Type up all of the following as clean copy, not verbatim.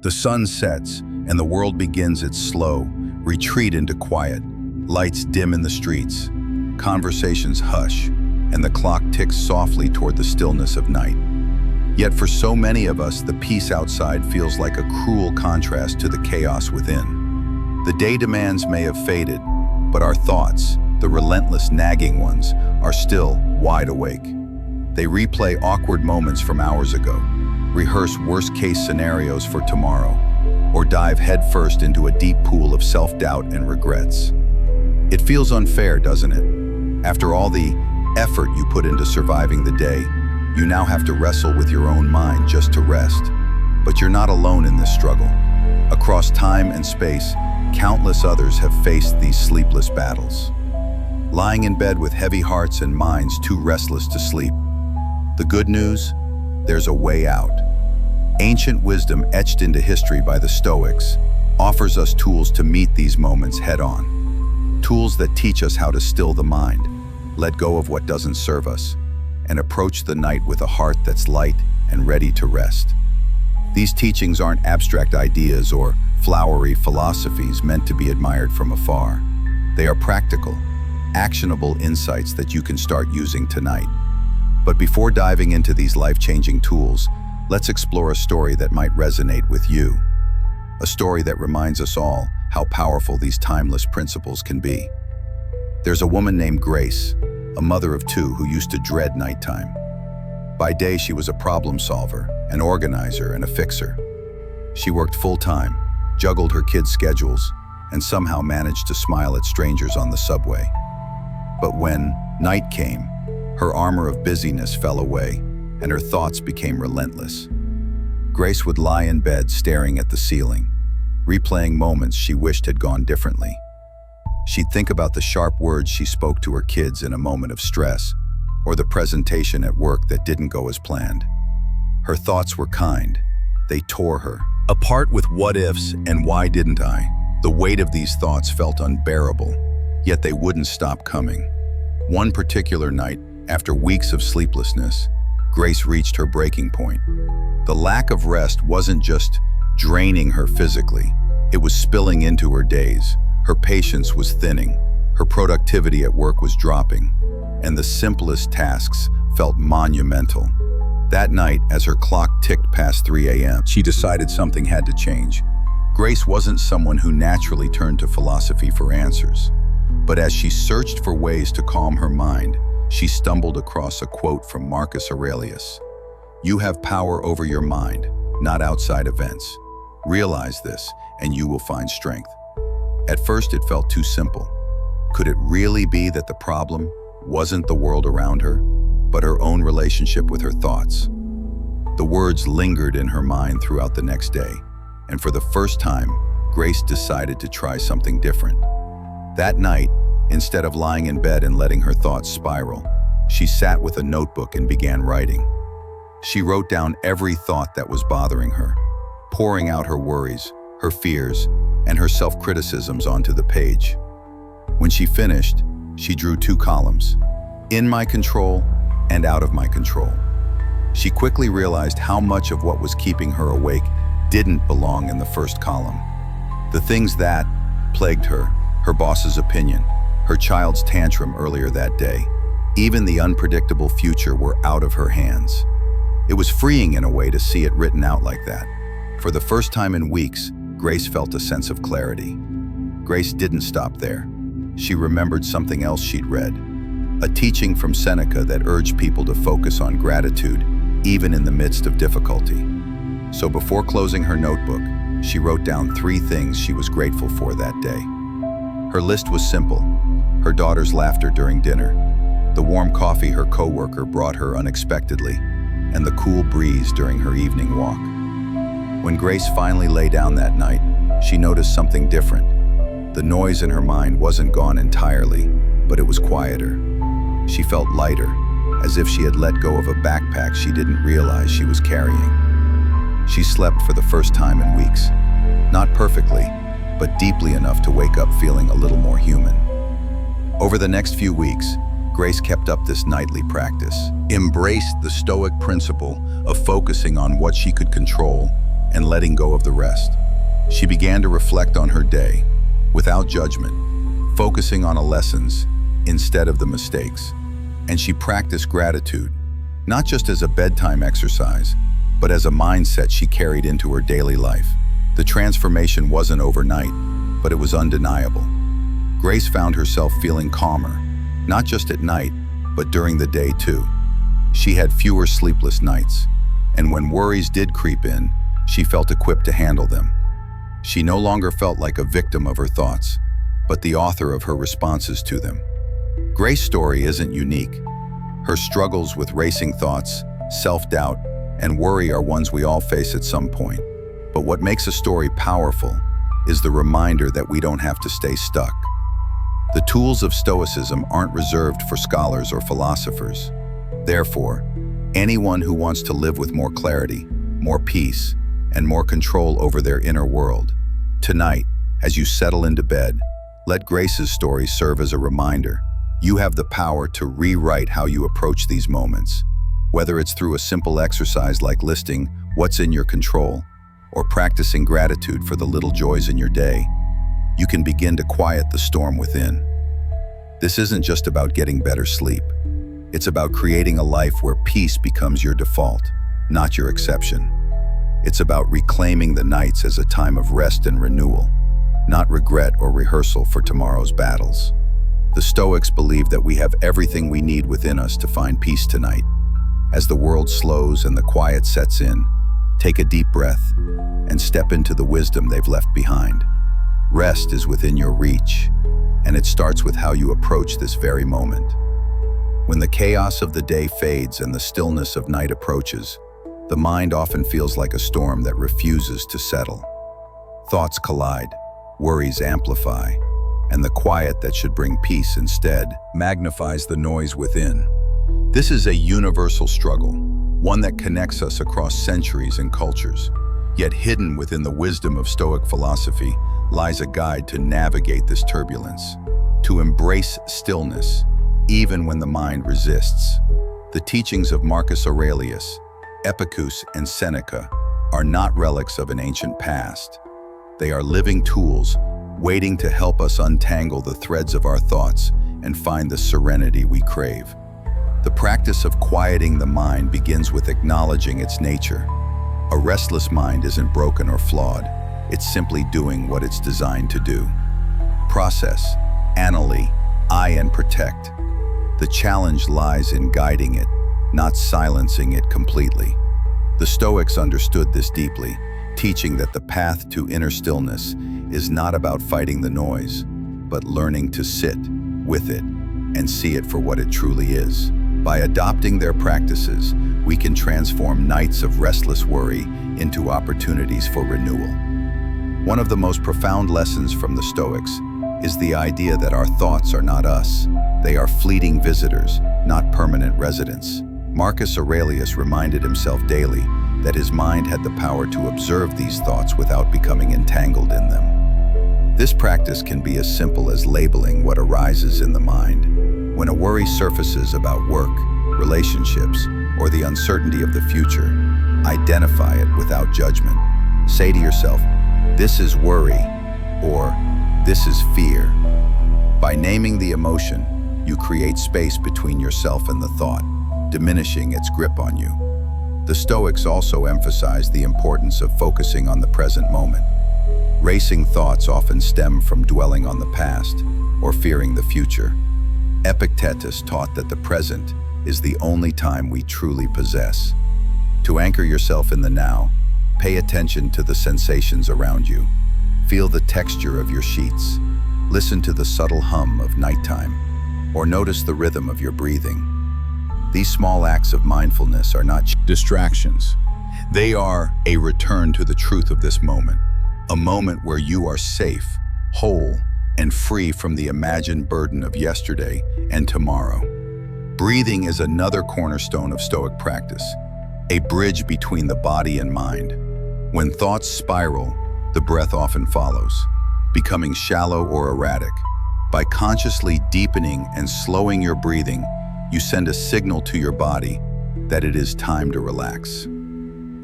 The sun sets, and the world begins its slow retreat into quiet. Lights dim in the streets, conversations hush, and the clock ticks softly toward the stillness of night. Yet for so many of us, the peace outside feels like a cruel contrast to the chaos within. The day demands may have faded, but our thoughts, the relentless nagging ones, are still wide awake. They replay awkward moments from hours ago, rehearse worst-case scenarios for tomorrow, or dive headfirst into a deep pool of self-doubt and regrets. It feels unfair, doesn't it? After all the effort you put into surviving the day, you now have to wrestle with your own mind just to rest. But you're not alone in this struggle. Across time and space, countless others have faced these sleepless battles. Lying in bed with heavy hearts and minds too restless to sleep. The good news? There's a way out. Ancient wisdom etched into history by the Stoics offers us tools to meet these moments head-on. Tools that teach us how to still the mind, let go of what doesn't serve us, and approach the night with a heart that's light and ready to rest. These teachings aren't abstract ideas or flowery philosophies meant to be admired from afar. They are practical, actionable insights that you can start using tonight. But before diving into these life-changing tools, let's explore a story that might resonate with you. A story that reminds us all how powerful these timeless principles can be. There's a woman named Grace, a mother of two who used to dread nighttime. By day, she was a problem solver, an organizer, and a fixer. She worked full-time, juggled her kids' schedules, and somehow managed to smile at strangers on the subway. But when night came, her armor of busyness fell away, and her thoughts became relentless. Grace would lie in bed staring at the ceiling, replaying moments she wished had gone differently. She'd think about the sharp words she spoke to her kids in a moment of stress, or the presentation at work that didn't go as planned. Her thoughts were kind. They tore her apart with what-ifs and why didn't I? The weight of these thoughts felt unbearable, yet they wouldn't stop coming. One particular night, after weeks of sleeplessness, Grace reached her breaking point. The lack of rest wasn't just draining her physically, it was spilling into her days. Her patience was thinning, her productivity at work was dropping, and the simplest tasks felt monumental. That night, as her clock ticked past 3 a.m., she decided something had to change. Grace wasn't someone who naturally turned to philosophy for answers, but as she searched for ways to calm her mind, she stumbled across a quote from Marcus Aurelius. "You have power over your mind, not outside events. Realize this, and you will find strength." At first, it felt too simple. Could it really be that the problem wasn't the world around her, but her own relationship with her thoughts? The words lingered in her mind throughout the next day, and for the first time, Grace decided to try something different. That night, instead of lying in bed and letting her thoughts spiral, she sat with a notebook and began writing. She wrote down every thought that was bothering her, pouring out her worries, her fears, and her self-criticisms onto the page. When she finished, she drew 2 columns, in my control and out of my control. She quickly realized how much of what was keeping her awake didn't belong in the first column. The things that plagued her boss's opinion, her child's tantrum earlier that day, even the unpredictable future were out of her hands. It was freeing in a way to see it written out like that. For the first time in weeks, Grace felt a sense of clarity. Grace didn't stop there. She remembered something else she'd read, a teaching from Seneca that urged people to focus on gratitude, even in the midst of difficulty. So before closing her notebook, she wrote down 3 things she was grateful for that day. Her list was simple: her daughter's laughter during dinner, the warm coffee her coworker brought her unexpectedly, and the cool breeze during her evening walk. When Grace finally lay down that night, she noticed something different. The noise in her mind wasn't gone entirely, but it was quieter. She felt lighter, as if she had let go of a backpack she didn't realize she was carrying. She slept for the first time in weeks. Not perfectly, but deeply enough to wake up feeling a little more human. Over the next few weeks, Grace kept up this nightly practice, embraced the Stoic principle of focusing on what she could control and letting go of the rest. She began to reflect on her day, without judgment, focusing on the lessons instead of the mistakes. And she practiced gratitude, not just as a bedtime exercise, but as a mindset she carried into her daily life. The transformation wasn't overnight, but it was undeniable. Grace found herself feeling calmer, not just at night, but during the day too. She had fewer sleepless nights, and when worries did creep in, she felt equipped to handle them. She no longer felt like a victim of her thoughts, but the author of her responses to them. Grace's story isn't unique. Her struggles with racing thoughts, self-doubt, and worry are ones we all face at some point. But what makes a story powerful is the reminder that we don't have to stay stuck. The tools of Stoicism aren't reserved for scholars or philosophers. Therefore, anyone who wants to live with more clarity, more peace, and more control over their inner world. Tonight, as you settle into bed, let Grace's story serve as a reminder. You have the power to rewrite how you approach these moments. Whether it's through a simple exercise like listing what's in your control, or practicing gratitude for the little joys in your day, you can begin to quiet the storm within. This isn't just about getting better sleep. It's about creating a life where peace becomes your default, not your exception. It's about reclaiming the nights as a time of rest and renewal, not regret or rehearsal for tomorrow's battles. The Stoics believe that we have everything we need within us to find peace tonight. As the world slows and the quiet sets in, take a deep breath and step into the wisdom they've left behind. Rest is within your reach, and it starts with how you approach this very moment. When the chaos of the day fades and the stillness of night approaches, the mind often feels like a storm that refuses to settle. Thoughts collide, worries amplify, and the quiet that should bring peace instead magnifies the noise within. This is a universal struggle, one that connects us across centuries and cultures. Yet hidden within the wisdom of Stoic philosophy lies a guide to navigate this turbulence, to embrace stillness, even when the mind resists. The teachings of Marcus Aurelius, Epicurus, and Seneca are not relics of an ancient past. They are living tools, waiting to help us untangle the threads of our thoughts and find the serenity we crave. The practice of quieting the mind begins with acknowledging its nature. A restless mind isn't broken or flawed. It's simply doing what it's designed to do. Process, analyze, and protect. The challenge lies in guiding it, not silencing it completely. The Stoics understood this deeply, teaching that the path to inner stillness is not about fighting the noise, but learning to sit with it and see it for what it truly is. By adopting their practices, we can transform nights of restless worry into opportunities for renewal. One of the most profound lessons from the Stoics is the idea that our thoughts are not us. They are fleeting visitors, not permanent residents. Marcus Aurelius reminded himself daily that his mind had the power to observe these thoughts without becoming entangled in them. This practice can be as simple as labeling what arises in the mind. When a worry surfaces about work, relationships, or the uncertainty of the future, identify it without judgment. Say to yourself, "This is worry," or "This is fear." By naming the emotion, you create space between yourself and the thought, diminishing its grip on you. The Stoics also emphasize the importance of focusing on the present moment. Racing thoughts often stem from dwelling on the past or fearing the future. Epictetus taught that the present is the only time we truly possess. To anchor yourself in the now, pay attention to the sensations around you. Feel the texture of your sheets. Listen to the subtle hum of nighttime, or notice the rhythm of your breathing. These small acts of mindfulness are not distractions. They are a return to the truth of this moment, a moment where you are safe, whole, and free from the imagined burden of yesterday and tomorrow. Breathing is another cornerstone of Stoic practice, a bridge between the body and mind. When thoughts spiral, the breath often follows, becoming shallow or erratic. By consciously deepening and slowing your breathing, you send a signal to your body that it is time to relax.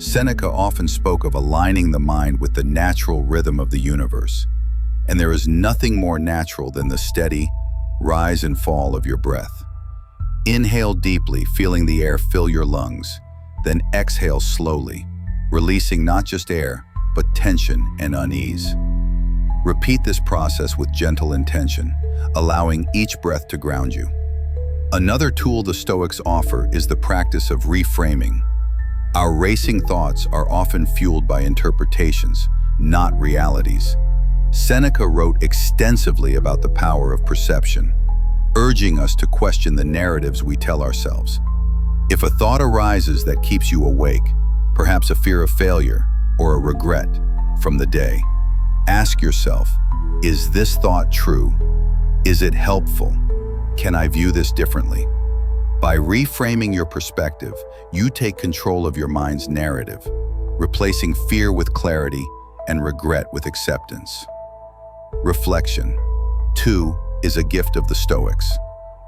Seneca often spoke of aligning the mind with the natural rhythm of the universe, and there is nothing more natural than the steady rise and fall of your breath. Inhale deeply, feeling the air fill your lungs, then exhale slowly, releasing not just air, but tension and unease. Repeat this process with gentle intention, allowing each breath to ground you. Another tool the Stoics offer is the practice of reframing. Our racing thoughts are often fueled by interpretations, not realities. Seneca wrote extensively about the power of perception, urging us to question the narratives we tell ourselves. If a thought arises that keeps you awake, perhaps a fear of failure or a regret from the day, ask yourself, is this thought true? Is it helpful? Can I view this differently? By reframing your perspective, you take control of your mind's narrative, replacing fear with clarity and regret with acceptance. Reflection. 2 is a gift of the Stoics.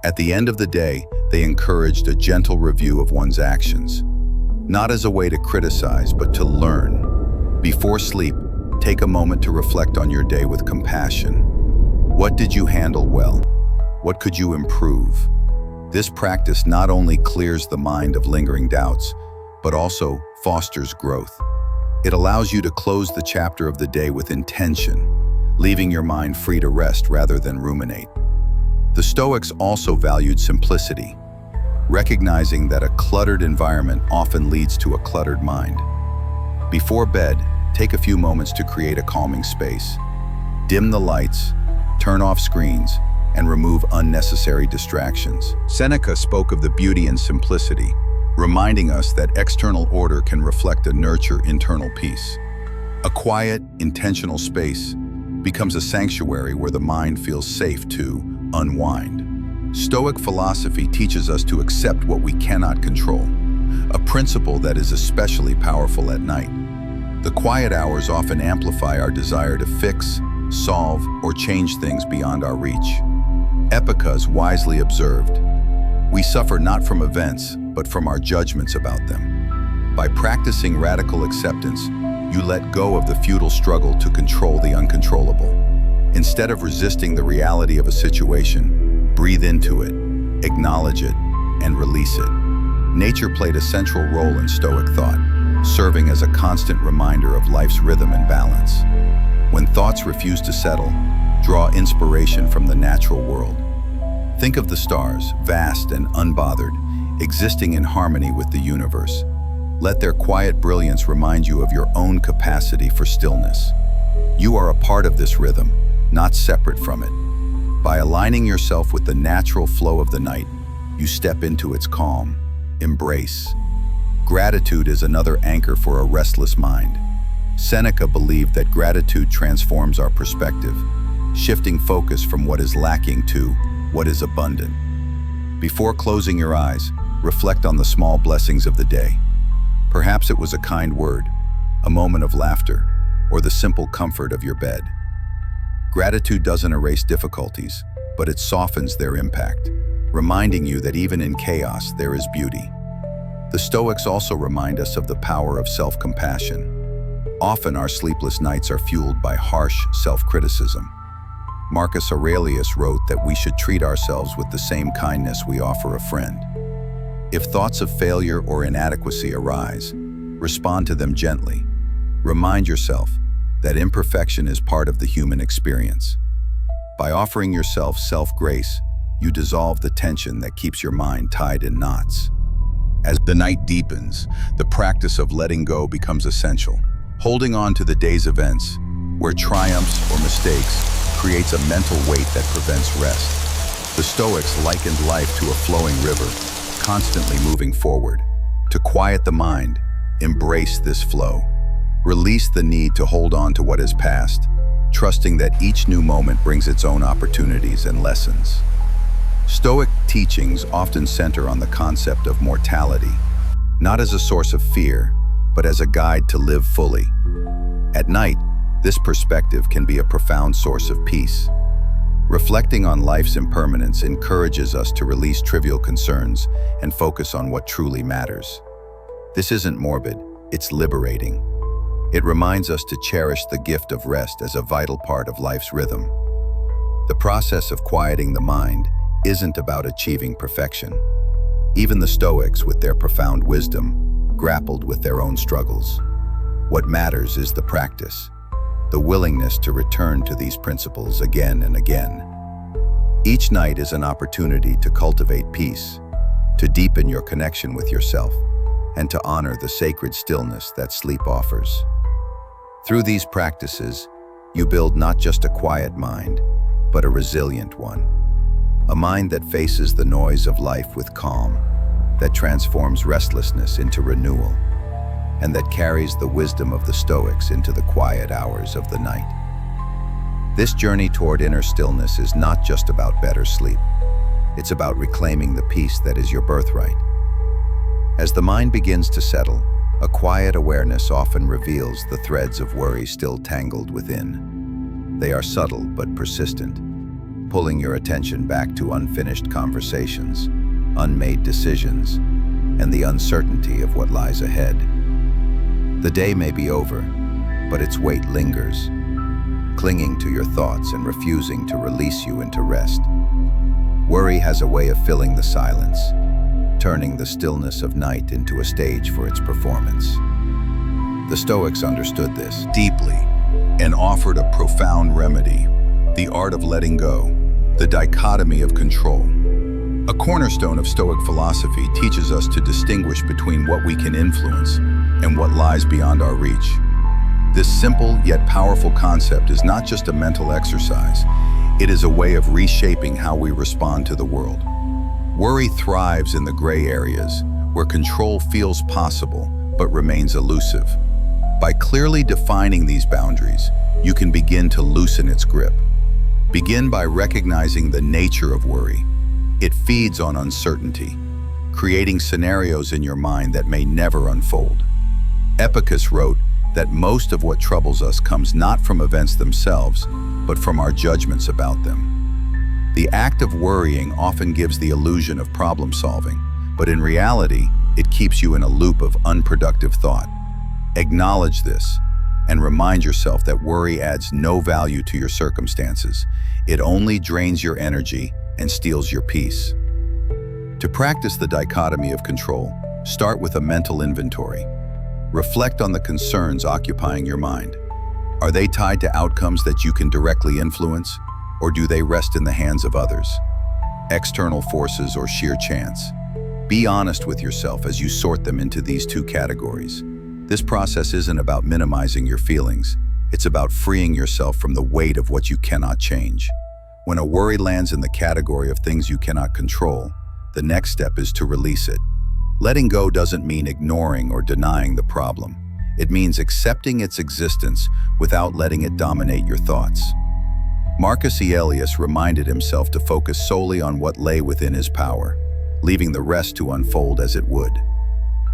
At the end of the day, they encouraged a gentle review of one's actions, not as a way to criticize, but to learn. Before sleep, take a moment to reflect on your day with compassion. What did you handle well? What could you improve? This practice not only clears the mind of lingering doubts, but also fosters growth. It allows you to close the chapter of the day with intention, leaving your mind free to rest rather than ruminate. The Stoics also valued simplicity, recognizing that a cluttered environment often leads to a cluttered mind. Before bed, take a few moments to create a calming space. Dim the lights, turn off screens, and remove unnecessary distractions. Seneca spoke of the beauty in simplicity, reminding us that external order can reflect and nurture internal peace. A quiet, intentional space becomes a sanctuary where the mind feels safe to unwind. Stoic philosophy teaches us to accept what we cannot control, a principle that is especially powerful at night. The quiet hours often amplify our desire to fix, solve, or change things beyond our reach. Epictetus wisely observed, "We suffer not from events, but from our judgments about them." By practicing radical acceptance, you let go of the futile struggle to control the uncontrollable. Instead of resisting the reality of a situation, breathe into it, acknowledge it, and release it. Nature played a central role in Stoic thought, serving as a constant reminder of life's rhythm and balance. When thoughts refuse to settle, draw inspiration from the natural world. Think of the stars, vast and unbothered, existing in harmony with the universe. Let their quiet brilliance remind you of your own capacity for stillness. You are a part of this rhythm, not separate from it. By aligning yourself with the natural flow of the night, you step into its calm, embrace. Gratitude is another anchor for a restless mind. Seneca believed that gratitude transforms our perspective, shifting focus from what is lacking to what is abundant. Before closing your eyes, reflect on the small blessings of the day. Perhaps it was a kind word, a moment of laughter, or the simple comfort of your bed. Gratitude doesn't erase difficulties, but it softens their impact, reminding you that even in chaos, there is beauty. The Stoics also remind us of the power of self-compassion. Often our sleepless nights are fueled by harsh self-criticism. Marcus Aurelius wrote that we should treat ourselves with the same kindness we offer a friend. If thoughts of failure or inadequacy arise, respond to them gently. Remind yourself that imperfection is part of the human experience. By offering yourself self-grace, you dissolve the tension that keeps your mind tied in knots. As the night deepens, the practice of letting go becomes essential. Holding on to the day's events, where triumphs or mistakes, creates a mental weight that prevents rest. The Stoics likened life to a flowing river, constantly moving forward. To quiet the mind, embrace this flow. Release the need to hold on to what is past, trusting that each new moment brings its own opportunities and lessons. Stoic teachings often center on the concept of mortality, not as a source of fear, but as a guide to live fully. At night, this perspective can be a profound source of peace. Reflecting on life's impermanence encourages us to release trivial concerns and focus on what truly matters. This isn't morbid, it's liberating. It reminds us to cherish the gift of rest as a vital part of life's rhythm. The process of quieting the mind isn't about achieving perfection. Even the Stoics, with their profound wisdom, grappled with their own struggles. What matters is the practice, the willingness to return to these principles again and again. Each night is an opportunity to cultivate peace, to deepen your connection with yourself, and to honor the sacred stillness that sleep offers. Through these practices, you build not just a quiet mind, but a resilient one. A mind that faces the noise of life with calm, that transforms restlessness into renewal, and that carries the wisdom of the Stoics into the quiet hours of the night. This journey toward inner stillness is not just about better sleep. It's about reclaiming the peace that is your birthright. As the mind begins to settle, a quiet awareness often reveals the threads of worry still tangled within. They are subtle but persistent, pulling your attention back to unfinished conversations, unmade decisions, and the uncertainty of what lies ahead. The day may be over, but its weight lingers, clinging to your thoughts and refusing to release you into rest. Worry has a way of filling the silence, turning the stillness of night into a stage for its performance. The Stoics understood this deeply and offered a profound remedy: the art of letting go, the dichotomy of control. A cornerstone of Stoic philosophy teaches us to distinguish between what we can influence and what lies beyond our reach. This simple yet powerful concept is not just a mental exercise, it is a way of reshaping how we respond to the world. Worry thrives in the gray areas, where control feels possible but remains elusive. By clearly defining these boundaries, you can begin to loosen its grip. Begin by recognizing the nature of worry. It feeds on uncertainty, creating scenarios in your mind that may never unfold. Epictetus wrote that most of what troubles us comes not from events themselves, but from our judgments about them. The act of worrying often gives the illusion of problem solving, but in reality, it keeps you in a loop of unproductive thought. Acknowledge this and remind yourself that worry adds no value to your circumstances. It only drains your energy and steals your peace. To practice the dichotomy of control, start with a mental inventory. Reflect on the concerns occupying your mind. Are they tied to outcomes that you can directly influence, or do they rest in the hands of others, external forces or sheer chance? Be honest with yourself as you sort them into these two categories. This process isn't about minimizing your feelings. It's about freeing yourself from the weight of what you cannot change. When a worry lands in the category of things you cannot control, the next step is to release it. Letting go doesn't mean ignoring or denying the problem. It means accepting its existence without letting it dominate your thoughts. Marcus Aurelius reminded himself to focus solely on what lay within his power, leaving the rest to unfold as it would.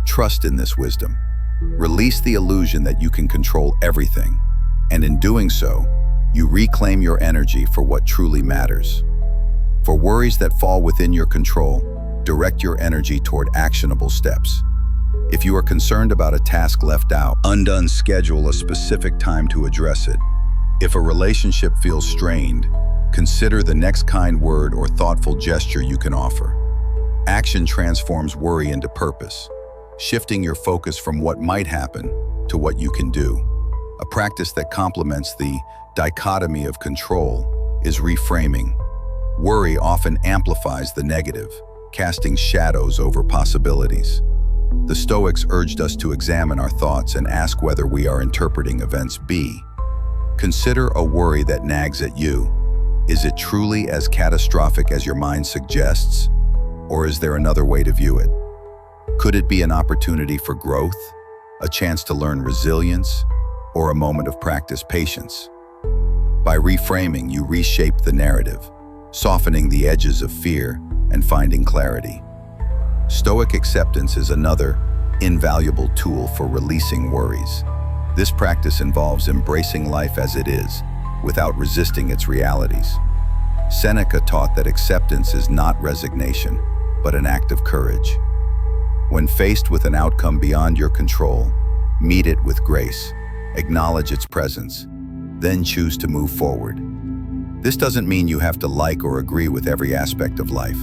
Trust in this wisdom. Release the illusion that you can control everything, and in doing so, you reclaim your energy for what truly matters. For worries that fall within your control, direct your energy toward actionable steps. If you are concerned about a task left out, schedule a specific time to address it. If a relationship feels strained, consider the next kind word or thoughtful gesture you can offer. Action transforms worry into purpose, shifting your focus from what might happen to what you can do. A practice that complements the dichotomy of control is reframing. Worry often amplifies the negative, casting shadows over possibilities. The Stoics urged us to examine our thoughts and ask whether we are interpreting events. Consider a worry that nags at you. Is it truly as catastrophic as your mind suggests? Or is there another way to view it? Could it be an opportunity for growth, a chance to learn resilience, or a moment of practice patience? By reframing, you reshape the narrative, softening the edges of fear and finding clarity. Stoic acceptance is another invaluable tool for releasing worries. This practice involves embracing life as it is, without resisting its realities. Seneca taught that acceptance is not resignation, but an act of courage. When faced with an outcome beyond your control, Meet it with grace. Acknowledge its presence. Then choose to move forward. This doesn't mean you have to like or agree with every aspect of life,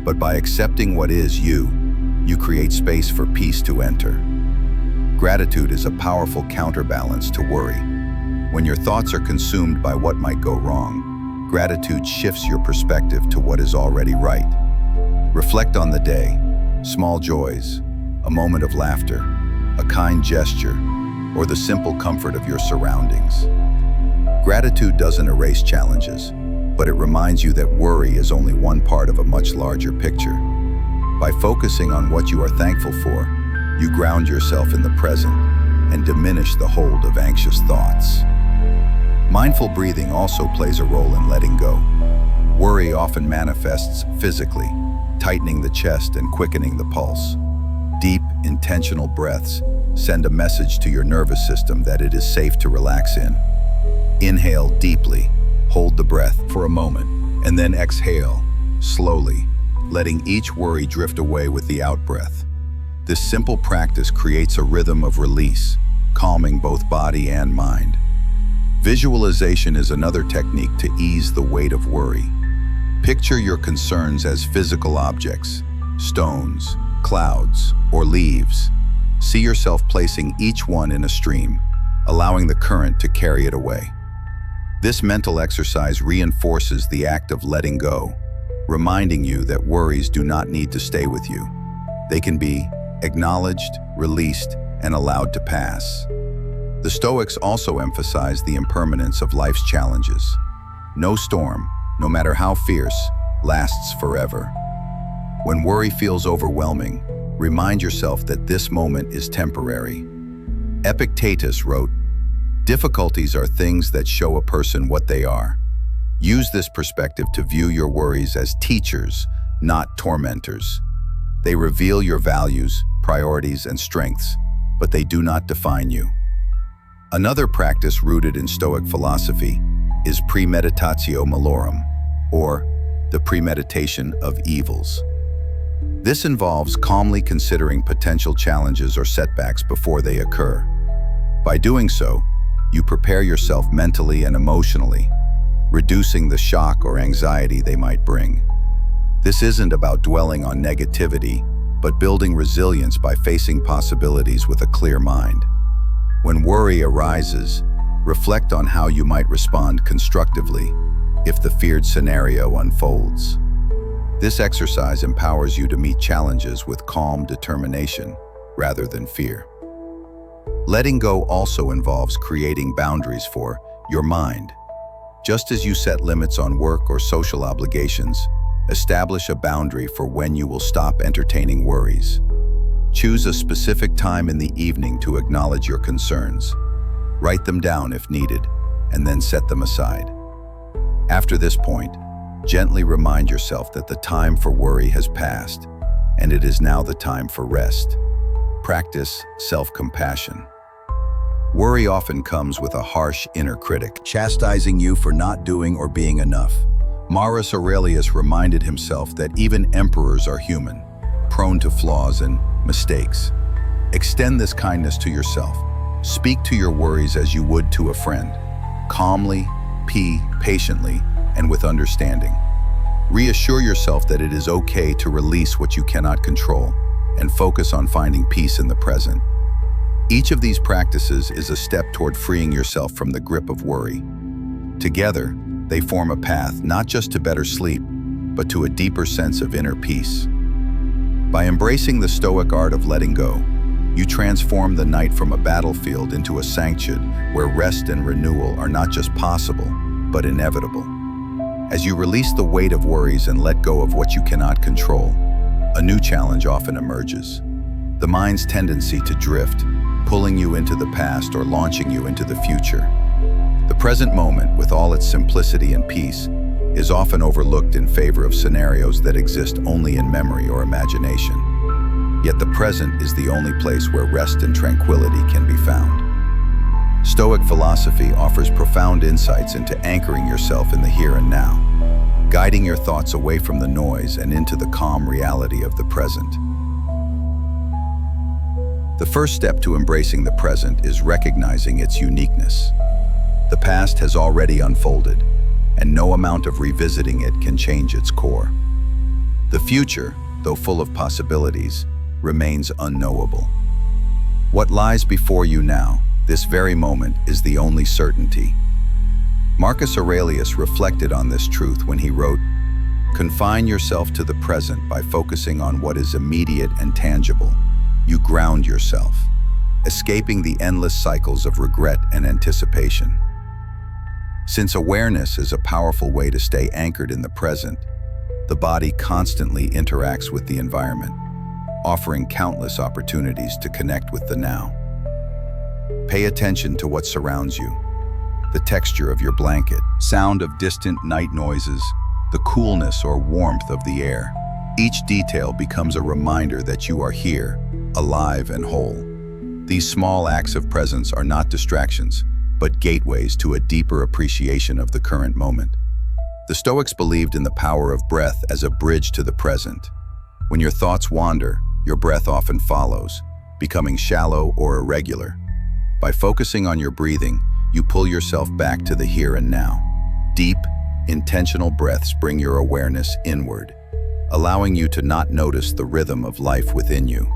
but by accepting what is you create space for peace to enter. Gratitude is a powerful counterbalance to worry. When your thoughts are consumed by what might go wrong, gratitude shifts your perspective to what is already right. Reflect on the day, small joys, a moment of laughter, a kind gesture, or the simple comfort of your surroundings. Gratitude doesn't erase challenges, but it reminds you that worry is only one part of a much larger picture. By focusing on what you are thankful for, you ground yourself in the present and diminish the hold of anxious thoughts. Mindful breathing also plays a role in letting go. Worry often manifests physically, tightening the chest and quickening the pulse. Deep, intentional breaths send a message to your nervous system that it is safe to relax in. Inhale deeply, hold the breath for a moment, and then exhale slowly, letting each worry drift away with the out-breath. This simple practice creates a rhythm of release, calming both body and mind. Visualization is another technique to ease the weight of worry. Picture your concerns as physical objects, stones, clouds, or leaves. See yourself placing each one in a stream, allowing the current to carry it away. This mental exercise reinforces the act of letting go, reminding you that worries do not need to stay with you. They can be acknowledged, released, and allowed to pass. The Stoics also emphasize the impermanence of life's challenges. No storm, no matter how fierce, lasts forever. When worry feels overwhelming, remind yourself that this moment is temporary. Epictetus wrote, "Difficulties are things that show a person what they are." Use this perspective to view your worries as teachers, not tormentors. They reveal your values, priorities, and strengths, but they do not define you. Another practice rooted in Stoic philosophy is premeditatio malorum, or the premeditation of evils. This involves calmly considering potential challenges or setbacks before they occur. By doing so, you prepare yourself mentally and emotionally, reducing the shock or anxiety they might bring. This isn't about dwelling on negativity, but building resilience by facing possibilities with a clear mind. When worry arises, reflect on how you might respond constructively if the feared scenario unfolds. This exercise empowers you to meet challenges with calm determination rather than fear. Letting go also involves creating boundaries for your mind. Just as you set limits on work or social obligations, establish a boundary for when you will stop entertaining worries. Choose a specific time in the evening to acknowledge your concerns. Write them down if needed, and then set them aside. After this point, gently remind yourself that the time for worry has passed, and it is now the time for rest. Practice self-compassion. Worry often comes with a harsh inner critic, chastising you for not doing or being enough. Marcus Aurelius reminded himself that even emperors are human, prone to flaws and mistakes. Extend this kindness to yourself. Speak to your worries as you would to a friend, calmly, patiently, and with understanding. Reassure yourself that it is okay to release what you cannot control and focus on finding peace in the present. Each of these practices is a step toward freeing yourself from the grip of worry. Together, they form a path not just to better sleep, but to a deeper sense of inner peace. By embracing the Stoic art of letting go, you transform the night from a battlefield into a sanctuary where rest and renewal are not just possible, but inevitable. As you release the weight of worries and let go of what you cannot control, a new challenge often emerges. The mind's tendency to drift, pulling you into the past or launching you into the future. The present moment, with all its simplicity and peace, is often overlooked in favor of scenarios that exist only in memory or imagination. Yet the present is the only place where rest and tranquility can be found. Stoic philosophy offers profound insights into anchoring yourself in the here and now, guiding your thoughts away from the noise and into the calm reality of the present. The first step to embracing the present is recognizing its uniqueness. The past has already unfolded, and no amount of revisiting it can change its core. The future, though full of possibilities, remains unknowable. What lies before you now, this very moment, is the only certainty. Marcus Aurelius reflected on this truth when he wrote, "Confine yourself to the present by focusing on what is immediate and tangible. You ground yourself, escaping the endless cycles of regret and anticipation." Since awareness is a powerful way to stay anchored in the present, the body constantly interacts with the environment, offering countless opportunities to connect with the now. Pay attention to what surrounds you: the texture of your blanket, sound of distant night noises, the coolness or warmth of the air. Each detail becomes a reminder that you are here, alive and whole. These small acts of presence are not distractions, but gateways to a deeper appreciation of the current moment. The Stoics believed in the power of breath as a bridge to the present. When your thoughts wander, your breath often follows, becoming shallow or irregular. By focusing on your breathing, you pull yourself back to the here and now. Deep, intentional breaths bring your awareness inward, allowing you to not notice the rhythm of life within you.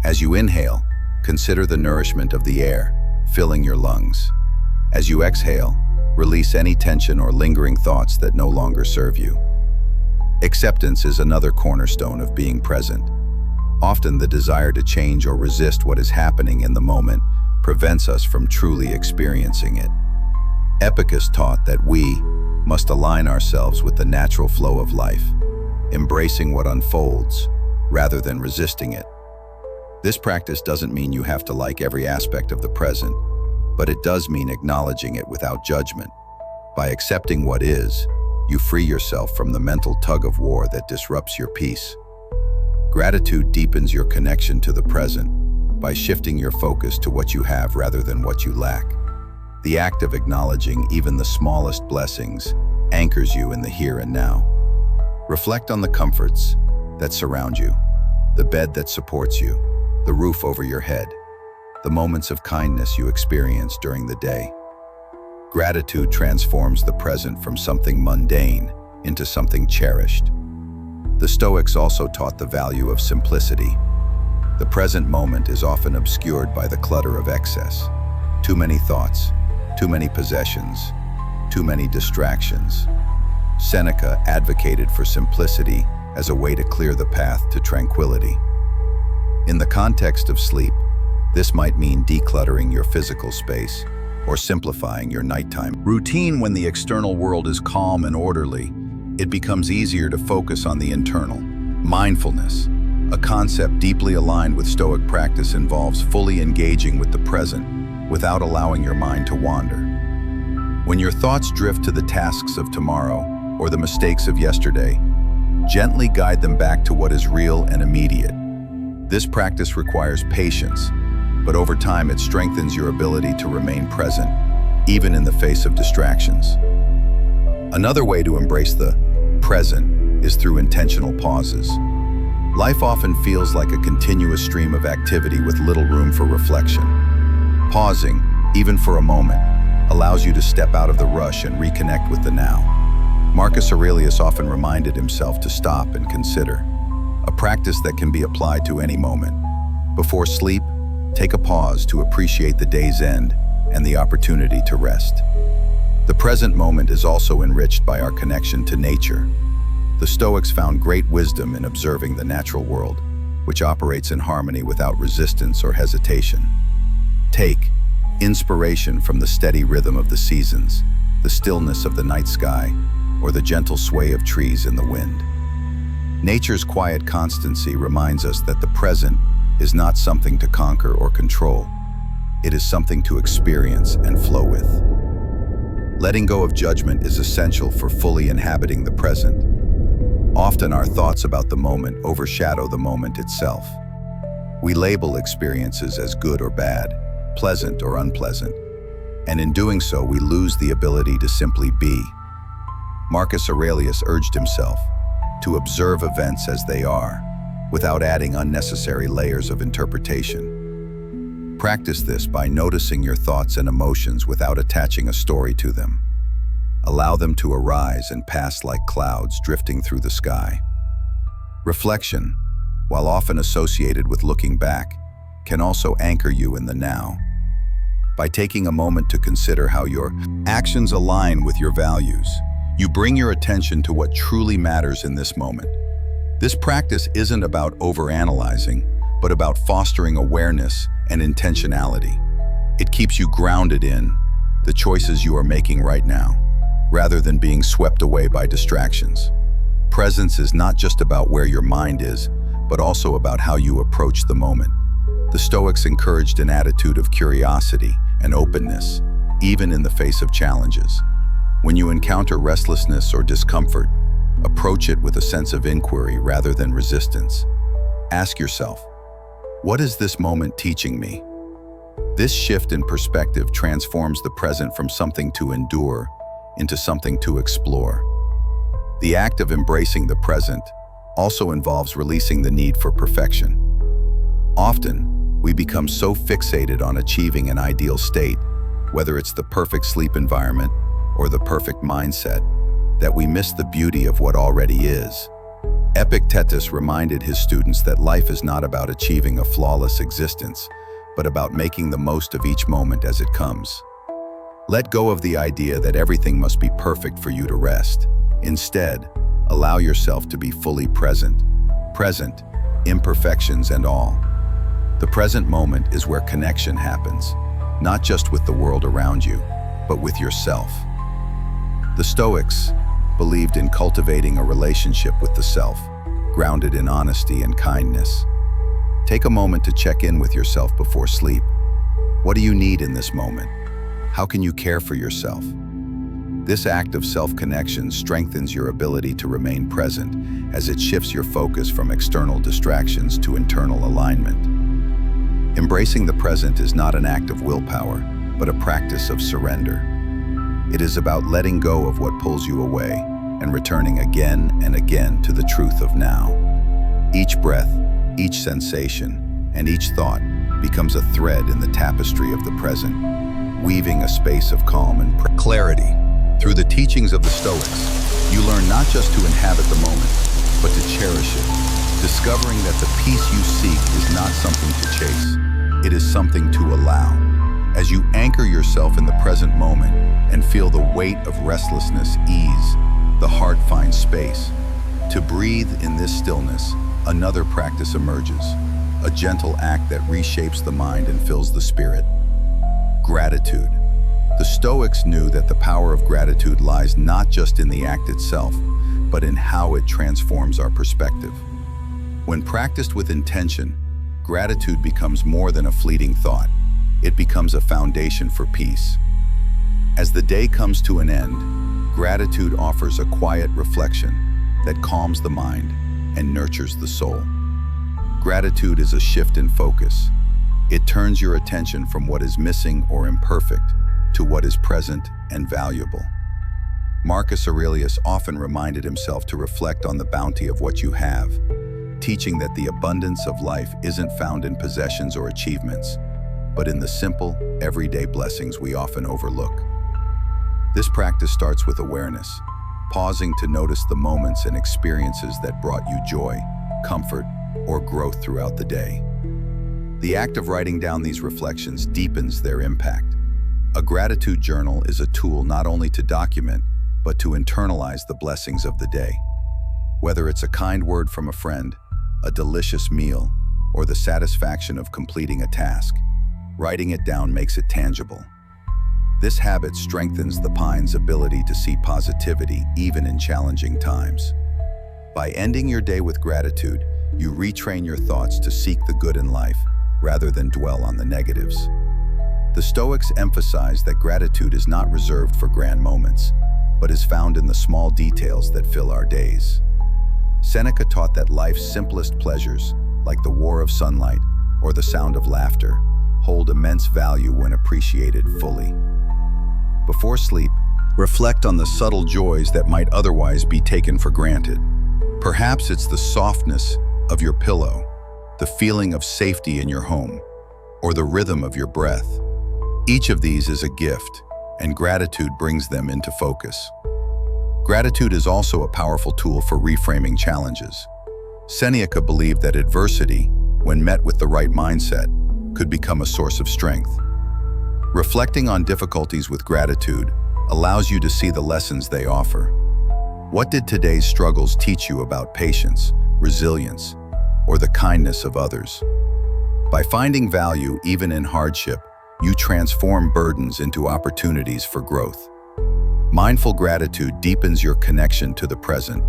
As you inhale, consider the nourishment of the air, filling your lungs. As you exhale, release any tension or lingering thoughts that no longer serve you. Acceptance is another cornerstone of being present. Often the desire to change or resist what is happening in the moment prevents us from truly experiencing it. Epictetus taught that we must align ourselves with the natural flow of life, embracing what unfolds rather than resisting it. This practice doesn't mean you have to like every aspect of the present, but it does mean acknowledging it without judgment. By accepting what is, you free yourself from the mental tug-of-war that disrupts your peace. Gratitude deepens your connection to the present by shifting your focus to what you have rather than what you lack. The act of acknowledging even the smallest blessings anchors you in the here and now. Reflect on the comforts that surround you, the bed that supports you, the roof over your head, the moments of kindness you experience during the day. Gratitude transforms the present from something mundane into something cherished. The Stoics also taught the value of simplicity. The present moment is often obscured by the clutter of excess. Too many thoughts, too many possessions, too many distractions. Seneca advocated for simplicity as a way to clear the path to tranquility. In the context of sleep, this might mean decluttering your physical space or simplifying your nighttime routine. When the external world is calm and orderly, it becomes easier to focus on the internal. Mindfulness, a concept deeply aligned with Stoic practice, involves fully engaging with the present without allowing your mind to wander. When your thoughts drift to the tasks of tomorrow or the mistakes of yesterday, gently guide them back to what is real and immediate. This practice requires patience, but over time it strengthens your ability to remain present, even in the face of distractions. Another way to embrace the present is through intentional pauses. Life often feels like a continuous stream of activity with little room for reflection. Pausing, even for a moment, allows you to step out of the rush and reconnect with the now. Marcus Aurelius often reminded himself to stop and consider, a practice that can be applied to any moment. Before sleep, take a pause to appreciate the day's end and the opportunity to rest. The present moment is also enriched by our connection to nature. The Stoics found great wisdom in observing the natural world, which operates in harmony without resistance or hesitation. Take inspiration from the steady rhythm of the seasons, the stillness of the night sky, or the gentle sway of trees in the wind. Nature's quiet constancy reminds us that the present is not something to conquer or control. It is something to experience and flow with. Letting go of judgment is essential for fully inhabiting the present. Often our thoughts about the moment overshadow the moment itself. We label experiences as good or bad, pleasant or unpleasant, and in doing so we lose the ability to simply be. Marcus Aurelius urged himself to observe events as they are, without adding unnecessary layers of interpretation. Practice this by noticing your thoughts and emotions without attaching a story to them. Allow them to arise and pass like clouds drifting through the sky. Reflection, while often associated with looking back, can also anchor you in the now. By taking a moment to consider how your actions align with your values, you bring your attention to what truly matters in this moment. This practice isn't about overanalyzing, but about fostering awareness and intentionality. It keeps you grounded in the choices you are making right now, rather than being swept away by distractions. Presence is not just about where your mind is, but also about how you approach the moment. The Stoics encouraged an attitude of curiosity and openness, even in the face of challenges. When you encounter restlessness or discomfort, approach it with a sense of inquiry rather than resistance. Ask yourself, what is this moment teaching me? This shift in perspective transforms the present from something to endure into something to explore. The act of embracing the present also involves releasing the need for perfection. Often, we become so fixated on achieving an ideal state, whether it's the perfect sleep environment or the perfect mindset, that we miss the beauty of what already is. Epictetus reminded his students that life is not about achieving a flawless existence, but about making the most of each moment as it comes. Let go of the idea that everything must be perfect for you to rest. Instead, allow yourself to be fully present, imperfections and all. The present moment is where connection happens, not just with the world around you, but with yourself. The Stoics believed in cultivating a relationship with the self, grounded in honesty and kindness. Take a moment to check in with yourself before sleep. What do you need in this moment? How can you care for yourself? This act of self-connection strengthens your ability to remain present as it shifts your focus from external distractions to internal alignment. Embracing the present is not an act of willpower, but a practice of surrender. It is about letting go of what pulls you away and returning again and again to the truth of now. Each breath, each sensation, and each thought becomes a thread in the tapestry of the present, weaving a space of calm and clarity. Through the teachings of the Stoics, you learn not just to inhabit the moment, but to cherish it, discovering that the peace you seek is not something to chase. It is something to allow. As you anchor yourself in the present moment and feel the weight of restlessness ease, the heart finds space. To breathe in this stillness, another practice emerges, a gentle act that reshapes the mind and fills the spirit. Gratitude. The Stoics knew that the power of gratitude lies not just in the act itself, but in how it transforms our perspective. When practiced with intention, gratitude becomes more than a fleeting thought. It becomes a foundation for peace. As the day comes to an end, gratitude offers a quiet reflection that calms the mind and nurtures the soul. Gratitude is a shift in focus. It turns your attention from what is missing or imperfect to what is present and valuable. Marcus Aurelius often reminded himself to reflect on the bounty of what you have, teaching that the abundance of life isn't found in possessions or achievements, but in the simple, everyday blessings we often overlook. This practice starts with awareness, pausing to notice the moments and experiences that brought you joy, comfort, or growth throughout the day. The act of writing down these reflections deepens their impact. A gratitude journal is a tool not only to document, but to internalize the blessings of the day. Whether it's a kind word from a friend, a delicious meal, or the satisfaction of completing a task, writing it down makes it tangible. This habit strengthens the mind's ability to see positivity even in challenging times. By ending your day with gratitude, you retrain your thoughts to seek the good in life rather than dwell on the negatives. The Stoics emphasize that gratitude is not reserved for grand moments, but is found in the small details that fill our days. Seneca taught that life's simplest pleasures, like the war of sunlight or the sound of laughter, hold immense value when appreciated fully. Before sleep, reflect on the subtle joys that might otherwise be taken for granted. Perhaps it's the softness of your pillow, the feeling of safety in your home, or the rhythm of your breath. Each of these is a gift, and gratitude brings them into focus. Gratitude is also a powerful tool for reframing challenges. Seneca believed that adversity, when met with the right mindset, could become a source of strength. Reflecting on difficulties with gratitude allows you to see the lessons they offer. What did today's struggles teach you about patience, resilience, or the kindness of others? By finding value even in hardship, you transform burdens into opportunities for growth. Mindful gratitude deepens your connection to the present.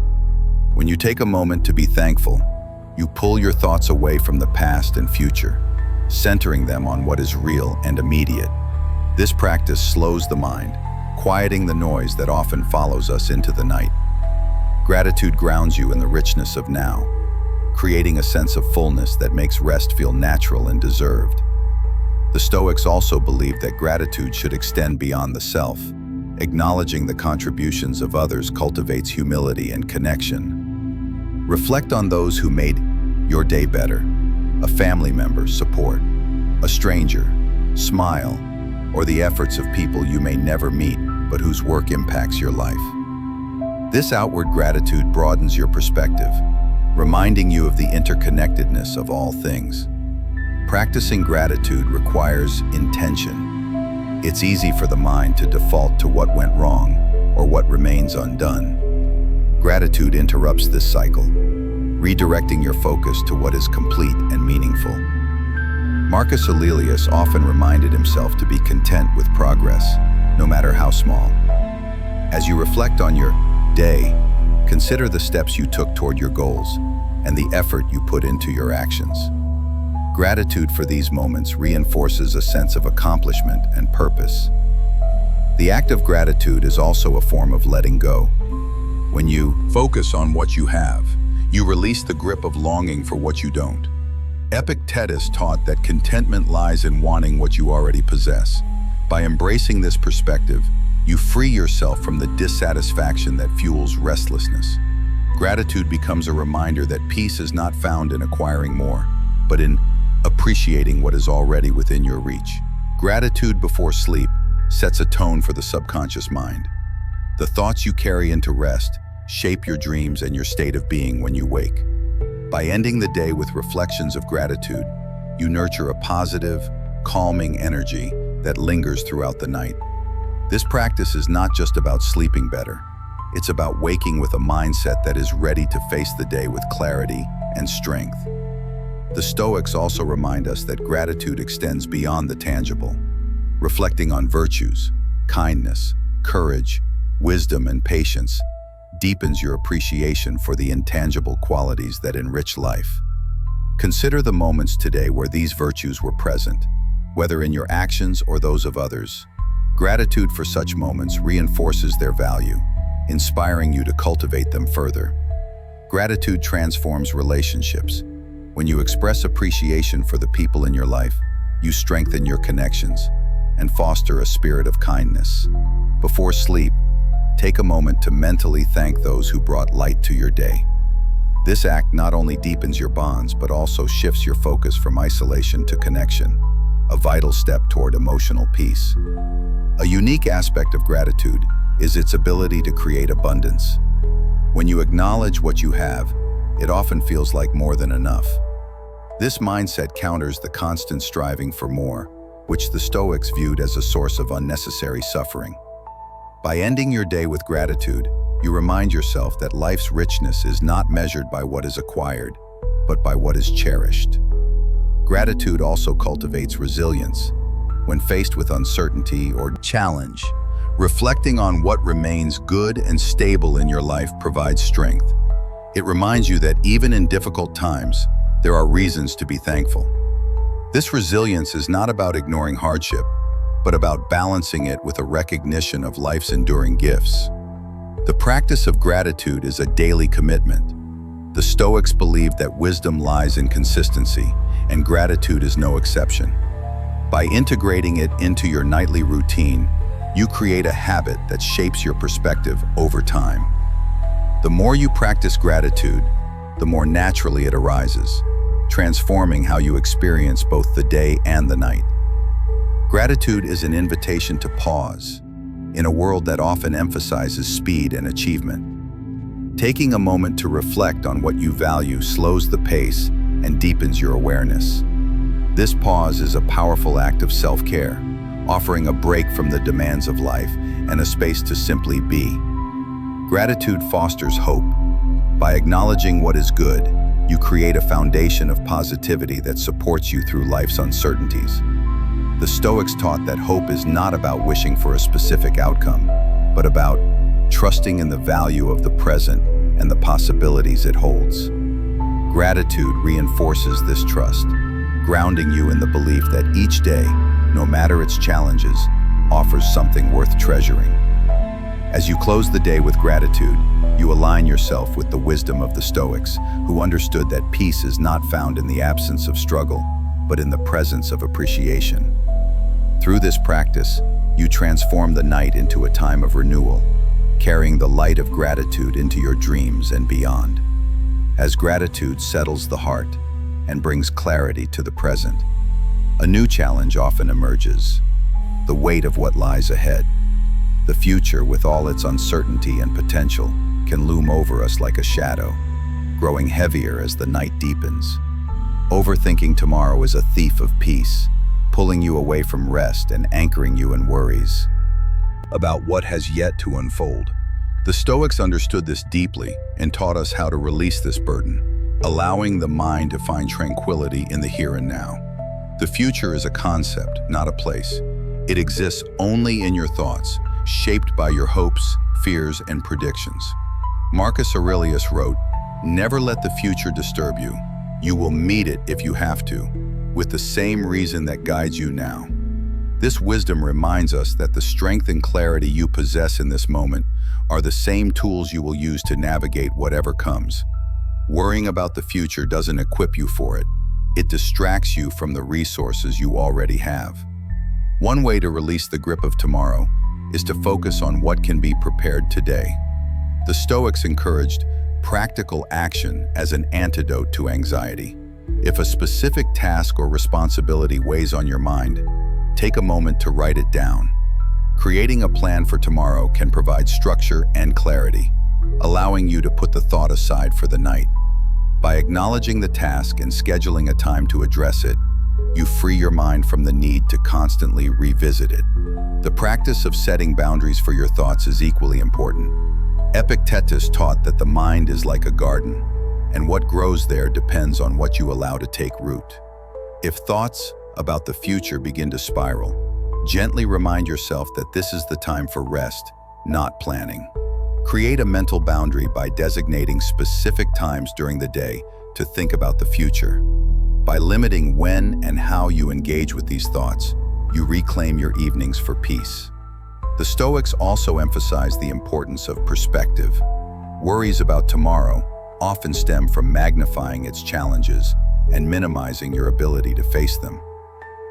When you take a moment to be thankful, you pull your thoughts away from the past and future, centering them on what is real and immediate. This practice slows the mind, quieting the noise that often follows us into the night. Gratitude grounds you in the richness of now, creating a sense of fullness that makes rest feel natural and deserved. The Stoics also believed that gratitude should extend beyond the self. Acknowledging the contributions of others cultivates humility and connection. Reflect on those who made your day better: a family member, support; a stranger, smile; or the efforts of people you may never meet but whose work impacts your life. This outward gratitude broadens your perspective, reminding you of the interconnectedness of all things. Practicing gratitude requires intention. It's easy for the mind to default to what went wrong or what remains undone. Gratitude interrupts this cycle, redirecting your focus to what is complete and meaningful. Marcus Aurelius often reminded himself to be content with progress, no matter how small. As you reflect on your day, consider the steps you took toward your goals and the effort you put into your actions. Gratitude for these moments reinforces a sense of accomplishment and purpose. The act of gratitude is also a form of letting go. When you focus on what you have, you release the grip of longing for what you don't. Epictetus taught that contentment lies in wanting what you already possess. By embracing this perspective, you free yourself from the dissatisfaction that fuels restlessness. Gratitude becomes a reminder that peace is not found in acquiring more, but in appreciating what is already within your reach. Gratitude before sleep sets a tone for the subconscious mind. The thoughts you carry into rest shape your dreams and your state of being when you wake. By ending the day with reflections of gratitude, you nurture a positive, calming energy that lingers throughout the night. This practice is not just about sleeping better. It's about waking with a mindset that is ready to face the day with clarity and strength. The Stoics also remind us that gratitude extends beyond the tangible. Reflecting on virtues, kindness, courage, wisdom, and patience deepens your appreciation for the intangible qualities that enrich life. Consider the moments today where these virtues were present, whether in your actions or those of others. Gratitude for such moments reinforces their value, inspiring you to cultivate them further. Gratitude transforms relationships. When you express appreciation for the people in your life, you strengthen your connections and foster a spirit of kindness. Before sleep, take a moment to mentally thank those who brought light to your day. This act not only deepens your bonds, but also shifts your focus from isolation to connection, a vital step toward emotional peace. A unique aspect of gratitude is its ability to create abundance. When you acknowledge what you have, it often feels like more than enough. This mindset counters the constant striving for more, which the Stoics viewed as a source of unnecessary suffering. By ending your day with gratitude, you remind yourself that life's richness is not measured by what is acquired, but by what is cherished. Gratitude also cultivates resilience. When faced with uncertainty or challenge, reflecting on what remains good and stable in your life provides strength. It reminds you that even in difficult times, there are reasons to be thankful. This resilience is not about ignoring hardship, but about balancing it with a recognition of life's enduring gifts. The practice of gratitude is a daily commitment. The Stoics believed that wisdom lies in consistency, and gratitude is no exception. By integrating it into your nightly routine, you create a habit that shapes your perspective over time. The more you practice gratitude, the more naturally it arises. transforming how you experience both the day and the night. Gratitude is an invitation to pause in a world that often emphasizes speed and achievement. Taking a moment to reflect on what you value slows the pace and deepens your awareness. This pause is a powerful act of self-care, offering a break from the demands of life and a space to simply be. Gratitude fosters hope. By acknowledging what is good, you create a foundation of positivity that supports you through life's uncertainties. The Stoics taught that hope is not about wishing for a specific outcome, but about trusting in the value of the present and the possibilities it holds. Gratitude reinforces this trust, grounding you in the belief that each day, no matter its challenges, offers something worth treasuring. As you close the day with gratitude, you align yourself with the wisdom of the Stoics, who understood that peace is not found in the absence of struggle, but in the presence of appreciation. Through this practice, you transform the night into a time of renewal, carrying the light of gratitude into your dreams and beyond. As gratitude settles the heart and brings clarity to the present, a new challenge often emerges: the weight of what lies ahead. The future, with all its uncertainty and potential, can loom over us like a shadow, growing heavier as the night deepens. Overthinking tomorrow is a thief of peace, pulling you away from rest and anchoring you in worries about what has yet to unfold. The Stoics understood this deeply and taught us how to release this burden, allowing the mind to find tranquility in the here and now. The future is a concept, not a place. It exists only in your thoughts, shaped by your hopes, fears, and predictions. Marcus Aurelius wrote, "Never let the future disturb you. You will meet it if you have to, with the same reason that guides you now." This wisdom reminds us that the strength and clarity you possess in this moment are the same tools you will use to navigate whatever comes. Worrying about the future doesn't equip you for it. It distracts you from the resources you already have. One way to release the grip of tomorrow is to focus on what can be prepared today. The Stoics encouraged practical action as an antidote to anxiety. If a specific task or responsibility weighs on your mind, take a moment to write it down. Creating a plan for tomorrow can provide structure and clarity, allowing you to put the thought aside for the night. By acknowledging the task and scheduling a time to address it, you free your mind from the need to constantly revisit it. The practice of setting boundaries for your thoughts is equally important. Epictetus taught that the mind is like a garden, and what grows there depends on what you allow to take root. If thoughts about the future begin to spiral, gently remind yourself that this is the time for rest, not planning. Create a mental boundary by designating specific times during the day to think about the future. By limiting when and how you engage with these thoughts, you reclaim your evenings for peace. The Stoics also emphasize the importance of perspective. Worries about tomorrow often stem from magnifying its challenges and minimizing your ability to face them.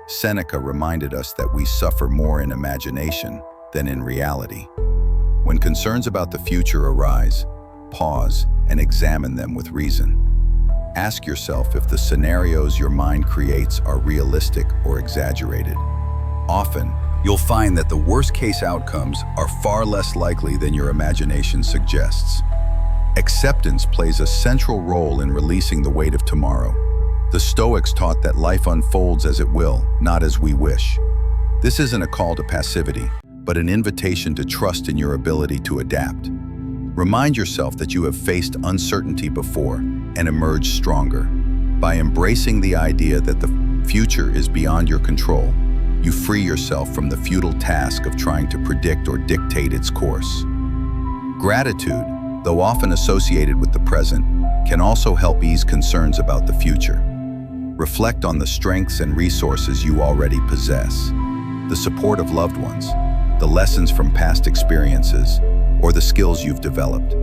Seneca reminded us that we suffer more in imagination than in reality. When concerns about the future arise, pause and examine them with reason. Ask yourself if the scenarios your mind creates are realistic or exaggerated. Often, you'll find that the worst-case outcomes are far less likely than your imagination suggests. Acceptance plays a central role in releasing the weight of tomorrow. The Stoics taught that life unfolds as it will, not as we wish. This isn't a call to passivity, but an invitation to trust in your ability to adapt. Remind yourself that you have faced uncertainty before and emerged stronger. By embracing the idea that the future is beyond your control, you free yourself from the futile task of trying to predict or dictate its course. Gratitude, though often associated with the present, can also help ease concerns about the future. Reflect on the strengths and resources you already possess, the support of loved ones, the lessons from past experiences, or the skills you've developed.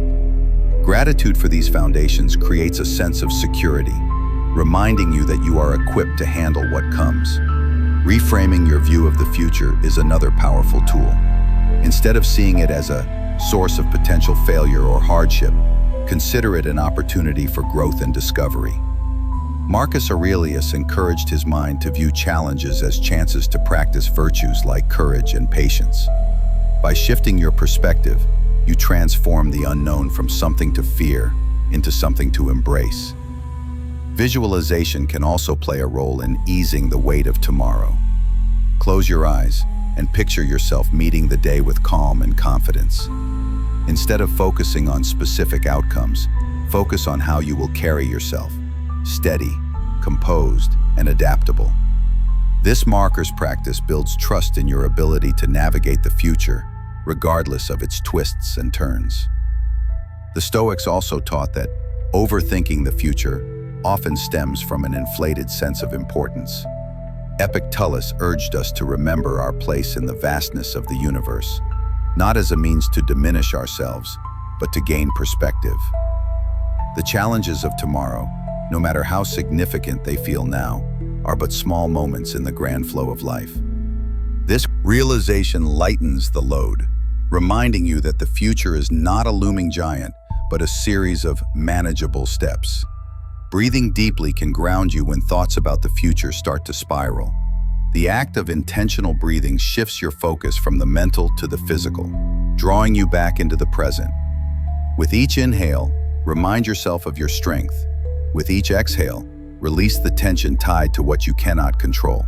Gratitude for these foundations creates a sense of security, reminding you that you are equipped to handle what comes. Reframing your view of the future is another powerful tool. Instead of seeing it as a source of potential failure or hardship, consider it an opportunity for growth and discovery. Marcus Aurelius encouraged his mind to view challenges as chances to practice virtues like courage and patience. By shifting your perspective, you transform the unknown from something to fear into something to embrace. Visualization can also play a role in easing the weight of tomorrow. Close your eyes and picture yourself meeting the day with calm and confidence. Instead of focusing on specific outcomes, focus on how you will carry yourself, steady, composed, and adaptable. This markers practice builds trust in your ability to navigate the future, regardless of its twists and turns. The Stoics also taught that overthinking the future often stems from an inflated sense of importance. Epictetus urged us to remember our place in the vastness of the universe, not as a means to diminish ourselves, but to gain perspective. The challenges of tomorrow, no matter how significant they feel now, are but small moments in the grand flow of life. This realization lightens the load, reminding you that the future is not a looming giant, but a series of manageable steps. Breathing deeply can ground you when thoughts about the future start to spiral. The act of intentional breathing shifts your focus from the mental to the physical, drawing you back into the present. With each inhale, remind yourself of your strength. With each exhale, release the tension tied to what you cannot control.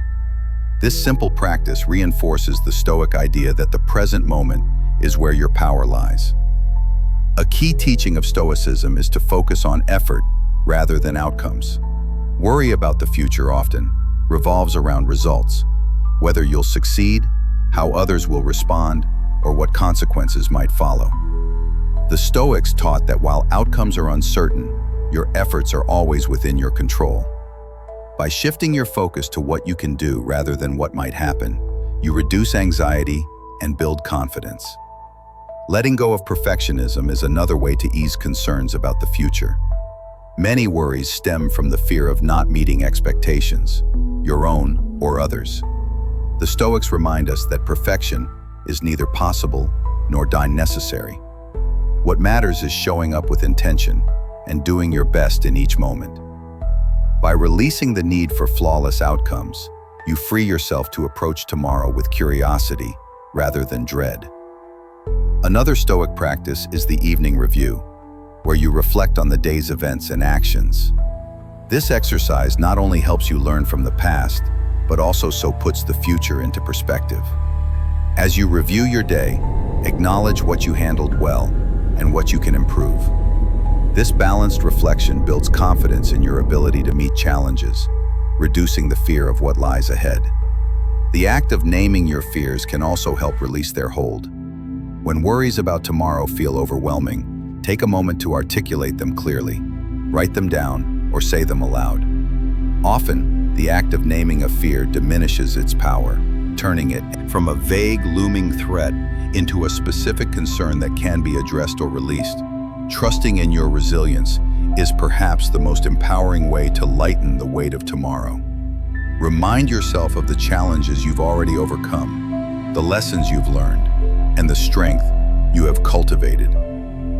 This simple practice reinforces the Stoic idea that the present moment is where your power lies. A key teaching of Stoicism is to focus on effort rather than outcomes. Worry about the future often revolves around results, whether you'll succeed, how others will respond, or what consequences might follow. The Stoics taught that while outcomes are uncertain, your efforts are always within your control. By shifting your focus to what you can do rather than what might happen, you reduce anxiety and build confidence. Letting go of perfectionism is another way to ease concerns about the future. Many worries stem from the fear of not meeting expectations, your own or others. The Stoics remind us that perfection is neither possible nor necessary. What matters is showing up with intention and doing your best in each moment. By releasing the need for flawless outcomes, you free yourself to approach tomorrow with curiosity rather than dread. Another Stoic practice is the evening review, where you reflect on the day's events and actions. This exercise not only helps you learn from the past, but also so puts the future into perspective. As you review your day, acknowledge what you handled well and what you can improve. This balanced reflection builds confidence in your ability to meet challenges, reducing the fear of what lies ahead. The act of naming your fears can also help release their hold. When worries about tomorrow feel overwhelming, take a moment to articulate them clearly. Write them down or say them aloud. Often, the act of naming a fear diminishes its power, turning it from a vague looming threat into a specific concern that can be addressed or released. Trusting in your resilience is perhaps the most empowering way to lighten the weight of tomorrow. Remind yourself of the challenges you've already overcome, the lessons you've learned, and the strength you have cultivated.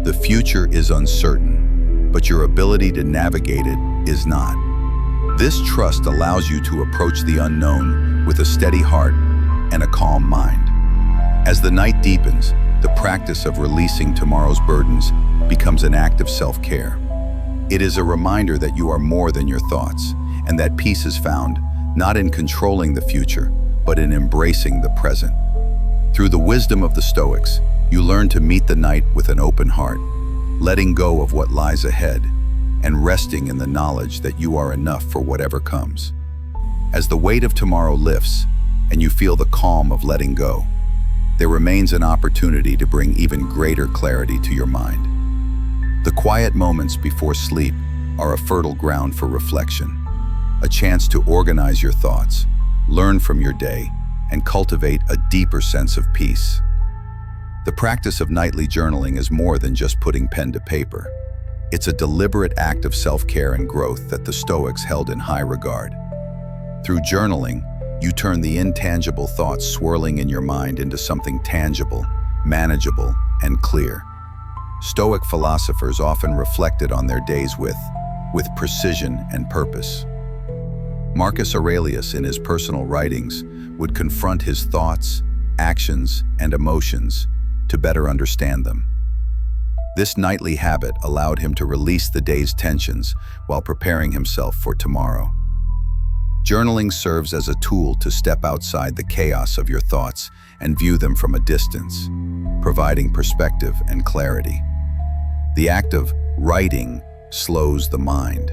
The future is uncertain, but your ability to navigate it is not. This trust allows you to approach the unknown with a steady heart and a calm mind. As the night deepens, the practice of releasing tomorrow's burdens becomes an act of self-care. It is a reminder that you are more than your thoughts, and that peace is found not in controlling the future, but in embracing the present. Through the wisdom of the Stoics, you learn to meet the night with an open heart, letting go of what lies ahead, and resting in the knowledge that you are enough for whatever comes. As the weight of tomorrow lifts, and you feel the calm of letting go, there remains an opportunity to bring even greater clarity to your mind. The quiet moments before sleep are a fertile ground for reflection, a chance to organize your thoughts, learn from your day, and cultivate a deeper sense of peace. The practice of nightly journaling is more than just putting pen to paper. It's a deliberate act of self-care and growth that the Stoics held in high regard. Through journaling, you turn the intangible thoughts swirling in your mind into something tangible, manageable, and clear. Stoic philosophers often reflected on their days with precision and purpose. Marcus Aurelius, in his personal writings, would confront his thoughts, actions, and emotions to better understand them. This nightly habit allowed him to release the day's tensions while preparing himself for tomorrow. Journaling serves as a tool to step outside the chaos of your thoughts and view them from a distance, providing perspective and clarity. The act of writing slows the mind.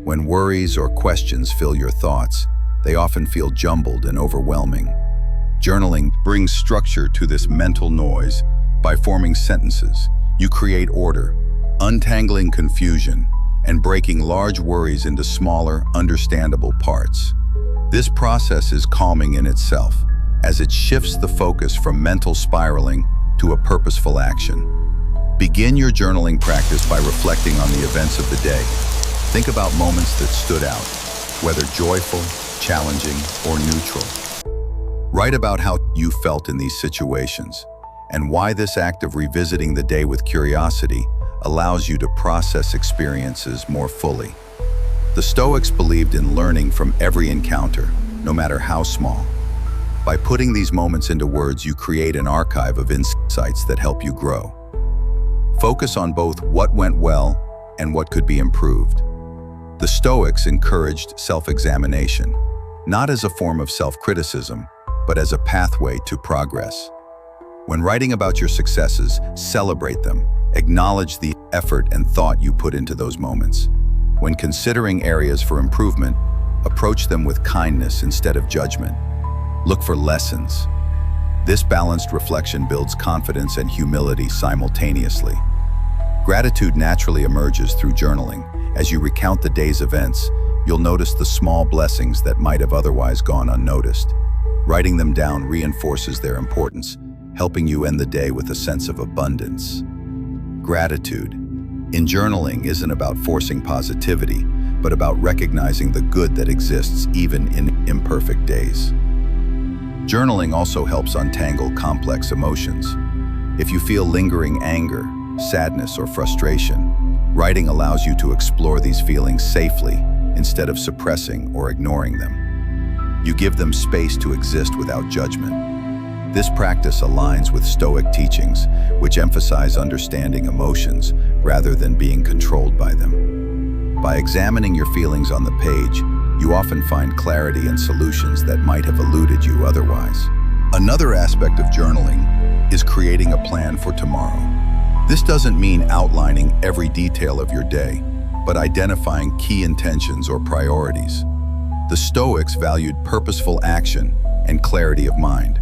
When worries or questions fill your thoughts, they often feel jumbled and overwhelming. Journaling brings structure to this mental noise by forming sentences. You create order, untangling confusion, and breaking large worries into smaller, understandable parts. This process is calming in itself, as it shifts the focus from mental spiraling to a purposeful action. Begin your journaling practice by reflecting on the events of the day. Think about moments that stood out, whether joyful, challenging, or neutral. Write about how you felt in these situations and why this act of revisiting the day with curiosity allows you to process experiences more fully. The Stoics believed in learning from every encounter, no matter how small. By putting these moments into words, you create an archive of insights that help you grow. Focus on both what went well and what could be improved. The Stoics encouraged self-examination, not as a form of self-criticism, but as a pathway to progress. When writing about your successes, celebrate them. Acknowledge the effort and thought you put into those moments. When considering areas for improvement, approach them with kindness instead of judgment. Look for lessons. This balanced reflection builds confidence and humility simultaneously. Gratitude naturally emerges through journaling. As you recount the day's events, you'll notice the small blessings that might have otherwise gone unnoticed. Writing them down reinforces their importance, helping you end the day with a sense of abundance. Gratitude in journaling isn't about forcing positivity, but about recognizing the good that exists even in imperfect days. Journaling also helps untangle complex emotions. If you feel lingering anger, sadness, or frustration, writing allows you to explore these feelings safely instead of suppressing or ignoring them. You give them space to exist without judgment. This practice aligns with Stoic teachings, which emphasize understanding emotions rather than being controlled by them. By examining your feelings on the page, you often find clarity and solutions that might have eluded you otherwise. Another aspect of journaling is creating a plan for tomorrow. This doesn't mean outlining every detail of your day, but identifying key intentions or priorities. The Stoics valued purposeful action and clarity of mind,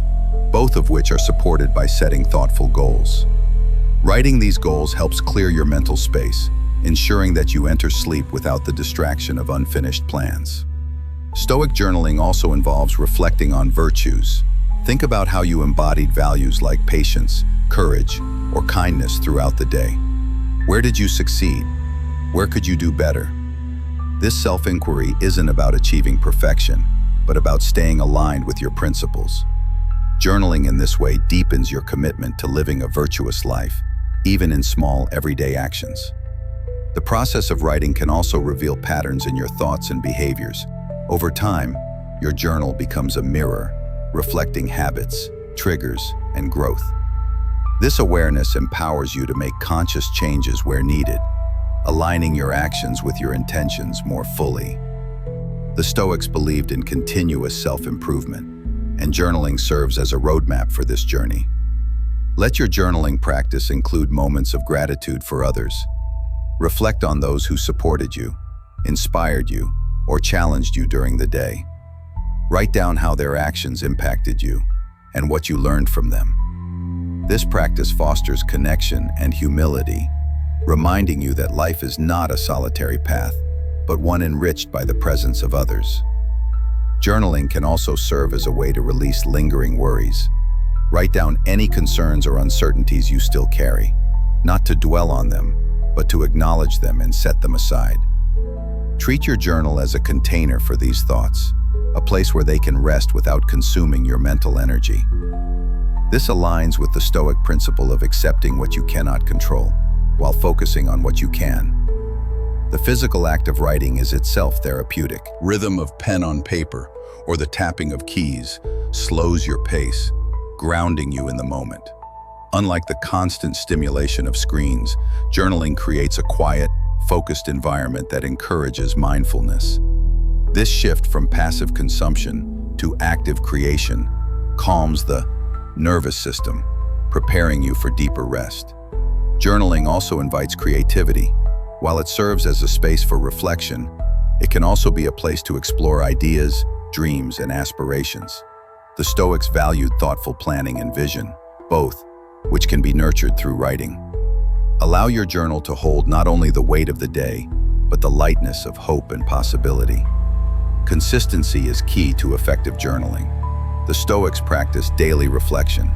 both of which are supported by setting thoughtful goals. Writing these goals helps clear your mental space, ensuring that you enter sleep without the distraction of unfinished plans. Stoic journaling also involves reflecting on virtues. Think about how you embodied values like patience, courage, or kindness throughout the day. Where did you succeed? Where could you do better? This self-inquiry isn't about achieving perfection, but about staying aligned with your principles. Journaling in this way deepens your commitment to living a virtuous life, even in small, everyday actions. The process of writing can also reveal patterns in your thoughts and behaviors. Over time, your journal becomes a mirror, reflecting habits, triggers, and growth. This awareness empowers you to make conscious changes where needed, aligning your actions with your intentions more fully. The Stoics believed in continuous self-improvement, and journaling serves as a roadmap for this journey. Let your journaling practice include moments of gratitude for others. Reflect on those who supported you, inspired you, or challenged you during the day. Write down how their actions impacted you and what you learned from them. This practice fosters connection and humility, reminding you that life is not a solitary path, but one enriched by the presence of others. Journaling can also serve as a way to release lingering worries. Write down any concerns or uncertainties you still carry, not to dwell on them, but to acknowledge them and set them aside. Treat your journal as a container for these thoughts, a place where they can rest without consuming your mental energy. This aligns with the Stoic principle of accepting what you cannot control, while focusing on what you can. The physical act of writing is itself therapeutic. Rhythm of pen on paper or the tapping of keys slows your pace, grounding you in the moment. Unlike the constant stimulation of screens, journaling creates a quiet, focused environment that encourages mindfulness. This shift from passive consumption to active creation calms the nervous system, preparing you for deeper rest. Journaling also invites creativity. While it serves as a space for reflection, it can also be a place to explore ideas, dreams, and aspirations. The Stoics valued thoughtful planning and vision, both, which can be nurtured through writing. Allow your journal to hold not only the weight of the day, but the lightness of hope and possibility. Consistency is key to effective journaling. The Stoics practice daily reflection,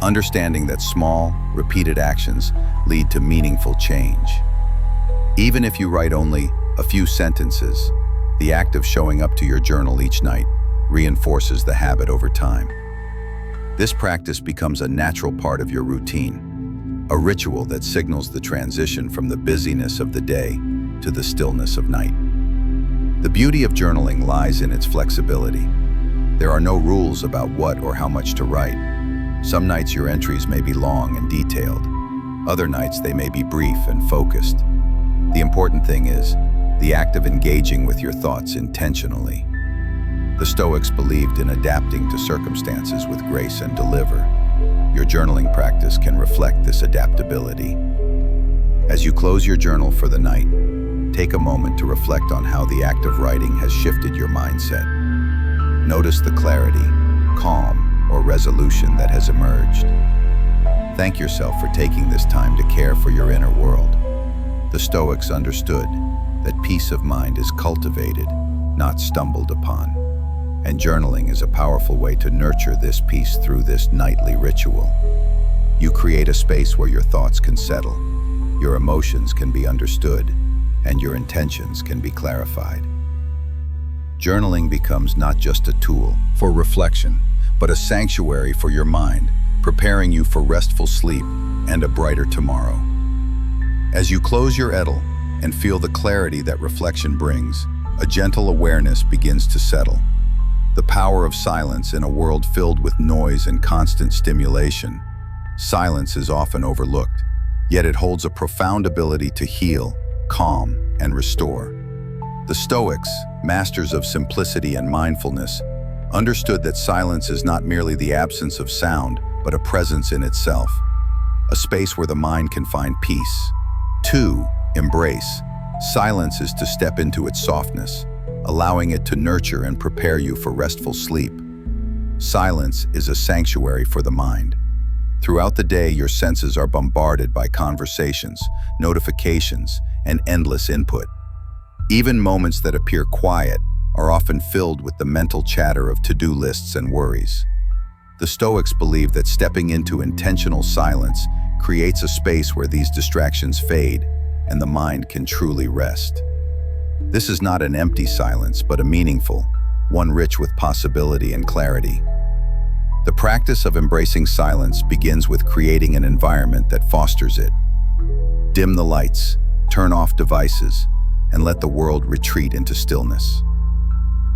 understanding that small, repeated actions lead to meaningful change. Even if you write only a few sentences, the act of showing up to your journal each night reinforces the habit over time. This practice becomes a natural part of your routine, a ritual that signals the transition from the busyness of the day to the stillness of night. The beauty of journaling lies in its flexibility. There are no rules about what or how much to write. Some nights your entries may be long and detailed. Other nights they may be brief and focused. The important thing is the act of engaging with your thoughts intentionally. The Stoics believed in adapting to circumstances with grace and deliver. Your journaling practice can reflect this adaptability. As you close your journal for the night, take a moment to reflect on how the act of writing has shifted your mindset. Notice the clarity, calm, or resolution that has emerged. Thank yourself for taking this time to care for your inner world. The Stoics understood that peace of mind is cultivated, not stumbled upon. And journaling is a powerful way to nurture this peace through this nightly ritual. You create a space where your thoughts can settle, your emotions can be understood, and your intentions can be clarified. Journaling becomes not just a tool for reflection, but a sanctuary for your mind, preparing you for restful sleep and a brighter tomorrow. As you close your Edel and feel the clarity that reflection brings, a gentle awareness begins to settle. The power of silence in a world filled with noise and constant stimulation. Silence is often overlooked, yet it holds a profound ability to heal, calm, and restore. The Stoics, masters of simplicity and mindfulness, understood that silence is not merely the absence of sound, but a presence in itself, a space where the mind can find peace. 2. Embrace. Silence is to step into its softness, allowing it to nurture and prepare you for restful sleep. Silence is a sanctuary for the mind. Throughout the day, your senses are bombarded by conversations, notifications, and endless input. Even moments that appear quiet are often filled with the mental chatter of to-do lists and worries. The Stoics believe that stepping into intentional silence creates a space where these distractions fade and the mind can truly rest. This is not an empty silence, but a meaningful, one rich with possibility and clarity. The practice of embracing silence begins with creating an environment that fosters it. Dim the lights, turn off devices, and let the world retreat into stillness.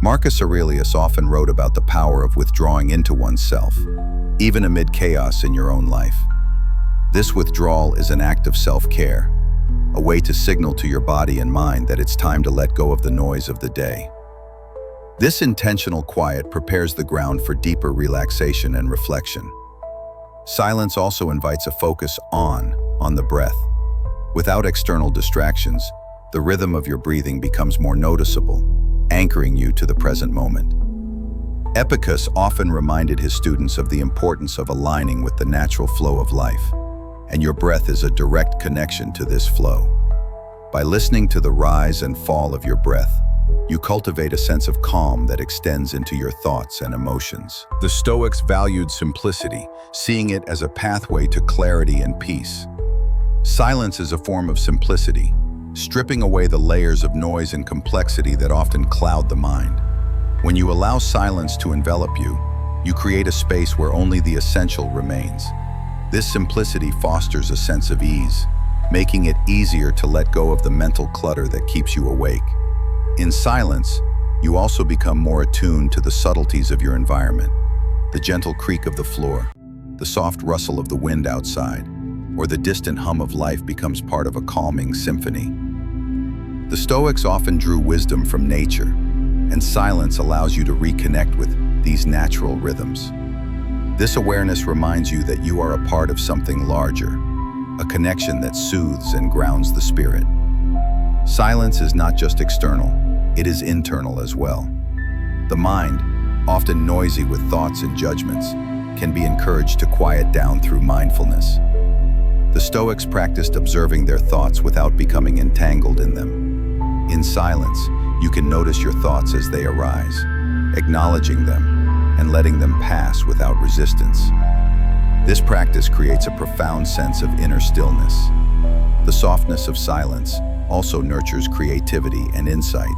Marcus Aurelius often wrote about the power of withdrawing into oneself, even amid chaos in your own life. This withdrawal is an act of self-care, a way to signal to your body and mind that it's time to let go of the noise of the day. This intentional quiet prepares the ground for deeper relaxation and reflection. Silence also invites a focus on the breath. Without external distractions, the rhythm of your breathing becomes more noticeable, anchoring you to the present moment. Epictetus often reminded his students of the importance of aligning with the natural flow of life, and your breath is a direct connection to this flow. By listening to the rise and fall of your breath, you cultivate a sense of calm that extends into your thoughts and emotions. The Stoics valued simplicity, seeing it as a pathway to clarity and peace. Silence is a form of simplicity, stripping away the layers of noise and complexity that often cloud the mind. When you allow silence to envelop you, you create a space where only the essential remains. This simplicity fosters a sense of ease, making it easier to let go of the mental clutter that keeps you awake. In silence, you also become more attuned to the subtleties of your environment. The gentle creak of the floor, the soft rustle of the wind outside, or the distant hum of life becomes part of a calming symphony. The Stoics often drew wisdom from nature, and silence allows you to reconnect with these natural rhythms. This awareness reminds you that you are a part of something larger, a connection that soothes and grounds the spirit. Silence is not just external, it is internal as well. The mind, often noisy with thoughts and judgments, can be encouraged to quiet down through mindfulness. The Stoics practiced observing their thoughts without becoming entangled in them. In silence, you can notice your thoughts as they arise, acknowledging them and letting them pass without resistance. This practice creates a profound sense of inner stillness. The softness of silence also nurtures creativity and insight.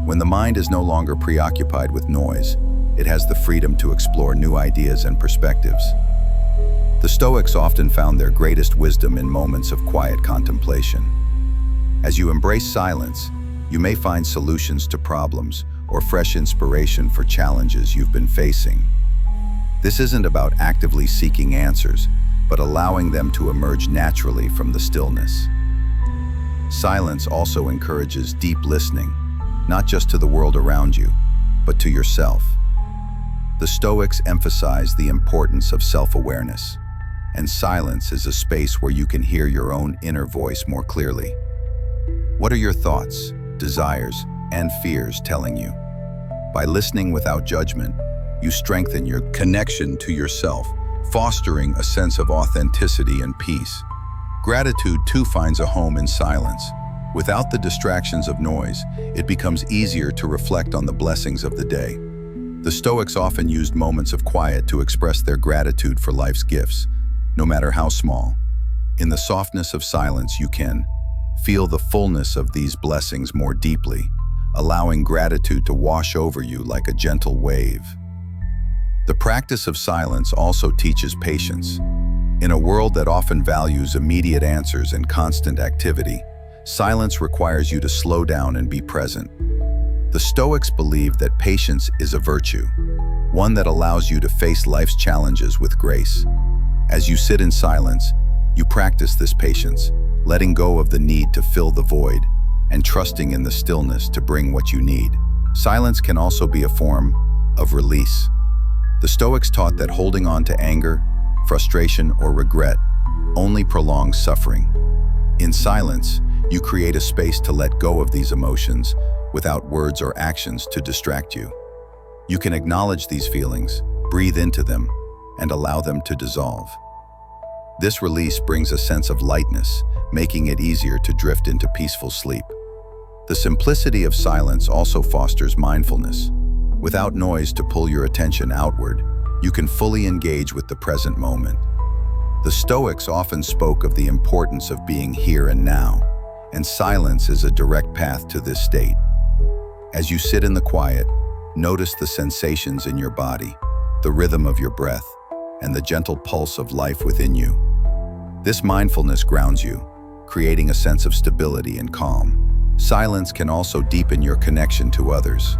When the mind is no longer preoccupied with noise, it has the freedom to explore new ideas and perspectives. The Stoics often found their greatest wisdom in moments of quiet contemplation. As you embrace silence, you may find solutions to problems or fresh inspiration for challenges you've been facing. This isn't about actively seeking answers, but allowing them to emerge naturally from the stillness. Silence also encourages deep listening, not just to the world around you, but to yourself. The Stoics emphasize the importance of self-awareness, and silence is a space where you can hear your own inner voice more clearly. What are your thoughts, desires, and fears telling you? By listening without judgment, you strengthen your connection to yourself, fostering a sense of authenticity and peace. Gratitude too finds a home in silence. Without the distractions of noise, it becomes easier to reflect on the blessings of the day. The Stoics often used moments of quiet to express their gratitude for life's gifts, no matter how small. In the softness of silence, you can feel the fullness of these blessings more deeply, allowing gratitude to wash over you like a gentle wave. The practice of silence also teaches patience. In a world that often values immediate answers and constant activity, silence requires you to slow down and be present. The Stoics believe that patience is a virtue, one that allows you to face life's challenges with grace. As you sit in silence, you practice this patience, letting go of the need to fill the void and trusting in the stillness to bring what you need. Silence can also be a form of release. The Stoics taught that holding on to anger, frustration, or regret only prolongs suffering. In silence, you create a space to let go of these emotions without words or actions to distract you. You can acknowledge these feelings, breathe into them, and allow them to dissolve. This release brings a sense of lightness, making it easier to drift into peaceful sleep. The simplicity of silence also fosters mindfulness. Without noise to pull your attention outward, you can fully engage with the present moment. The Stoics often spoke of the importance of being here and now, and silence is a direct path to this state. As you sit in the quiet, notice the sensations in your body, the rhythm of your breath, and the gentle pulse of life within you. This mindfulness grounds you, creating a sense of stability and calm. Silence can also deepen your connection to others.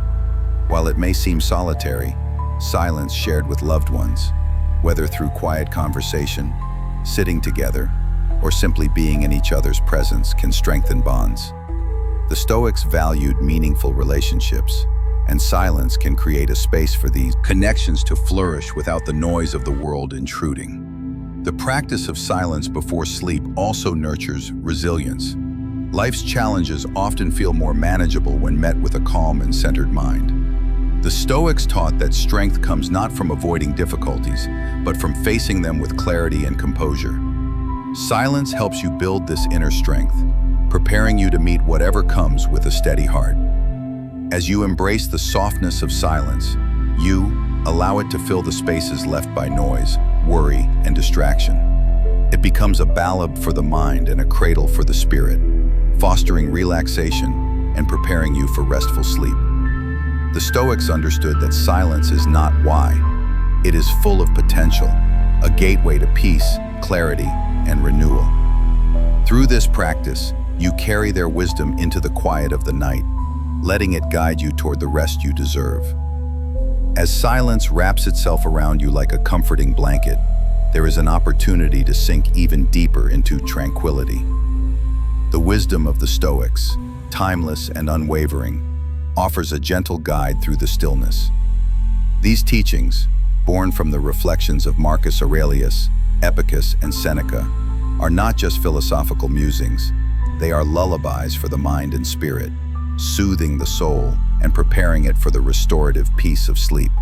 While it may seem solitary, silence shared with loved ones, whether through quiet conversation, sitting together, or simply being in each other's presence, can strengthen bonds. The Stoics valued meaningful relationships, and silence can create a space for these connections to flourish without the noise of the world intruding. The practice of silence before sleep also nurtures resilience. Life's challenges often feel more manageable when met with a calm and centered mind. The Stoics taught that strength comes not from avoiding difficulties, but from facing them with clarity and composure. Silence helps you build this inner strength, preparing you to meet whatever comes with a steady heart. As you embrace the softness of silence, you allow it to fill the spaces left by noise, worry, and distraction. It becomes a ballad for the mind and a cradle for the spirit, fostering relaxation and preparing you for restful sleep. The Stoics understood that silence is not why. It is full of potential, a gateway to peace, clarity, and renewal. Through this practice, you carry their wisdom into the quiet of the night, letting it guide you toward the rest you deserve. As silence wraps itself around you like a comforting blanket, there is an opportunity to sink even deeper into tranquility. The wisdom of the Stoics, timeless and unwavering, offers a gentle guide through the stillness. These teachings, born from the reflections of Marcus Aurelius, Epicus, and Seneca, are not just philosophical musings. They are lullabies for the mind and spirit, soothing the soul and preparing it for the restorative peace of sleep.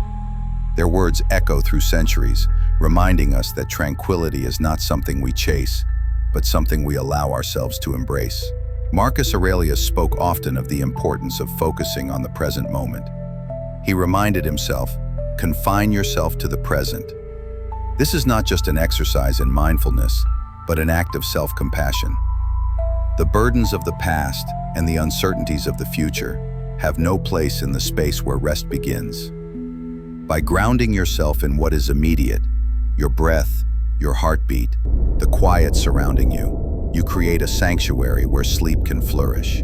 Their words echo through centuries, reminding us that tranquility is not something we chase, but something we allow ourselves to embrace. Marcus Aurelius spoke often of the importance of focusing on the present moment. He reminded himself, confine yourself to the present. This is not just an exercise in mindfulness, but an act of self-compassion. The burdens of the past and the uncertainties of the future have no place in the space where rest begins. By grounding yourself in what is immediate, your breath, your heartbeat, the quiet surrounding you, you create a sanctuary where sleep can flourish.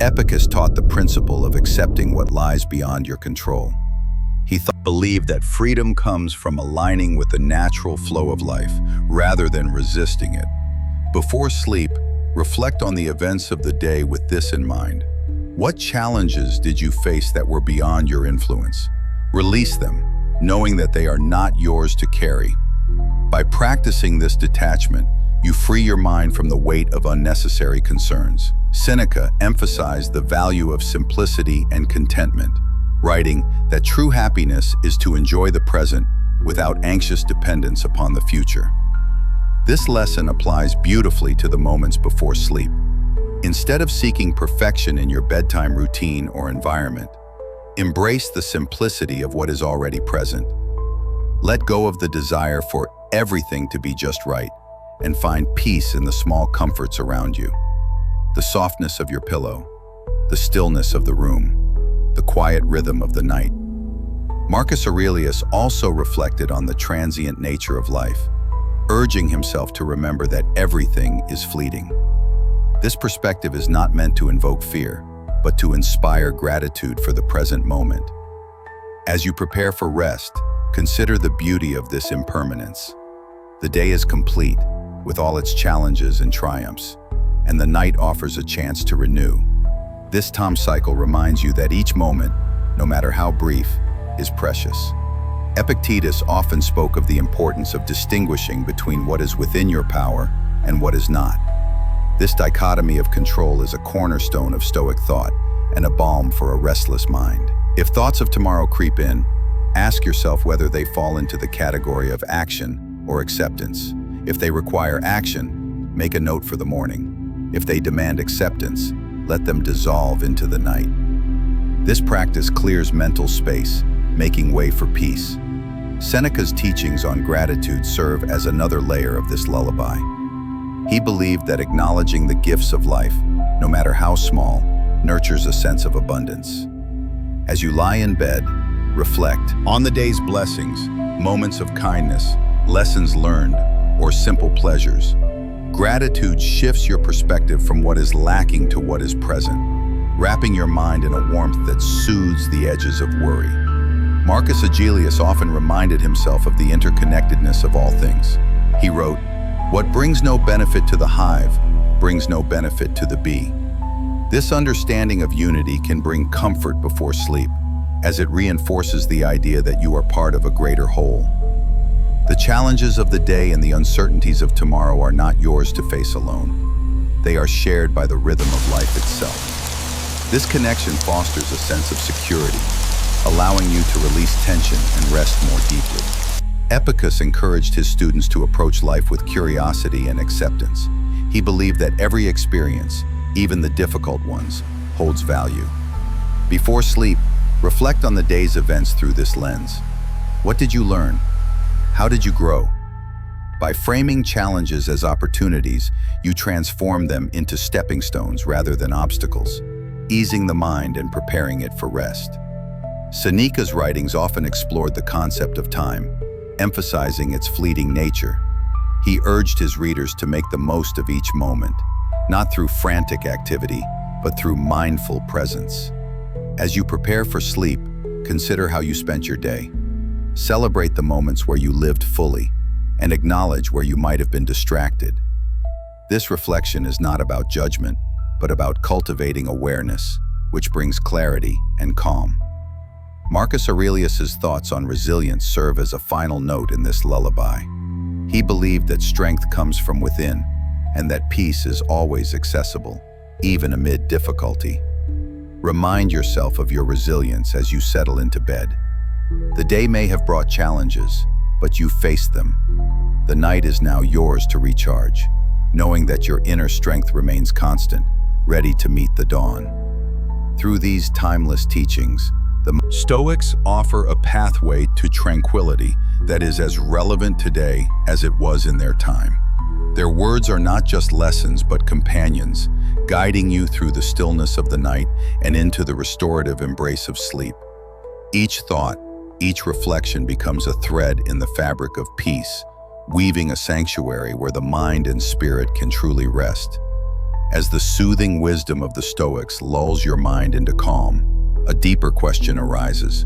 Epicus taught the principle of accepting what lies beyond your control. He believed that freedom comes from aligning with the natural flow of life rather than resisting it. Before sleep, reflect on the events of the day with this in mind. What challenges did you face that were beyond your influence? Release them, knowing that they are not yours to carry. By practicing this detachment, you free your mind from the weight of unnecessary concerns. Seneca emphasized the value of simplicity and contentment, writing that true happiness is to enjoy the present without anxious dependence upon the future. This lesson applies beautifully to the moments before sleep. Instead of seeking perfection in your bedtime routine or environment, embrace the simplicity of what is already present. Let go of the desire for everything to be just right, and find peace in the small comforts around you. The softness of your pillow, the stillness of the room, the quiet rhythm of the night. Marcus Aurelius also reflected on the transient nature of life, urging himself to remember that everything is fleeting. This perspective is not meant to invoke fear, but to inspire gratitude for the present moment. As you prepare for rest, consider the beauty of this impermanence. The day is complete, with all its challenges and triumphs, and the night offers a chance to renew. This time cycle reminds you that each moment, no matter how brief, is precious. Epictetus often spoke of the importance of distinguishing between what is within your power and what is not. This dichotomy of control is a cornerstone of Stoic thought and a balm for a restless mind. If thoughts of tomorrow creep in, ask yourself whether they fall into the category of action or acceptance. If they require action, make a note for the morning. If they demand acceptance, let them dissolve into the night. This practice clears mental space, making way for peace. Seneca's teachings on gratitude serve as another layer of this lullaby. He believed that acknowledging the gifts of life, no matter how small, nurtures a sense of abundance. As you lie in bed, reflect on the day's blessings, moments of kindness, lessons learned, or simple pleasures. Gratitude shifts your perspective from what is lacking to what is present, wrapping your mind in a warmth that soothes the edges of worry. Marcus Aurelius often reminded himself of the interconnectedness of all things. He wrote, "What brings no benefit to the hive brings no benefit to the bee." This understanding of unity can bring comfort before sleep, as it reinforces the idea that you are part of a greater whole. The challenges of the day and the uncertainties of tomorrow are not yours to face alone. They are shared by the rhythm of life itself. This connection fosters a sense of security, allowing you to release tension and rest more deeply. Epicus encouraged his students to approach life with curiosity and acceptance. He believed that every experience, even the difficult ones, holds value. Before sleep, reflect on the day's events through this lens. What did you learn? How did you grow? By framing challenges as opportunities, you transform them into stepping stones rather than obstacles, easing the mind and preparing it for rest. Seneca's writings often explored the concept of time, emphasizing its fleeting nature. He urged his readers to make the most of each moment, not through frantic activity, but through mindful presence. As you prepare for sleep, consider how you spent your day. Celebrate the moments where you lived fully, and acknowledge where you might have been distracted. This reflection is not about judgment, but about cultivating awareness, which brings clarity and calm. Marcus Aurelius's thoughts on resilience serve as a final note in this lullaby. He believed that strength comes from within, and that peace is always accessible, even amid difficulty. Remind yourself of your resilience as you settle into bed. The day may have brought challenges, but you faced them. The night is now yours to recharge, knowing that your inner strength remains constant, ready to meet the dawn. Through these timeless teachings, the Stoics offer a pathway to tranquility that is as relevant today as it was in their time. Their words are not just lessons, but companions, guiding you through the stillness of the night and into the restorative embrace of sleep. Each thought, each reflection becomes a thread in the fabric of peace, weaving a sanctuary where the mind and spirit can truly rest. As the soothing wisdom of the Stoics lulls your mind into calm, a deeper question arises.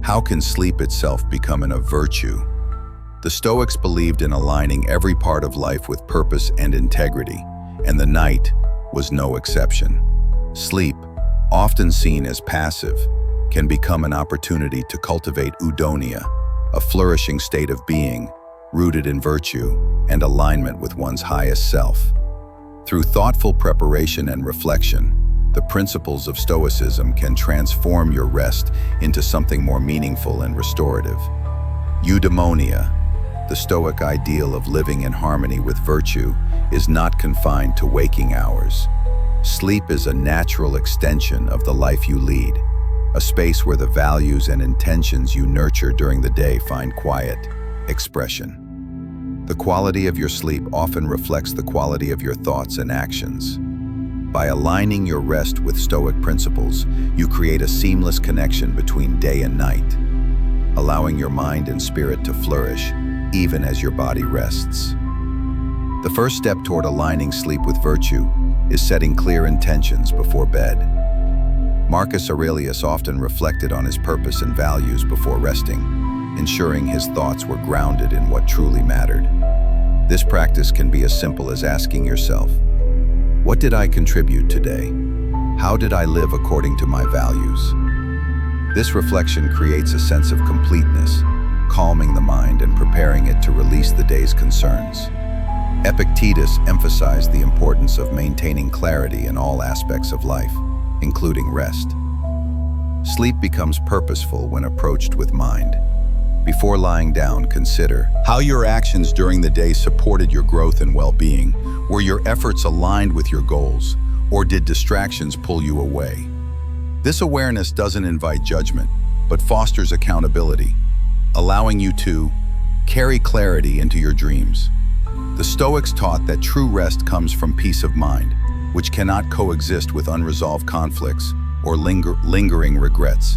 How can sleep itself become a virtue? The Stoics believed in aligning every part of life with purpose and integrity, and the night was no exception. Sleep, often seen as passive, can become an opportunity to cultivate eudaimonia, a flourishing state of being, rooted in virtue and alignment with one's highest self. Through thoughtful preparation and reflection, the principles of Stoicism can transform your rest into something more meaningful and restorative. Eudaimonia, the Stoic ideal of living in harmony with virtue, is not confined to waking hours. Sleep is a natural extension of the life you lead, a space where the values and intentions you nurture during the day find quiet expression. The quality of your sleep often reflects the quality of your thoughts and actions. By aligning your rest with Stoic principles, you create a seamless connection between day and night, allowing your mind and spirit to flourish even as your body rests. The first step toward aligning sleep with virtue is setting clear intentions before bed. Marcus Aurelius often reflected on his purpose and values before resting, ensuring his thoughts were grounded in what truly mattered. This practice can be as simple as asking yourself, what did I contribute today? How did I live according to my values? This reflection creates a sense of completeness, calming the mind and preparing it to release the day's concerns. Epictetus emphasized the importance of maintaining clarity in all aspects of life, including rest. Sleep becomes purposeful when approached with mind. Before lying down, consider how your actions during the day supported your growth and well-being. Were your efforts aligned with your goals, or did distractions pull you away? This awareness doesn't invite judgment, but fosters accountability, allowing you to carry clarity into your dreams. The Stoics taught that true rest comes from peace of mind, which cannot coexist with unresolved conflicts or lingering regrets.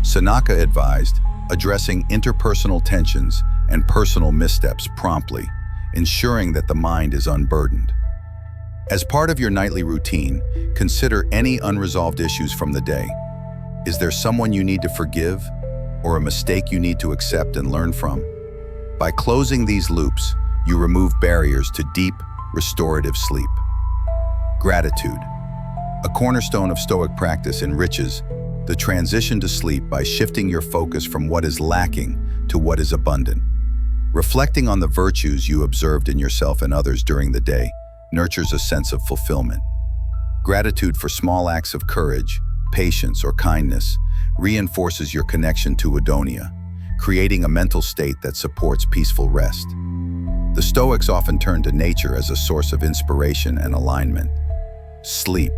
Seneca advised addressing interpersonal tensions and personal missteps promptly, ensuring that the mind is unburdened. As part of your nightly routine, consider any unresolved issues from the day. Is there someone you need to forgive, or a mistake you need to accept and learn from? By closing these loops, you remove barriers to deep, restorative sleep. Gratitude. A cornerstone of Stoic practice enriches the transition to sleep by shifting your focus from what is lacking to what is abundant. Reflecting on the virtues you observed in yourself and others during the day nurtures a sense of fulfillment. Gratitude for small acts of courage, patience, or kindness reinforces your connection to eudaimonia, creating a mental state that supports peaceful rest. The Stoics often turn to nature as a source of inspiration and alignment. Sleep,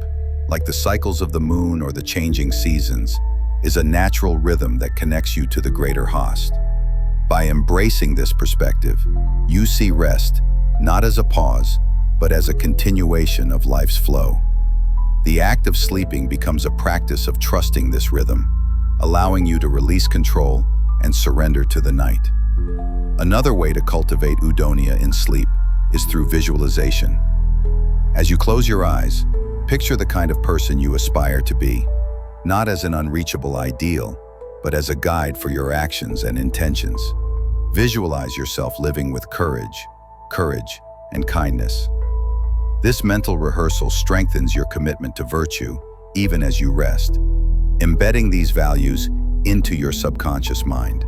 like the cycles of the moon or the changing seasons, is a natural rhythm that connects you to the greater host. By embracing this perspective, you see rest not as a pause, but as a continuation of life's flow. The act of sleeping becomes a practice of trusting this rhythm, allowing you to release control and surrender to the night. Another way to cultivate eudaimonia in sleep is through visualization. As you close your eyes, picture the kind of person you aspire to be, not as an unreachable ideal, but as a guide for your actions and intentions. Visualize yourself living with courage, and kindness. This mental rehearsal strengthens your commitment to virtue, even as you rest, embedding these values into your subconscious mind.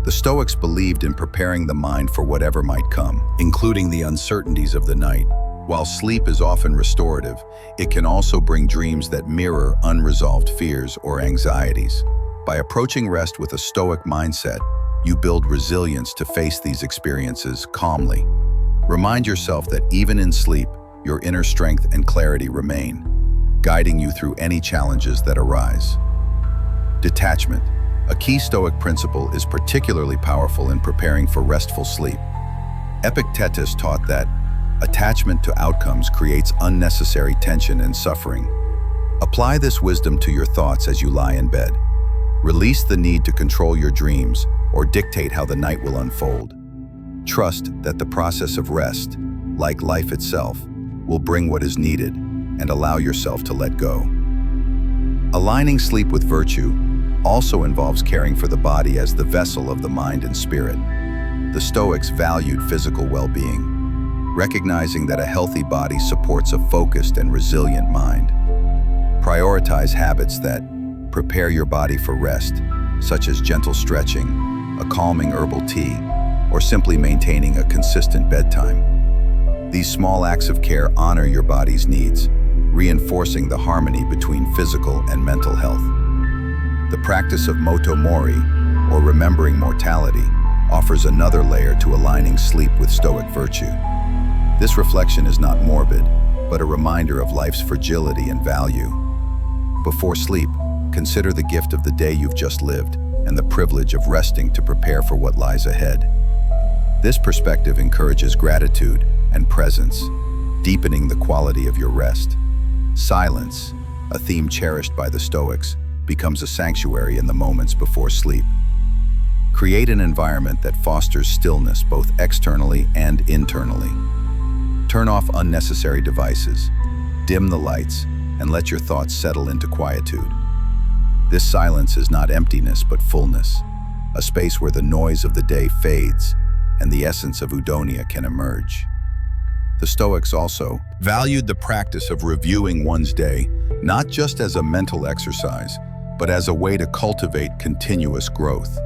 The Stoics believed in preparing the mind for whatever might come, including the uncertainties of the night. While sleep is often restorative, it can also bring dreams that mirror unresolved fears or anxieties. By approaching rest with a Stoic mindset, you build resilience to face these experiences calmly. Remind yourself that even in sleep, your inner strength and clarity remain, guiding you through any challenges that arise. Detachment. A key Stoic principle is particularly powerful in preparing for restful sleep. Epictetus taught that attachment to outcomes creates unnecessary tension and suffering. Apply this wisdom to your thoughts as you lie in bed. Release the need to control your dreams or dictate how the night will unfold. Trust that the process of rest, like life itself, will bring what is needed, and allow yourself to let go. Aligning sleep with virtue also involves caring for the body as the vessel of the mind and spirit. The Stoics valued physical well-being, recognizing that a healthy body supports a focused and resilient mind. Prioritize habits that prepare your body for rest, such as gentle stretching, a calming herbal tea, or simply maintaining a consistent bedtime. These small acts of care honor your body's needs, reinforcing the harmony between physical and mental health. The practice of moto mori, or remembering mortality, offers another layer to aligning sleep with Stoic virtue. This reflection is not morbid, but a reminder of life's fragility and value. Before sleep, consider the gift of the day you've just lived and the privilege of resting to prepare for what lies ahead. This perspective encourages gratitude and presence, deepening the quality of your rest. Silence, a theme cherished by the Stoics, becomes a sanctuary in the moments before sleep. Create an environment that fosters stillness both externally and internally. Turn off unnecessary devices, dim the lights, and let your thoughts settle into quietude. This silence is not emptiness but fullness, a space where the noise of the day fades and the essence of eudaimonia can emerge. The Stoics also valued the practice of reviewing one's day, not just as a mental exercise, but as a way to cultivate continuous growth.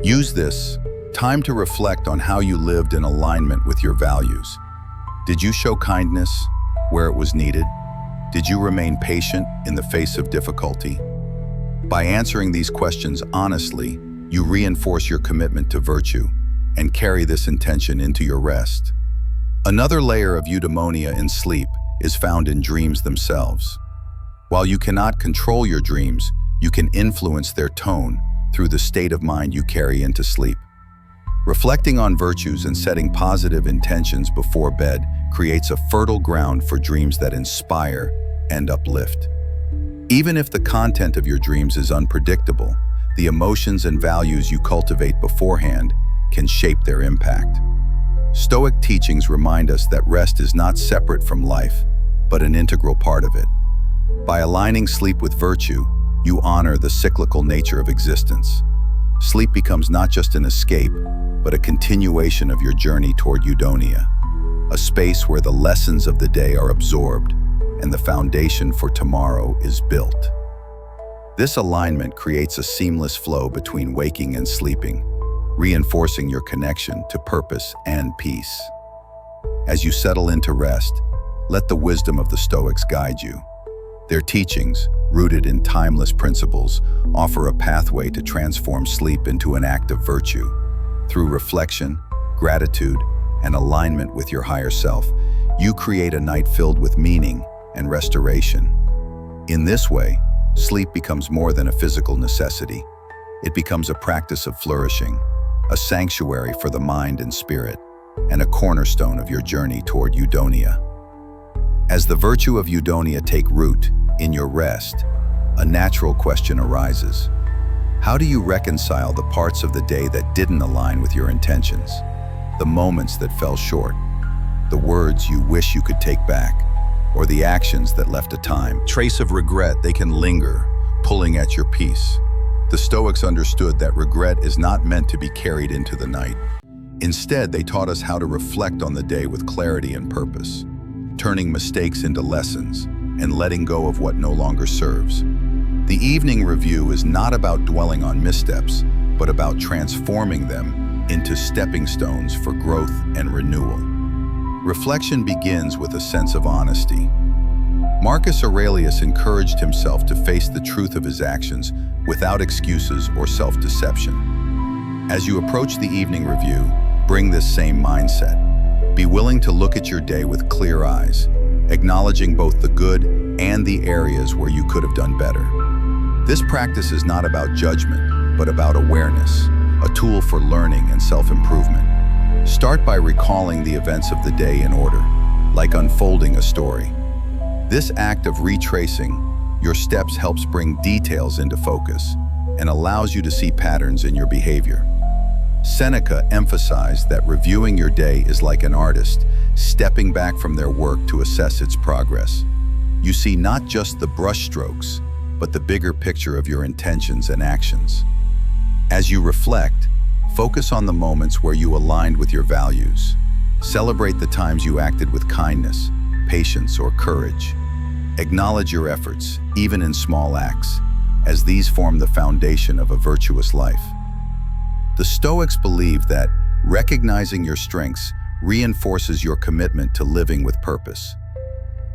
Use this time to reflect on how you lived in alignment with your values. Did you show kindness where it was needed? Did you remain patient in the face of difficulty? By answering these questions honestly, you reinforce your commitment to virtue and carry this intention into your rest. Another layer of eudaimonia in sleep is found in dreams themselves. While you cannot control your dreams, you can influence their tone through the state of mind you carry into sleep. Reflecting on virtues and setting positive intentions before bed creates a fertile ground for dreams that inspire and uplift. Even if the content of your dreams is unpredictable, the emotions and values you cultivate beforehand can shape their impact. Stoic teachings remind us that rest is not separate from life, but an integral part of it. By aligning sleep with virtue, you honor the cyclical nature of existence. Sleep becomes not just an escape, but a continuation of your journey toward eudaimonia, a space where the lessons of the day are absorbed and the foundation for tomorrow is built. This alignment creates a seamless flow between waking and sleeping, reinforcing your connection to purpose and peace. As you settle into rest, let the wisdom of the Stoics guide you. Their teachings, rooted in timeless principles, offer a pathway to transform sleep into an act of virtue. Through reflection, gratitude, and alignment with your higher self, you create a night filled with meaning and restoration. In this way, sleep becomes more than a physical necessity. It becomes a practice of flourishing, a sanctuary for the mind and spirit, and a cornerstone of your journey toward eudaimonia. As the virtue of eudaimonia take root in your rest, a natural question arises. How do you reconcile the parts of the day that didn't align with your intentions? The moments that fell short, the words you wish you could take back, or the actions that left a trace of regret they can linger, pulling at your peace. The Stoics understood that regret is not meant to be carried into the night. Instead, they taught us how to reflect on the day with clarity and purpose, turning mistakes into lessons and letting go of what no longer serves. The evening review is not about dwelling on missteps, but about transforming them into stepping stones for growth and renewal. Reflection begins with a sense of honesty. Marcus Aurelius encouraged himself to face the truth of his actions without excuses or self-deception. As you approach the evening review, bring this same mindset. Be willing to look at your day with clear eyes, acknowledging both the good and the areas where you could have done better. This practice is not about judgment, but about awareness, a tool for learning and self-improvement. Start by recalling the events of the day in order, like unfolding a story. This act of retracing your steps helps bring details into focus and allows you to see patterns in your behavior. Seneca emphasized that reviewing your day is like an artist stepping back from their work to assess its progress. You see not just the brushstrokes, but the bigger picture of your intentions and actions. As you reflect, focus on the moments where you aligned with your values. Celebrate the times you acted with kindness, patience, or courage. Acknowledge your efforts, even in small acts, as these form the foundation of a virtuous life. The Stoics believe that recognizing your strengths reinforces your commitment to living with purpose.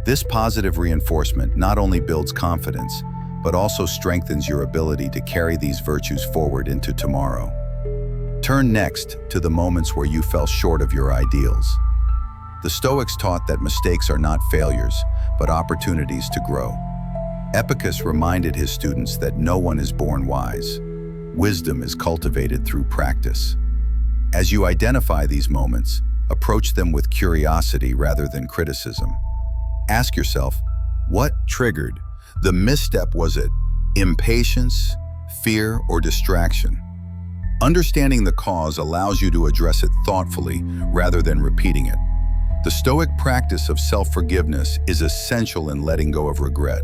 This positive reinforcement not only builds confidence, but also strengthens your ability to carry these virtues forward into tomorrow. Turn next to the moments where you fell short of your ideals. The Stoics taught that mistakes are not failures, but opportunities to grow. Epictetus reminded his students that no one is born wise. Wisdom is cultivated through practice. As you identify these moments, approach them with curiosity rather than criticism. Ask yourself, what triggered the misstep? Was it impatience, fear, or distraction? Understanding the cause allows you to address it thoughtfully rather than repeating it. The Stoic practice of self-forgiveness is essential in letting go of regret.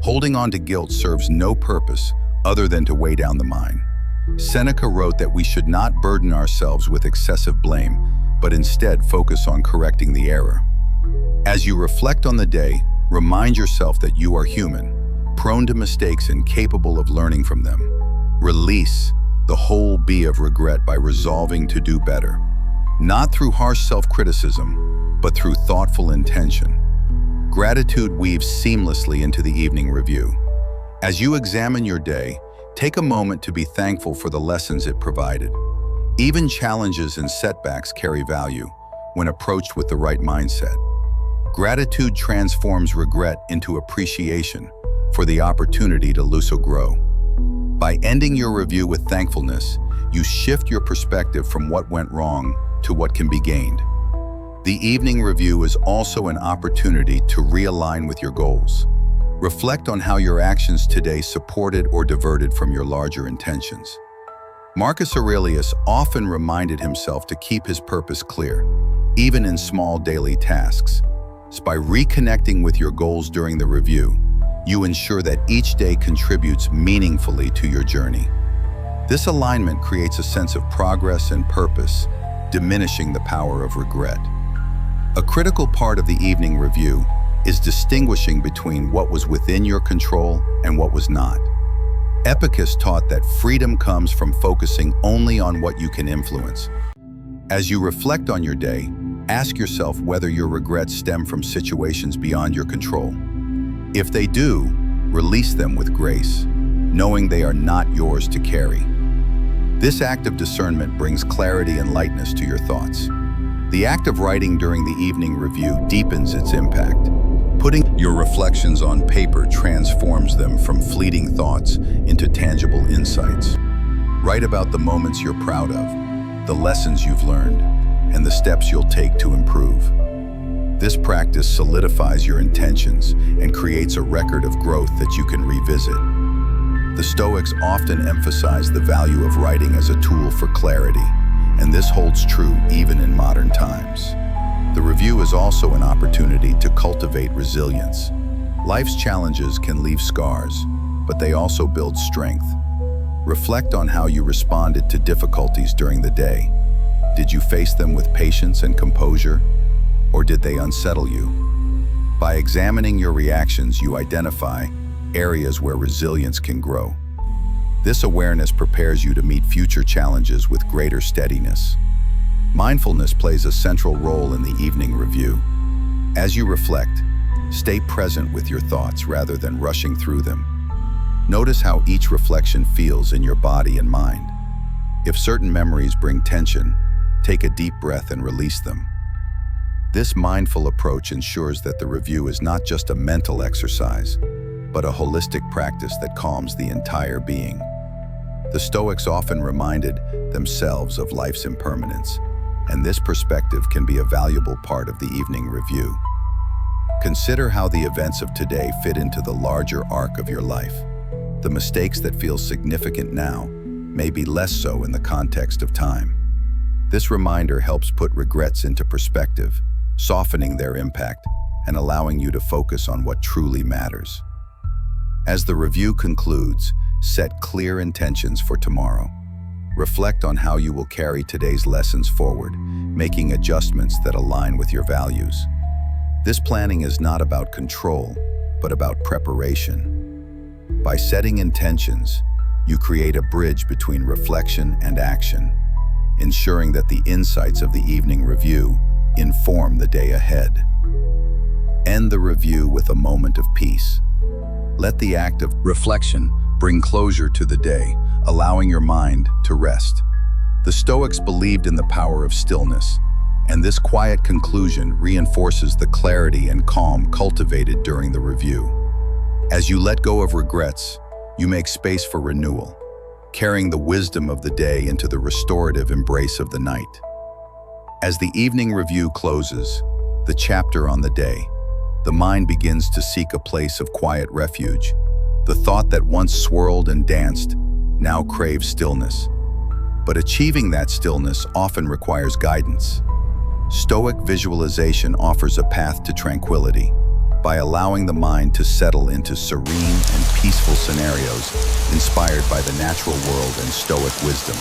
Holding on to guilt serves no purpose other than to weigh down the mind. Seneca wrote that we should not burden ourselves with excessive blame, but instead focus on correcting the error. As you reflect on the day, remind yourself that you are human, prone to mistakes and capable of learning from them. Release the whole bee of regret by resolving to do better, not through harsh self-criticism, but through thoughtful intention. Gratitude weaves seamlessly into the evening review. As you examine your day, take a moment to be thankful for the lessons it provided. Even challenges and setbacks carry value when approached with the right mindset. Gratitude transforms regret into appreciation for the opportunity to also grow. By ending your review with thankfulness, you shift your perspective from what went wrong to what can be gained. The evening review is also an opportunity to realign with your goals. Reflect on how your actions today supported or diverted from your larger intentions. Marcus Aurelius often reminded himself to keep his purpose clear, even in small daily tasks. By reconnecting with your goals during the review, you ensure that each day contributes meaningfully to your journey. This alignment creates a sense of progress and purpose, diminishing the power of regret. A critical part of the evening review is distinguishing between what was within your control and what was not. Epictetus taught that freedom comes from focusing only on what you can influence. As you reflect on your day, ask yourself whether your regrets stem from situations beyond your control. If they do, release them with grace, knowing they are not yours to carry. This act of discernment brings clarity and lightness to your thoughts. The act of writing during the evening review deepens its impact. Putting your reflections on paper transforms them from fleeting thoughts into tangible insights. Write about the moments you're proud of, the lessons you've learned, and the steps you'll take to improve. This practice solidifies your intentions and creates a record of growth that you can revisit. The Stoics often emphasize the value of writing as a tool for clarity, and this holds true even in modern times. The review is also an opportunity to cultivate resilience. Life's challenges can leave scars, but they also build strength. Reflect on how you responded to difficulties during the day. Did you face them with patience and composure, or did they unsettle you? By examining your reactions, you identify areas where resilience can grow. This awareness prepares you to meet future challenges with greater steadiness. Mindfulness plays a central role in the evening review. As you reflect, stay present with your thoughts rather than rushing through them. Notice how each reflection feels in your body and mind. If certain memories bring tension, take a deep breath and release them. This mindful approach ensures that the review is not just a mental exercise, but a holistic practice that calms the entire being. The Stoics often reminded themselves of life's impermanence, and this perspective can be a valuable part of the evening review. Consider how the events of today fit into the larger arc of your life. The mistakes that feel significant now may be less so in the context of time. This reminder helps put regrets into perspective, softening their impact and allowing you to focus on what truly matters. As the review concludes, set clear intentions for tomorrow. Reflect on how you will carry today's lessons forward, making adjustments that align with your values. This planning is not about control, but about preparation. By setting intentions, you create a bridge between reflection and action, ensuring that the insights of the evening review inform the day ahead. End the review with a moment of peace. Let the act of reflection bring closure to the day, allowing your mind to rest. The Stoics believed in the power of stillness, and this quiet conclusion reinforces the clarity and calm cultivated during the review. As you let go of regrets, you make space for renewal, carrying the wisdom of the day into the restorative embrace of the night. As the evening review closes, the chapter on the day, the mind begins to seek a place of quiet refuge. The thought that once swirled and danced now craves stillness. But achieving that stillness often requires guidance. Stoic visualization offers a path to tranquility by allowing the mind to settle into serene and peaceful scenarios inspired by the natural world and Stoic wisdom.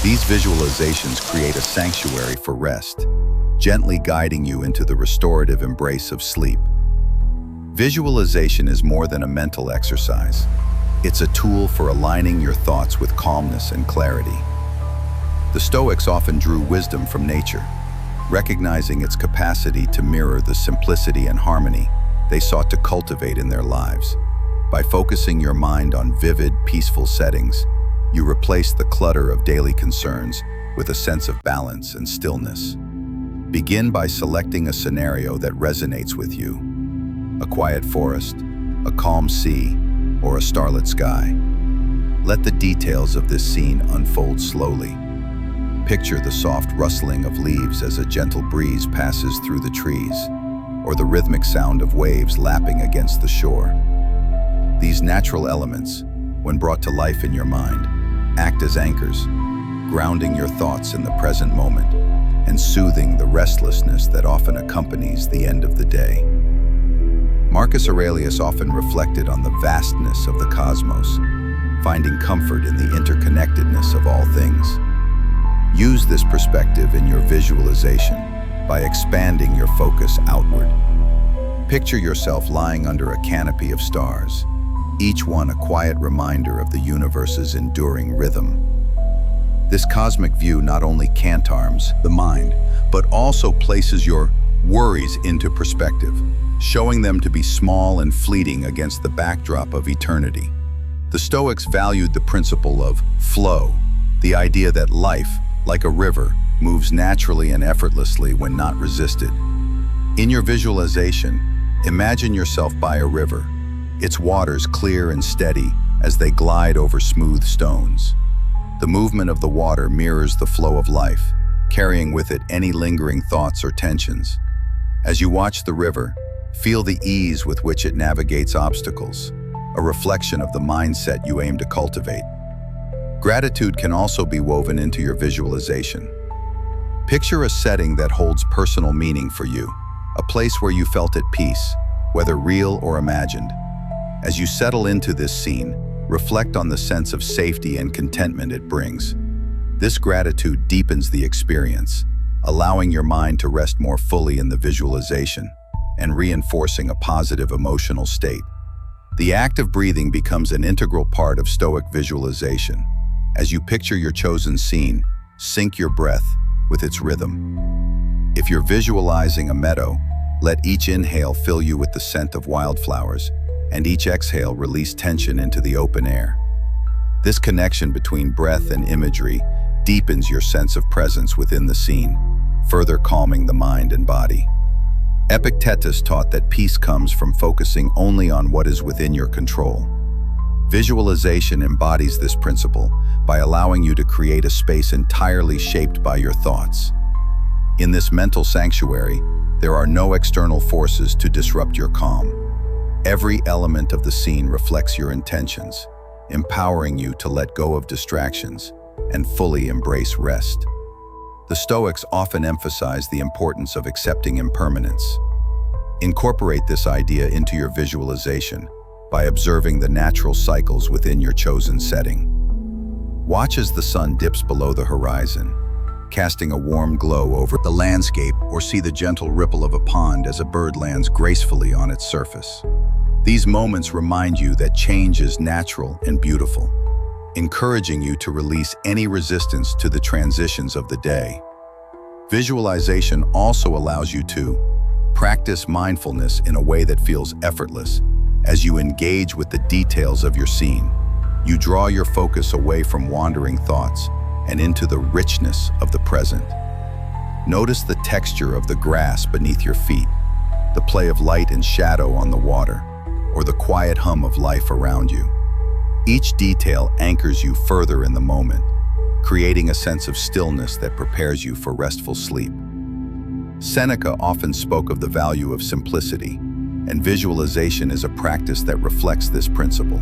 These visualizations create a sanctuary for rest, gently guiding you into the restorative embrace of sleep. Visualization is more than a mental exercise. It's a tool for aligning your thoughts with calmness and clarity. The Stoics often drew wisdom from nature. Recognizing its capacity to mirror the simplicity and harmony they sought to cultivate in their lives. By focusing your mind on vivid, peaceful settings, you replace the clutter of daily concerns with a sense of balance and stillness. Begin by selecting a scenario that resonates with you. A quiet forest, a calm sea, or a starlit sky. Let the details of this scene unfold slowly. Picture the soft rustling of leaves as a gentle breeze passes through the trees, or the rhythmic sound of waves lapping against the shore. These natural elements, when brought to life in your mind, act as anchors, grounding your thoughts in the present moment and soothing the restlessness that often accompanies the end of the day. Marcus Aurelius often reflected on the vastness of the cosmos, finding comfort in the interconnectedness of all things. Use this perspective in your visualization by expanding your focus outward. Picture yourself lying under a canopy of stars, each one a quiet reminder of the universe's enduring rhythm. This cosmic view not only cantarms the mind, but also places your worries into perspective, showing them to be small and fleeting against the backdrop of eternity. The Stoics valued the principle of flow, the idea that life, like a river, moves naturally and effortlessly when not resisted. In your visualization, imagine yourself by a river, its waters clear and steady as they glide over smooth stones. The movement of the water mirrors the flow of life, carrying with it any lingering thoughts or tensions. As you watch the river, feel the ease with which it navigates obstacles, a reflection of the mindset you aim to cultivate. Gratitude can also be woven into your visualization. Picture a setting that holds personal meaning for you, a place where you felt at peace, whether real or imagined. As you settle into this scene, reflect on the sense of safety and contentment it brings. This gratitude deepens the experience, allowing your mind to rest more fully in the visualization and reinforcing a positive emotional state. The act of breathing becomes an integral part of Stoic visualization. As you picture your chosen scene, sync your breath with its rhythm. If you're visualizing a meadow, let each inhale fill you with the scent of wildflowers, and each exhale release tension into the open air. This connection between breath and imagery deepens your sense of presence within the scene, further calming the mind and body. Epictetus taught that peace comes from focusing only on what is within your control. Visualization embodies this principle by allowing you to create a space entirely shaped by your thoughts. In this mental sanctuary, there are no external forces to disrupt your calm. Every element of the scene reflects your intentions, empowering you to let go of distractions and fully embrace rest. The Stoics often emphasize the importance of accepting impermanence. Incorporate this idea into your visualization by observing the natural cycles within your chosen setting. Watch as the sun dips below the horizon, casting a warm glow over the landscape, or see the gentle ripple of a pond as a bird lands gracefully on its surface. These moments remind you that change is natural and beautiful, encouraging you to release any resistance to the transitions of the day. Visualization also allows you to practice mindfulness in a way that feels effortless. As you engage with the details of your scene, you draw your focus away from wandering thoughts and into the richness of the present. Notice the texture of the grass beneath your feet, the play of light and shadow on the water, or the quiet hum of life around you. Each detail anchors you further in the moment, creating a sense of stillness that prepares you for restful sleep. Seneca often spoke of the value of simplicity, and visualization is a practice that reflects this principle.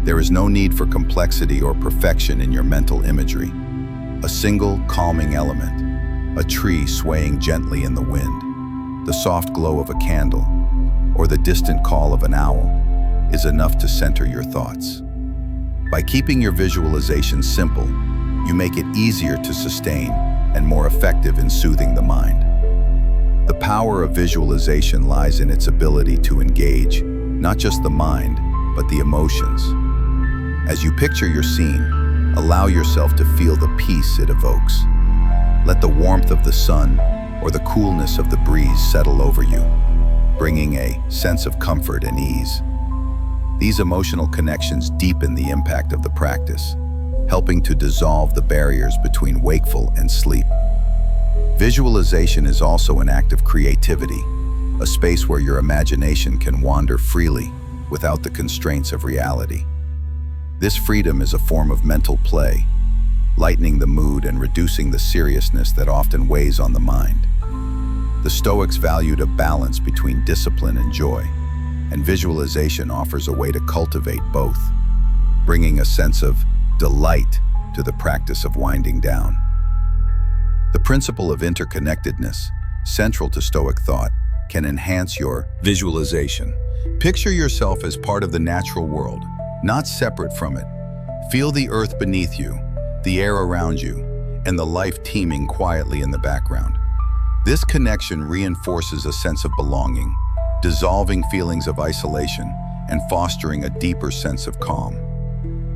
There is no need for complexity or perfection in your mental imagery. A single calming element, a tree swaying gently in the wind, the soft glow of a candle, or the distant call of an owl, is enough to center your thoughts. By keeping your visualization simple, you make it easier to sustain and more effective in soothing the mind. The power of visualization lies in its ability to engage not just the mind, but the emotions. As you picture your scene, allow yourself to feel the peace it evokes. Let the warmth of the sun or the coolness of the breeze settle over you, bringing a sense of comfort and ease. These emotional connections deepen the impact of the practice, helping to dissolve the barriers between wakeful and sleep. Visualization is also an act of creativity, a space where your imagination can wander freely without the constraints of reality. This freedom is a form of mental play, lightening the mood and reducing the seriousness that often weighs on the mind. The Stoics valued a balance between discipline and joy, and visualization offers a way to cultivate both, bringing a sense of delight to the practice of winding down. The principle of interconnectedness, central to Stoic thought, can enhance your visualization. Picture yourself as part of the natural world, not separate from it. Feel the earth beneath you, the air around you, and the life teeming quietly in the background. This connection reinforces a sense of belonging, dissolving feelings of isolation and fostering a deeper sense of calm.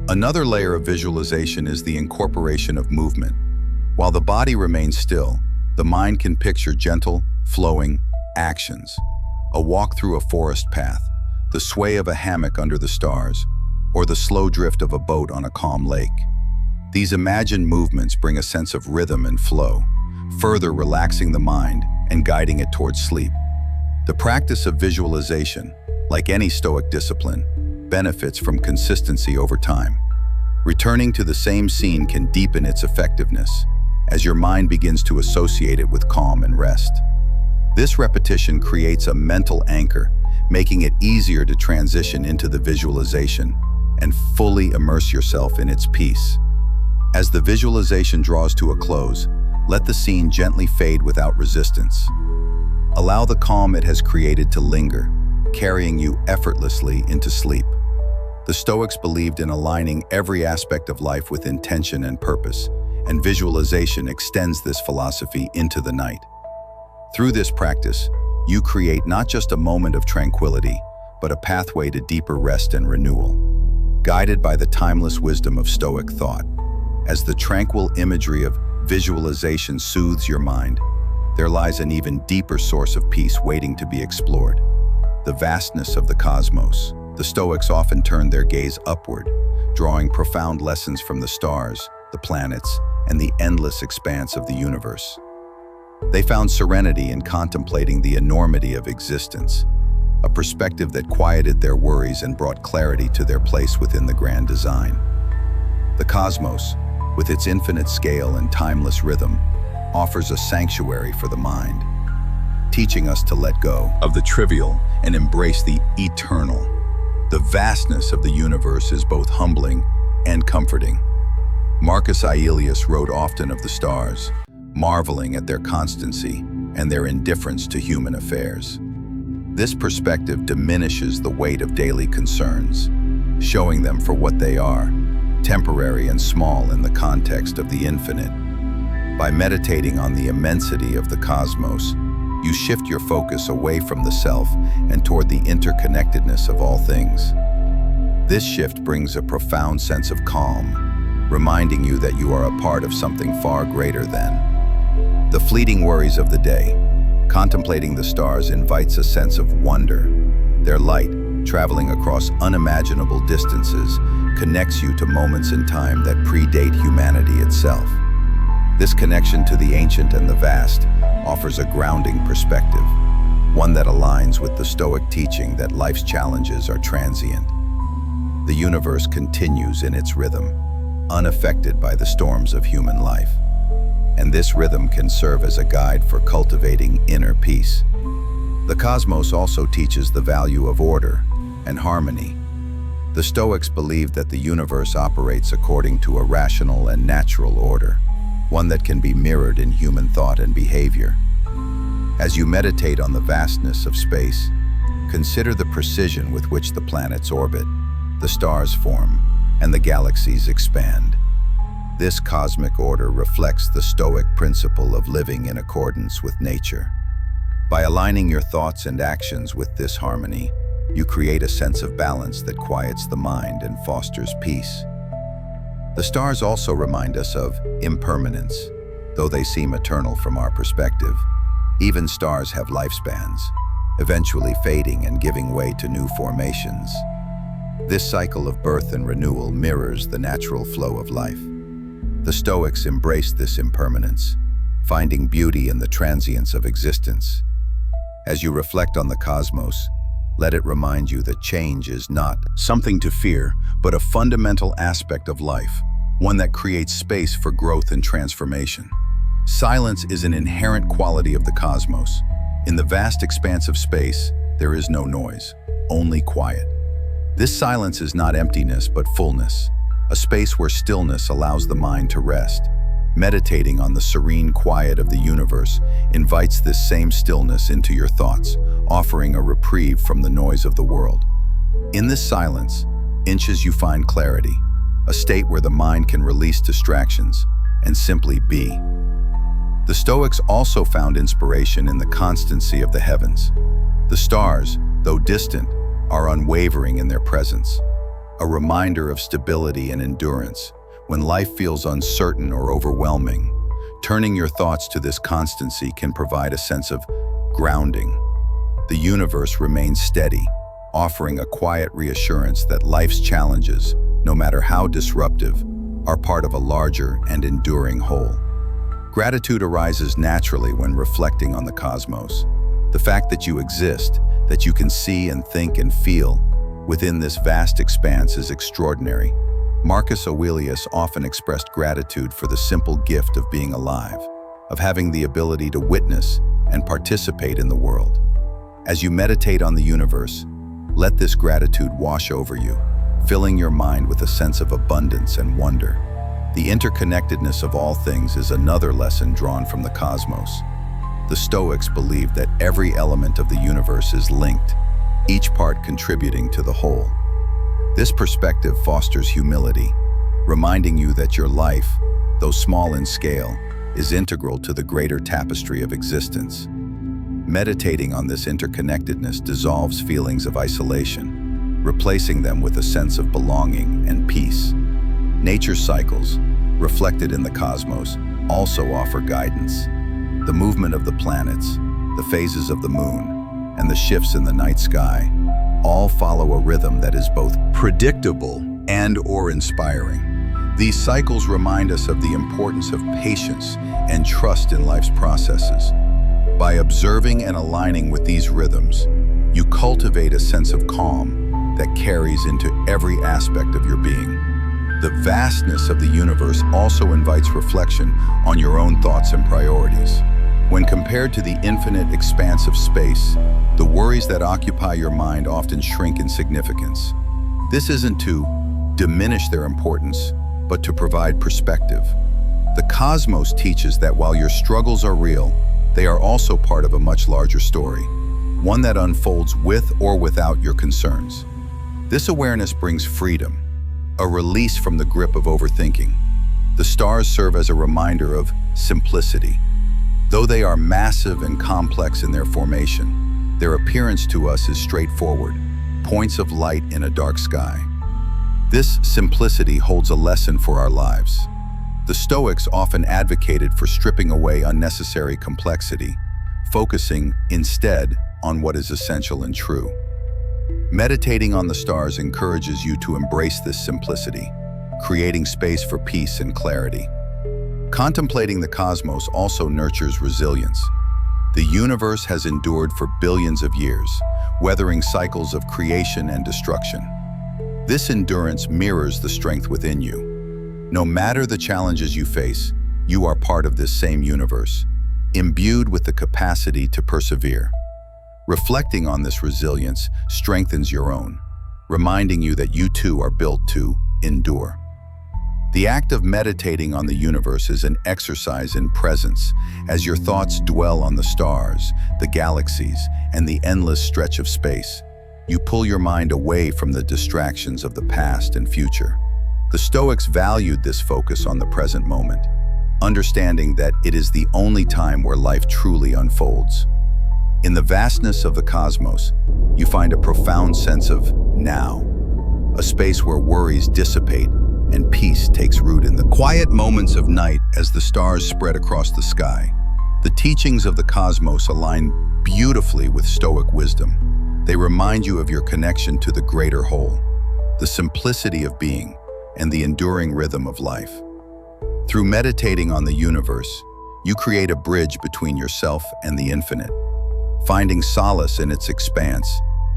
Another layer of visualization is the incorporation of movement. While the body remains still, the mind can picture gentle, flowing actions. A walk through a forest path, the sway of a hammock under the stars, or the slow drift of a boat on a calm lake. These imagined movements bring a sense of rhythm and flow, further relaxing the mind and guiding it towards sleep. The practice of visualization, like any Stoic discipline, benefits from consistency over time. Returning to the same scene can deepen its effectiveness, as your mind begins to associate it with calm and rest. This repetition creates a mental anchor, making it easier to transition into the visualization and fully immerse yourself in its peace. As the visualization draws to a close, let the scene gently fade without resistance. Allow the calm it has created to linger, carrying you effortlessly into sleep. The Stoics believed in aligning every aspect of life with intention and purpose, and visualization extends this philosophy into the night. Through this practice, you create not just a moment of tranquility, but a pathway to deeper rest and renewal. Guided by the timeless wisdom of Stoic thought, as the tranquil imagery of visualization soothes your mind, there lies an even deeper source of peace waiting to be explored: the vastness of the cosmos. The Stoics often turned their gaze upward, drawing profound lessons from the stars, the planets, and the endless expanse of the universe. They found serenity in contemplating the enormity of existence, a perspective that quieted their worries and brought clarity to their place within the grand design. The cosmos, with its infinite scale and timeless rhythm, offers a sanctuary for the mind, teaching us to let go of the trivial and embrace the eternal. The vastness of the universe is both humbling and comforting. Marcus Aurelius wrote often of the stars, marveling at their constancy and their indifference to human affairs. This perspective diminishes the weight of daily concerns, showing them for what they are, temporary and small in the context of the infinite. By meditating on the immensity of the cosmos, you shift your focus away from the self and toward the interconnectedness of all things. This shift brings a profound sense of calm, reminding you that you are a part of something far greater than the fleeting worries of the day. Contemplating the stars invites a sense of wonder. Their light, traveling across unimaginable distances, connects you to moments in time that predate humanity itself. This connection to the ancient and the vast offers a grounding perspective, one that aligns with the Stoic teaching that life's challenges are transient. The universe continues in its rhythm, unaffected by the storms of human life. And this rhythm can serve as a guide for cultivating inner peace. The cosmos also teaches the value of order and harmony. The Stoics believed that the universe operates according to a rational and natural order, one that can be mirrored in human thought and behavior. As you meditate on the vastness of space, consider the precision with which the planets orbit, the stars form, and the galaxies expand. This cosmic order reflects the Stoic principle of living in accordance with nature. By aligning your thoughts and actions with this harmony, you create a sense of balance that quiets the mind and fosters peace. The stars also remind us of impermanence. Though they seem eternal from our perspective, even stars have lifespans, eventually fading and giving way to new formations. This cycle of birth and renewal mirrors the natural flow of life. The Stoics embraced this impermanence, finding beauty in the transience of existence. As you reflect on the cosmos, let it remind you that change is not something to fear, but a fundamental aspect of life, one that creates space for growth and transformation. Silence is an inherent quality of the cosmos. In the vast expanse of space, there is no noise, only quiet. This silence is not emptiness, but fullness, a space where stillness allows the mind to rest. Meditating on the serene quiet of the universe invites this same stillness into your thoughts, offering a reprieve from the noise of the world. In this silence, you find clarity, a state where the mind can release distractions and simply be. The Stoics also found inspiration in the constancy of the heavens. The stars, though distant, are unwavering in their presence, a reminder of stability and endurance. When life feels uncertain or overwhelming, turning your thoughts to this constancy can provide a sense of grounding. The universe remains steady, offering a quiet reassurance that life's challenges, no matter how disruptive, are part of a larger and enduring whole. Gratitude arises naturally when reflecting on the cosmos. The fact that you exist, that you can see and think and feel within this vast expanse is extraordinary. Marcus Aurelius often expressed gratitude for the simple gift of being alive, of having the ability to witness and participate in the world. As you meditate on the universe, let this gratitude wash over you, filling your mind with a sense of abundance and wonder. The interconnectedness of all things is another lesson drawn from the cosmos. The Stoics believed that every element of the universe is linked, each part contributing to the whole. This perspective fosters humility, reminding you that your life, though small in scale, is integral to the greater tapestry of existence. Meditating on this interconnectedness dissolves feelings of isolation, replacing them with a sense of belonging and peace. Nature's cycles, reflected in the cosmos, also offer guidance. The movement of the planets, the phases of the moon, and the shifts in the night sky all follow a rhythm that is both predictable and/or inspiring. These cycles remind us of the importance of patience and trust in life's processes. By observing and aligning with these rhythms, you cultivate a sense of calm that carries into every aspect of your being. The vastness of the universe also invites reflection on your own thoughts and priorities. When compared to the infinite expanse of space, the worries that occupy your mind often shrink in significance. This isn't to diminish their importance, but to provide perspective. The cosmos teaches that while your struggles are real, they are also part of a much larger story, one that unfolds with or without your concerns. This awareness brings freedom, a release from the grip of overthinking. The stars serve as a reminder of simplicity. Though they are massive and complex in their formation, their appearance to us is straightforward, points of light in a dark sky. This simplicity holds a lesson for our lives. The Stoics often advocated for stripping away unnecessary complexity, focusing instead on what is essential and true. Meditating on the stars encourages you to embrace this simplicity, creating space for peace and clarity. Contemplating the cosmos also nurtures resilience. The universe has endured for billions of years, weathering cycles of creation and destruction. This endurance mirrors the strength within you. No matter the challenges you face, you are part of this same universe, imbued with the capacity to persevere. Reflecting on this resilience strengthens your own, reminding you that you too are built to endure. The act of meditating on the universe is an exercise in presence, as your thoughts dwell on the stars, the galaxies, and the endless stretch of space. You pull your mind away from the distractions of the past and future. The Stoics valued this focus on the present moment, understanding that it is the only time where life truly unfolds. In the vastness of the cosmos, you find a profound sense of now, a space where worries dissipate and peace takes root in the quiet moments of night as the stars spread across the sky. The teachings of the cosmos align beautifully with Stoic wisdom. They remind you of your connection to the greater whole, the simplicity of being, and the enduring rhythm of life. Through meditating on the universe, you create a bridge between yourself and the infinite, finding solace in its expanse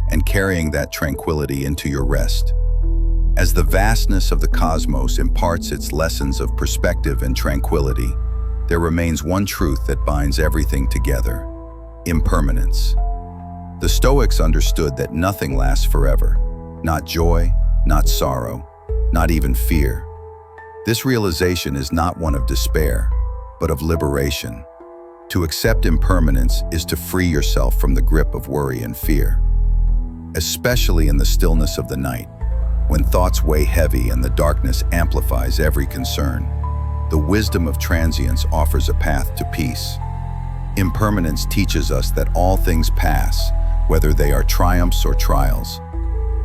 and carrying that tranquility into your rest. As the vastness of the cosmos imparts its lessons of perspective and tranquility, there remains one truth that binds everything together: impermanence. The Stoics understood that nothing lasts forever, not joy, not sorrow, not even fear. This realization is not one of despair, but of liberation. To accept impermanence is to free yourself from the grip of worry and fear. Especially in the stillness of the night, when thoughts weigh heavy and the darkness amplifies every concern, the wisdom of transience offers a path to peace. Impermanence teaches us that all things pass, whether they are triumphs or trials.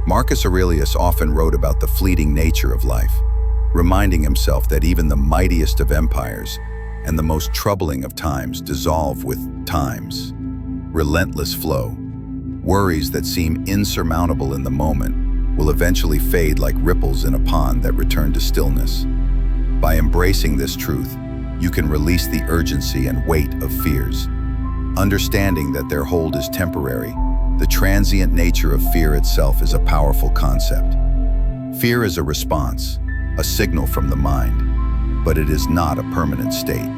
Marcus Aurelius often wrote about the fleeting nature of life, reminding himself that even the mightiest of empires and the most troubling of times dissolve with time's relentless flow. Worries that seem insurmountable in the moment will eventually fade like ripples in a pond that return to stillness. By embracing this truth, you can release the urgency and weight of fears. Understanding that their hold is temporary, the transient nature of fear itself is a powerful concept. Fear is a response, a signal from the mind, but it is not a permanent state.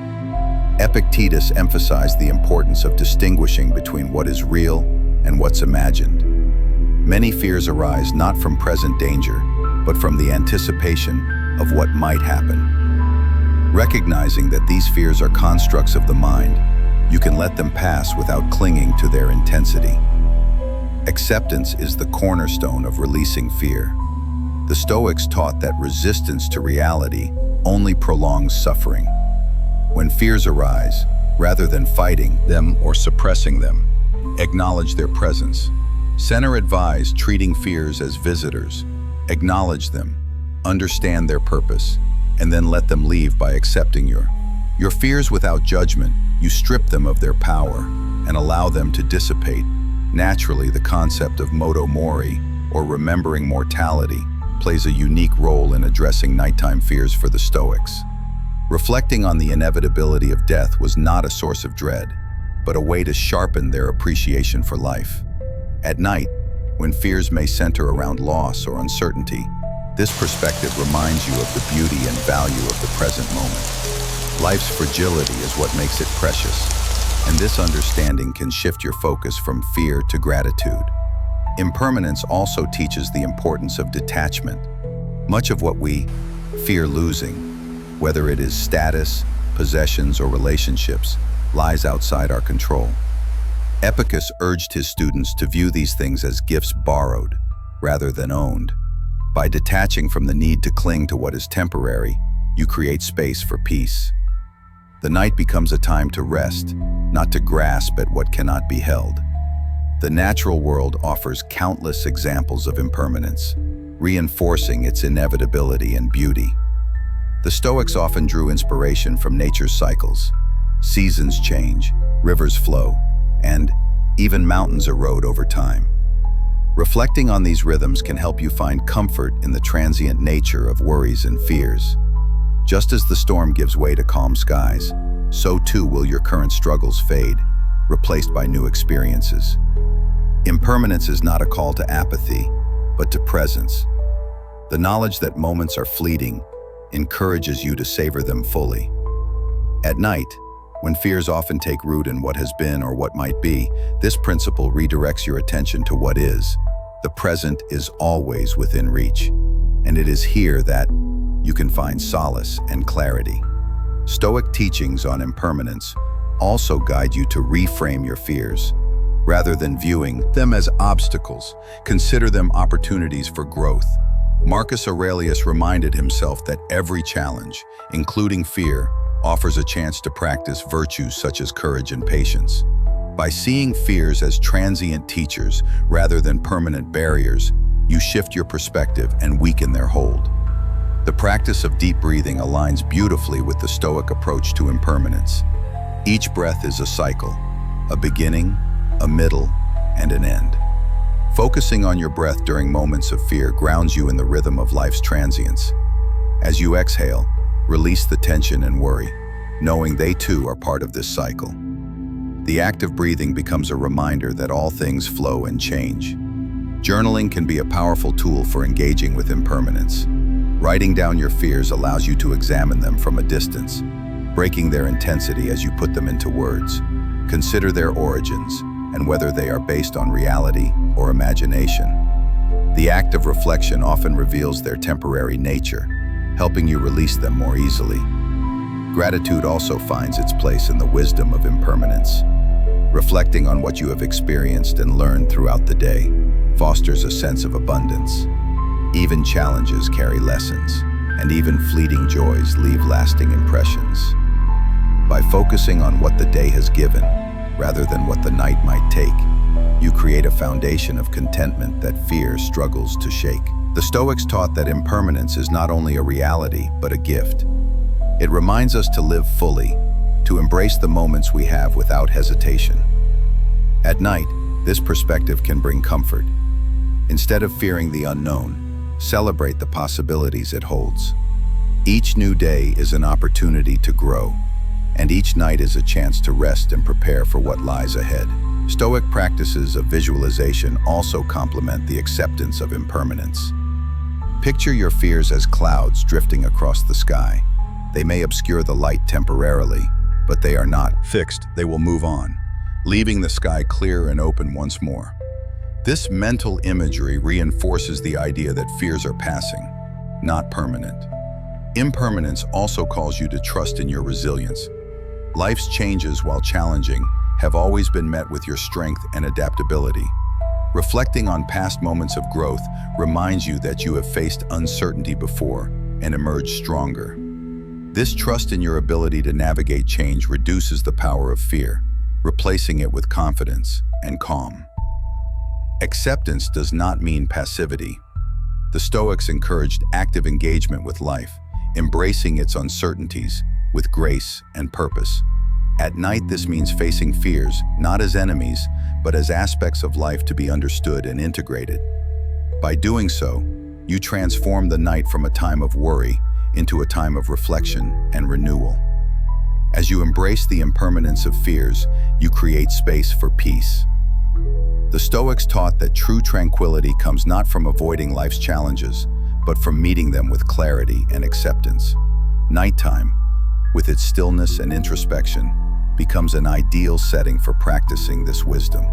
Epictetus emphasized the importance of distinguishing between what is real and what's imagined. Many fears arise not from present danger, but from the anticipation of what might happen. Recognizing that these fears are constructs of the mind, you can let them pass without clinging to their intensity. Acceptance is the cornerstone of releasing fear. The Stoics taught that resistance to reality only prolongs suffering. When fears arise, rather than fighting them or suppressing them, acknowledge their presence. Seneca advised treating fears as visitors. Acknowledge them, understand their purpose, and then let them leave by accepting your fears without judgment. You strip them of their power and allow them to dissipate. Naturally, the concept of moto mori, or remembering mortality, plays a unique role in addressing nighttime fears for the Stoics. Reflecting on the inevitability of death was not a source of dread, but a way to sharpen their appreciation for life. At night, when fears may center around loss or uncertainty, this perspective reminds you of the beauty and value of the present moment. Life's fragility is what makes it precious, and this understanding can shift your focus from fear to gratitude. Impermanence also teaches the importance of detachment. Much of what we fear losing, whether it is status, possessions, or relationships, lies outside our control. Epictetus urged his students to view these things as gifts borrowed, rather than owned. By detaching from the need to cling to what is temporary, you create space for peace. The night becomes a time to rest, not to grasp at what cannot be held. The natural world offers countless examples of impermanence, reinforcing its inevitability and beauty. The Stoics often drew inspiration from nature's cycles. Seasons change, rivers flow, and even mountains erode over time. Reflecting on these rhythms can help you find comfort in the transient nature of worries and fears. Just as the storm gives way to calm skies, so too will your current struggles fade, replaced by new experiences. Impermanence is not a call to apathy, but to presence. The knowledge that moments are fleeting encourages you to savor them fully. At night, when fears often take root in what has been or what might be, this principle redirects your attention to what is. The present is always within reach, and it is here that you can find solace and clarity. Stoic teachings on impermanence also guide you to reframe your fears. Rather than viewing them as obstacles, consider them opportunities for growth. Marcus Aurelius reminded himself that every challenge, including fear, offers a chance to practice virtues such as courage and patience. By seeing fears as transient teachers rather than permanent barriers, you shift your perspective and weaken their hold. The practice of deep breathing aligns beautifully with the Stoic approach to impermanence. Each breath is a cycle, a beginning, a middle, and an end. Focusing on your breath during moments of fear grounds you in the rhythm of life's transience. As you exhale, release the tension and worry, knowing they too are part of this cycle. The act of breathing becomes a reminder that all things flow and change. Journaling can be a powerful tool for engaging with impermanence. Writing down your fears allows you to examine them from a distance, breaking their intensity as you put them into words. Consider their origins and whether they are based on reality or imagination. The act of reflection often reveals their temporary nature, helping you release them more easily. Gratitude also finds its place in the wisdom of impermanence. Reflecting on what you have experienced and learned throughout the day fosters a sense of abundance. Even challenges carry lessons, and even fleeting joys leave lasting impressions. By focusing on what the day has given, rather than what the night might take, you create a foundation of contentment that fear struggles to shake. The Stoics taught that impermanence is not only a reality, but a gift. It reminds us to live fully, to embrace the moments we have without hesitation. At night, this perspective can bring comfort. Instead of fearing the unknown, celebrate the possibilities it holds. Each new day is an opportunity to grow, and each night is a chance to rest and prepare for what lies ahead. Stoic practices of visualization also complement the acceptance of impermanence. Picture your fears as clouds drifting across the sky. They may obscure the light temporarily, but they are not fixed. They will move on. leaving the sky clear and open once more. This mental imagery reinforces the idea that fears are passing, not permanent. Impermanence also calls you to trust in your resilience. Life's changes, while challenging, have always been met with your strength and adaptability. Reflecting on past moments of growth reminds you that you have faced uncertainty before and emerged stronger. This trust in your ability to navigate change reduces the power of fear, replacing it with confidence and calm. Acceptance does not mean passivity. The Stoics encouraged active engagement with life, embracing its uncertainties with grace and purpose. At night, this means facing fears, not as enemies, but as aspects of life to be understood and integrated. By doing so, you transform the night from a time of worry into a time of reflection and renewal. As you embrace the impermanence of fears, you create space for peace. The Stoics taught that true tranquility comes not from avoiding life's challenges, but from meeting them with clarity and acceptance. Nighttime, with its stillness and introspection, becomes an ideal setting for practicing this wisdom.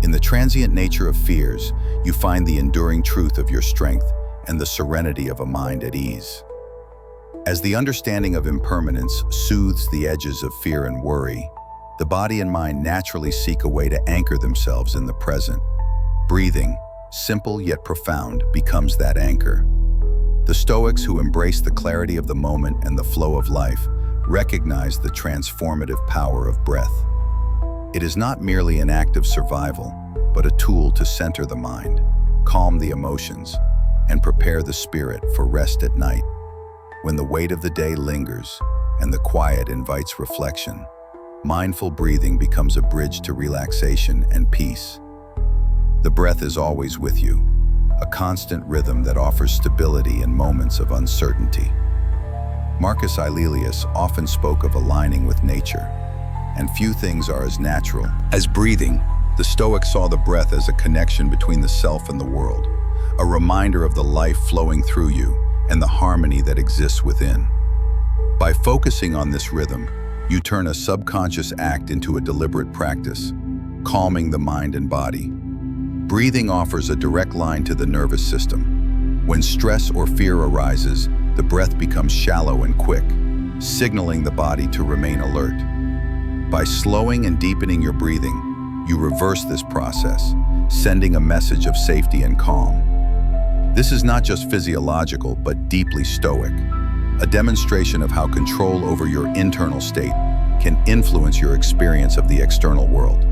In the transient nature of fears, you find the enduring truth of your strength and the serenity of a mind at ease. As the understanding of impermanence soothes the edges of fear and worry, the body and mind naturally seek a way to anchor themselves in the present. Breathing, simple yet profound, becomes that anchor. The Stoics, who embrace the clarity of the moment and the flow of life, recognize the transformative power of breath. It is not merely an act of survival, but a tool to center the mind, calm the emotions, and prepare the spirit for rest at night. When the weight of the day lingers and the quiet invites reflection, mindful breathing becomes a bridge to relaxation and peace. The breath is always with you, a constant rhythm that offers stability in moments of uncertainty. Marcus Aurelius often spoke of aligning with nature, and few things are as natural as breathing. The Stoics saw the breath as a connection between the self and the world, a reminder of the life flowing through you and the harmony that exists within. By focusing on this rhythm, you turn a subconscious act into a deliberate practice, calming the mind and body. Breathing offers a direct line to the nervous system. When stress or fear arises, the breath becomes shallow and quick, signaling the body to remain alert. By slowing and deepening your breathing, you reverse this process, sending a message of safety and calm. This is not just physiological, but deeply Stoic, a demonstration of how control over your internal state can influence your experience of the external world.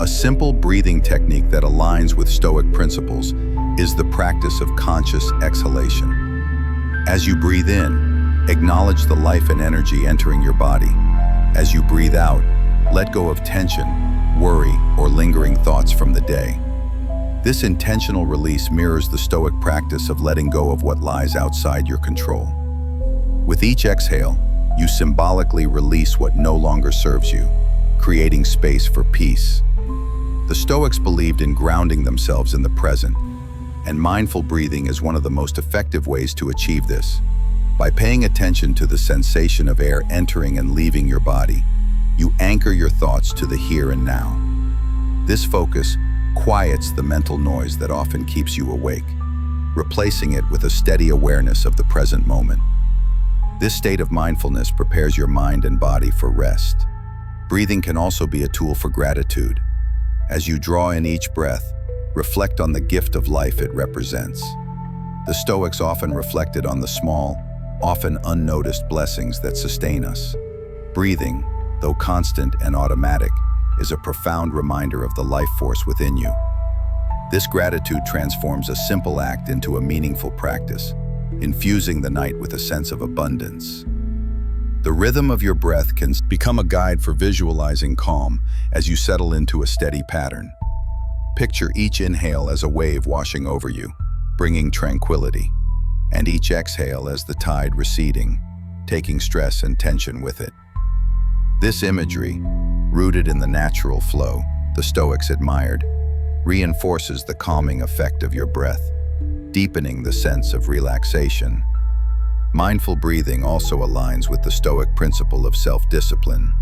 A simple breathing technique that aligns with Stoic principles is the practice of conscious exhalation. As you breathe in, acknowledge the life and energy entering your body. As you breathe out, let go of tension, worry, or lingering thoughts from the day. This intentional release mirrors the Stoic practice of letting go of what lies outside your control. With each exhale, you symbolically release what no longer serves you, creating space for peace. The Stoics believed in grounding themselves in the present, and mindful breathing is one of the most effective ways to achieve this. By paying attention to the sensation of air entering and leaving your body, you anchor your thoughts to the here and now. This focus quiets the mental noise that often keeps you awake, replacing it with a steady awareness of the present moment. This state of mindfulness prepares your mind and body for rest. Breathing can also be a tool for gratitude. As you draw in each breath, reflect on the gift of life it represents. The Stoics often reflected on the small, often unnoticed blessings that sustain us. Breathing, though constant and automatic, is a profound reminder of the life force within you. This gratitude transforms a simple act into a meaningful practice, infusing the night with a sense of abundance. The rhythm of your breath can become a guide for visualizing calm as you settle into a steady pattern. Picture each inhale as a wave washing over you, bringing tranquility, and each exhale as the tide receding, taking stress and tension with it. This imagery, rooted in the natural flow the Stoics admired, reinforces the calming effect of your breath, deepening the sense of relaxation. Mindful breathing also aligns with the Stoic principle of self-discipline.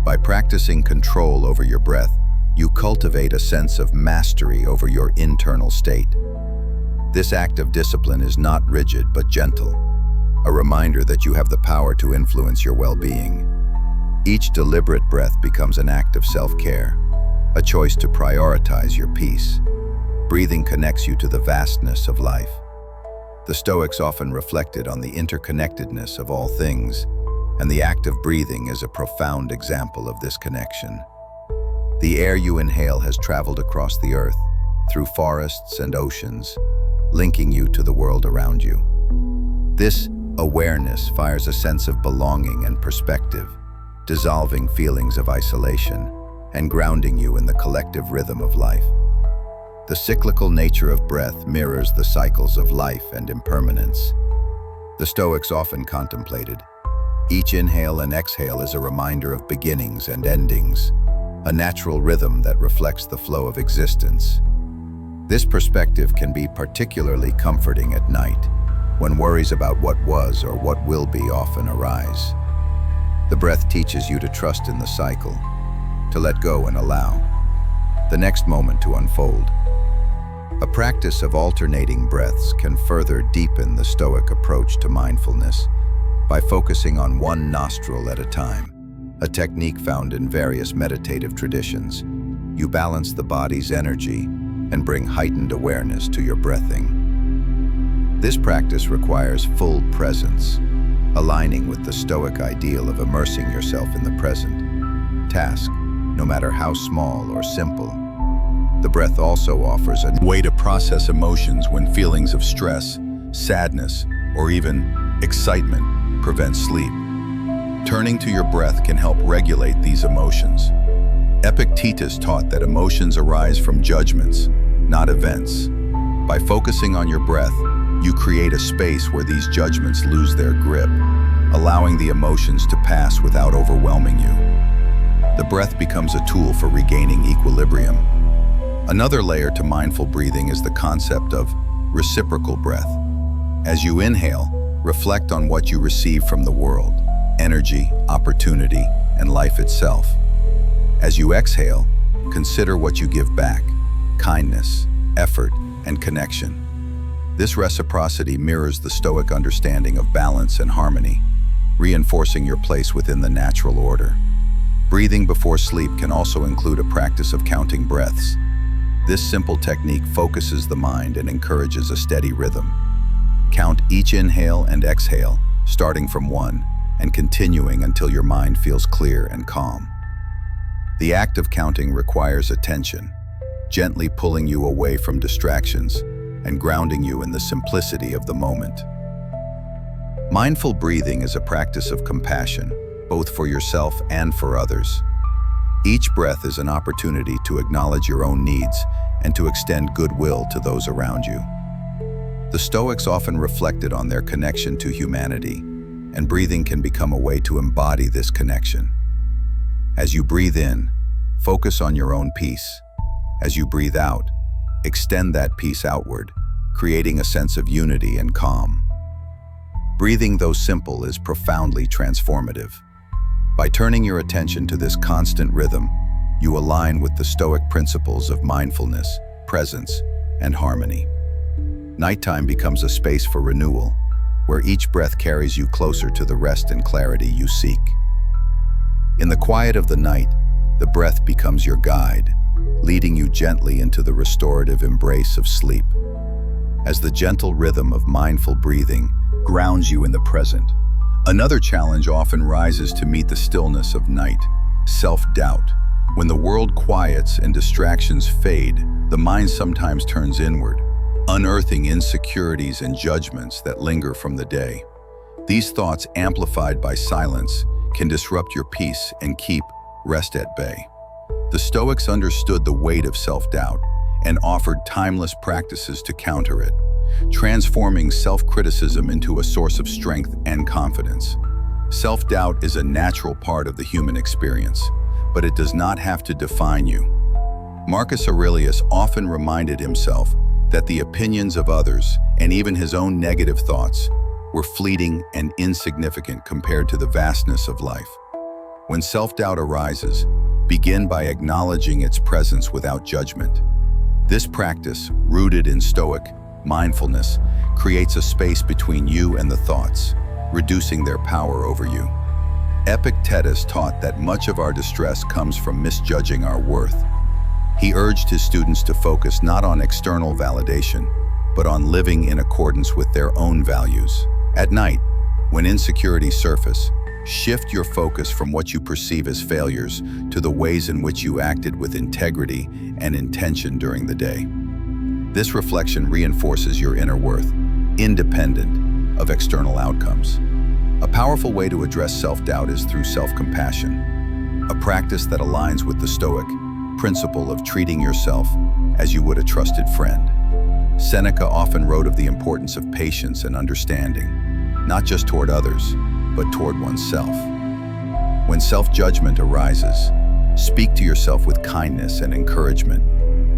By practicing control over your breath, you cultivate a sense of mastery over your internal state. This act of discipline is not rigid but gentle, a reminder that you have the power to influence your well-being. Each deliberate breath becomes an act of self-care, a choice to prioritize your peace. Breathing connects you to the vastness of life. The Stoics often reflected on the interconnectedness of all things, and the act of breathing is a profound example of this connection. The air you inhale has traveled across the earth, through forests and oceans, linking you to the world around you. This awareness fires a sense of belonging and perspective, dissolving feelings of isolation and grounding you in the collective rhythm of life. The cyclical nature of breath mirrors the cycles of life and impermanence. The Stoics often contemplated, each inhale and exhale is a reminder of beginnings and endings, a natural rhythm that reflects the flow of existence. This perspective can be particularly comforting at night, when worries about what was or what will be often arise. The breath teaches you to trust in the cycle, to let go and allow the next moment to unfold. A practice of alternating breaths can further deepen the Stoic approach to mindfulness by focusing on one nostril at a time, a technique found in various meditative traditions. You balance the body's energy and bring heightened awareness to your breathing. This practice requires full presence, aligning with the Stoic ideal of immersing yourself in the present task, no matter how small or simple. The breath also offers a way to process emotions when feelings of stress, sadness, or even excitement prevent sleep. Turning to your breath can help regulate these emotions. Epictetus taught that emotions arise from judgments, not events. By focusing on your breath, you create a space where these judgments lose their grip, allowing the emotions to pass without overwhelming you. The breath becomes a tool for regaining equilibrium. Another layer to mindful breathing is the concept of reciprocal breath. As you inhale, reflect on what you receive from the world, energy, opportunity, and life itself. As you exhale, consider what you give back, kindness, effort, and connection. This reciprocity mirrors the Stoic understanding of balance and harmony, reinforcing your place within the natural order. Breathing before sleep can also include a practice of counting breaths. This simple technique focuses the mind and encourages a steady rhythm. Count each inhale and exhale, starting from 1 and continuing until your mind feels clear and calm. The act of counting requires attention, gently pulling you away from distractions and grounding you in the simplicity of the moment. Mindful breathing is a practice of compassion, both for yourself and for others. Each breath is an opportunity to acknowledge your own needs and to extend goodwill to those around you. The Stoics often reflected on their connection to humanity, and breathing can become a way to embody this connection. As you breathe in, focus on your own peace. As you breathe out, extend that peace outward, creating a sense of unity and calm. Breathing, though simple, is profoundly transformative. By turning your attention to this constant rhythm, you align with the Stoic principles of mindfulness, presence, and harmony. Nighttime becomes a space for renewal, where each breath carries you closer to the rest and clarity you seek. In the quiet of the night, the breath becomes your guide, leading you gently into the restorative embrace of sleep. As the gentle rhythm of mindful breathing grounds you in the present, another challenge often rises to meet the stillness of night: self-doubt. When the world quiets and distractions fade, the mind sometimes turns inward, unearthing insecurities and judgments that linger from the day. These thoughts, amplified by silence, can disrupt your peace and keep rest at bay. The Stoics understood the weight of self-doubt and offered timeless practices to counter it, transforming self-criticism into a source of strength and confidence. Self-doubt is a natural part of the human experience, but it does not have to define you. Marcus Aurelius often reminded himself that the opinions of others, and even his own negative thoughts, were fleeting and insignificant compared to the vastness of life. When self-doubt arises, begin by acknowledging its presence without judgment. This practice, rooted in Stoic mindfulness, creates a space between you and the thoughts, reducing their power over you. Epictetus taught that much of our distress comes from misjudging our worth. He urged his students to focus not on external validation, but on living in accordance with their own values. At night, when insecurities surface, shift your focus from what you perceive as failures to the ways in which you acted with integrity and intention during the day. This reflection reinforces your inner worth, independent of external outcomes. A powerful way to address self-doubt is through self-compassion, a practice that aligns with the Stoic principle of treating yourself as you would a trusted friend. Seneca often wrote of the importance of patience and understanding, not just toward others, but toward oneself. When self-judgment arises, speak to yourself with kindness and encouragement,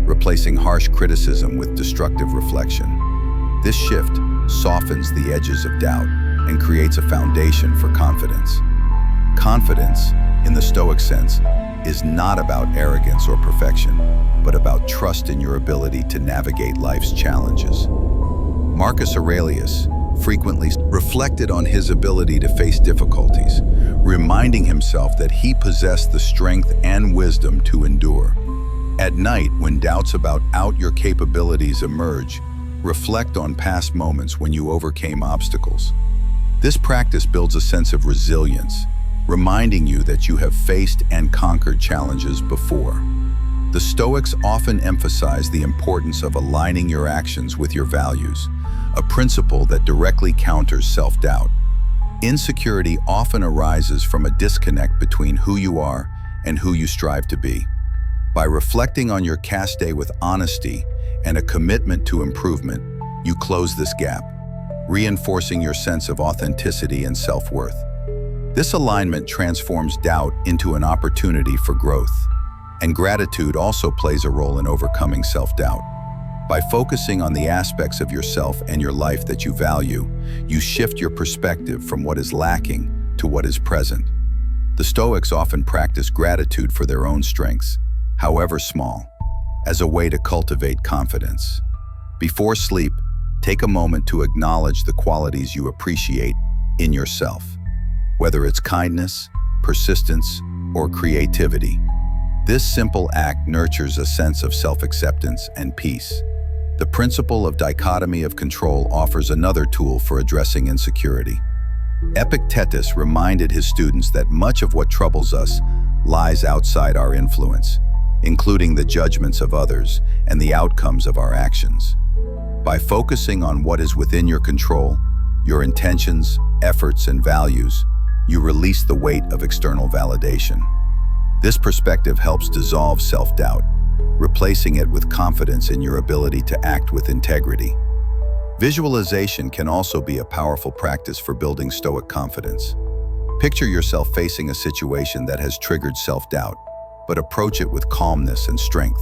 replacing harsh criticism with destructive reflection. This shift softens the edges of doubt and creates a foundation for confidence. Confidence, in the Stoic sense, is not about arrogance or perfection, but about trust in your ability to navigate life's challenges. Marcus Aurelius frequently reflected on his ability to face difficulties, reminding himself that he possessed the strength and wisdom to endure. At night, when doubts about your capabilities emerge, reflect on past moments when you overcame obstacles. This practice builds a sense of resilience, reminding you that you have faced and conquered challenges before. The Stoics often emphasize the importance of aligning your actions with your values, a principle that directly counters self-doubt. Insecurity often arises from a disconnect between who you are and who you strive to be. By reflecting on your past day with honesty and a commitment to improvement, you close this gap, reinforcing your sense of authenticity and self-worth. This alignment transforms doubt into an opportunity for growth, and gratitude also plays a role in overcoming self-doubt. By focusing on the aspects of yourself and your life that you value, you shift your perspective from what is lacking to what is present. The Stoics often practice gratitude for their own strengths, however small, as a way to cultivate confidence. Before sleep, take a moment to acknowledge the qualities you appreciate in yourself, whether it's kindness, persistence, or creativity. This simple act nurtures a sense of self-acceptance and peace. The principle of dichotomy of control offers another tool for addressing insecurity. Epictetus reminded his students that much of what troubles us lies outside our influence, including the judgments of others and the outcomes of our actions. By focusing on what is within your control, your intentions, efforts, and values, you release the weight of external validation. This perspective helps dissolve self-doubt, replacing it with confidence in your ability to act with integrity. Visualization can also be a powerful practice for building Stoic confidence. Picture yourself facing a situation that has triggered self-doubt, but approach it with calmness and strength.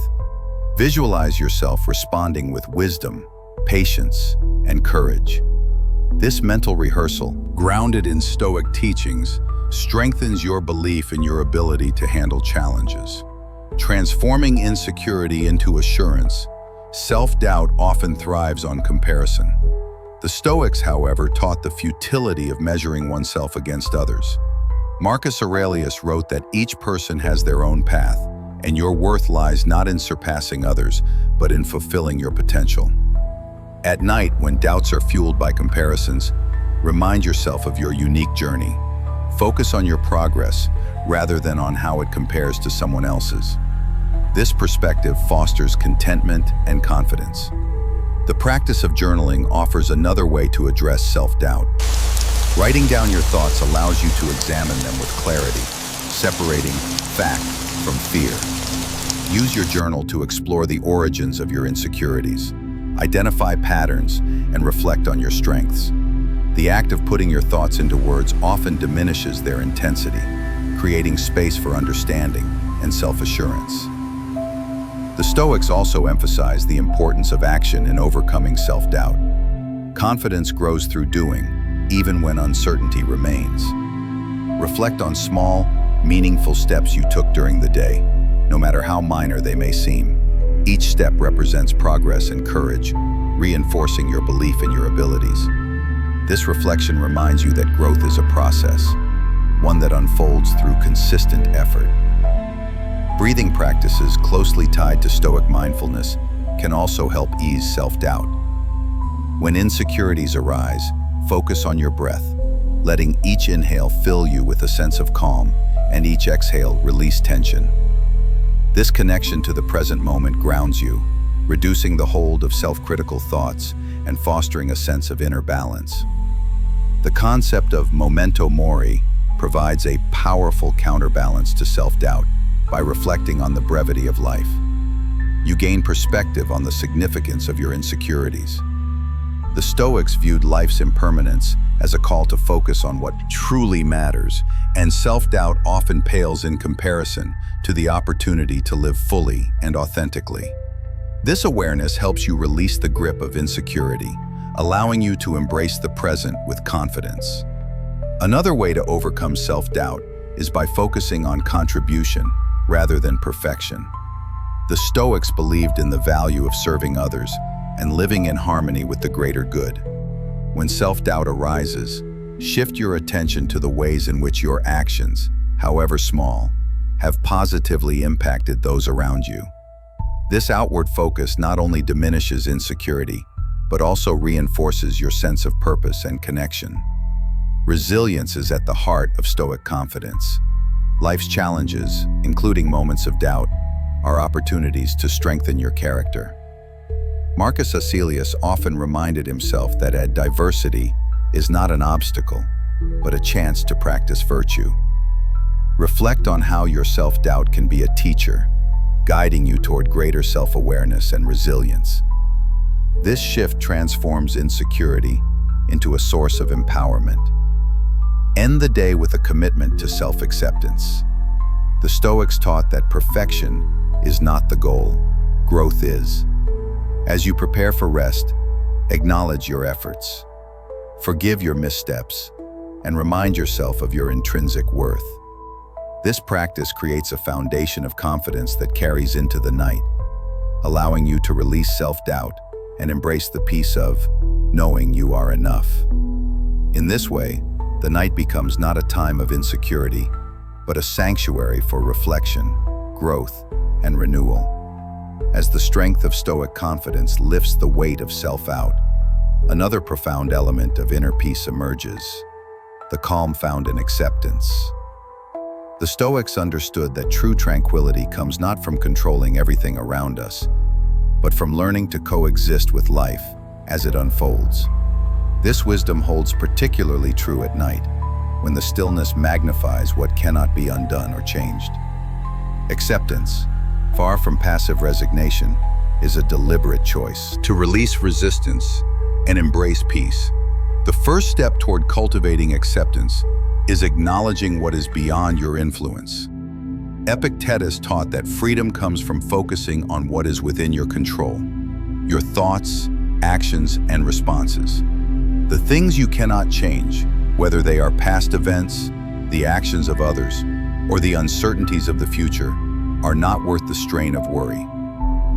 Visualize yourself responding with wisdom, patience, and courage. This mental rehearsal, grounded in Stoic teachings, strengthens your belief in your ability to handle challenges. Transforming insecurity into assurance, self-doubt often thrives on comparison. The Stoics, however, taught the futility of measuring oneself against others. Marcus Aurelius wrote that each person has their own path, and your worth lies not in surpassing others, but in fulfilling your potential. At night, when doubts are fueled by comparisons, remind yourself of your unique journey. Focus on your progress rather than on how it compares to someone else's. This perspective fosters contentment and confidence. The practice of journaling offers another way to address self-doubt. Writing down your thoughts allows you to examine them with clarity, separating fact from fear. Use your journal to explore the origins of your insecurities, identify patterns, and reflect on your strengths. The act of putting your thoughts into words often diminishes their intensity, creating space for understanding and self-assurance. The Stoics also emphasize the importance of action in overcoming self-doubt. Confidence grows through doing, even when uncertainty remains. Reflect on small, meaningful steps you took during the day, no matter how minor they may seem. Each step represents progress and courage, reinforcing your belief in your abilities. This reflection reminds you that growth is a process, one that unfolds through consistent effort. Breathing practices closely tied to Stoic mindfulness can also help ease self-doubt. When insecurities arise, focus on your breath, letting each inhale fill you with a sense of calm and each exhale release tension. This connection to the present moment grounds you, reducing the hold of self-critical thoughts and fostering a sense of inner balance. The concept of memento mori provides a powerful counterbalance to self-doubt by reflecting on the brevity of life. You gain perspective on the significance of your insecurities. The Stoics viewed life's impermanence as a call to focus on what truly matters, and self-doubt often pales in comparison to the opportunity to live fully and authentically. This awareness helps you release the grip of insecurity, allowing you to embrace the present with confidence. Another way to overcome self-doubt is by focusing on contribution rather than perfection. The Stoics believed in the value of serving others and living in harmony with the greater good. When self-doubt arises, shift your attention to the ways in which your actions, however small, have positively impacted those around you. This outward focus not only diminishes insecurity, but also reinforces your sense of purpose and connection. Resilience is at the heart of Stoic confidence. Life's challenges, including moments of doubt, are opportunities to strengthen your character. Marcus Aurelius often reminded himself that adversity is not an obstacle, but a chance to practice virtue. Reflect on how your self-doubt can be a teacher, guiding you toward greater self-awareness and resilience. This shift transforms insecurity into a source of empowerment. End the day with a commitment to self-acceptance. The Stoics taught that perfection is not the goal, growth is. As you prepare for rest, acknowledge your efforts. Forgive your missteps, and remind yourself of your intrinsic worth. This practice creates a foundation of confidence that carries into the night, allowing you to release self-doubt and embrace the peace of knowing you are enough. In this way, the night becomes not a time of insecurity, but a sanctuary for reflection, growth, and renewal. As the strength of Stoic confidence lifts the weight of self out, another profound element of inner peace emerges: the calm found in acceptance. The Stoics understood that true tranquility comes not from controlling everything around us, but from learning to coexist with life as it unfolds. This wisdom holds particularly true at night, when the stillness magnifies what cannot be undone or changed. Acceptance, far from passive resignation, is a deliberate choice to release resistance and embrace peace. The first step toward cultivating acceptance is acknowledging what is beyond your influence. Epictetus taught that freedom comes from focusing on what is within your control: your thoughts, actions, and responses. The things you cannot change, whether they are past events, the actions of others, or the uncertainties of the future, are not worth the strain of worry.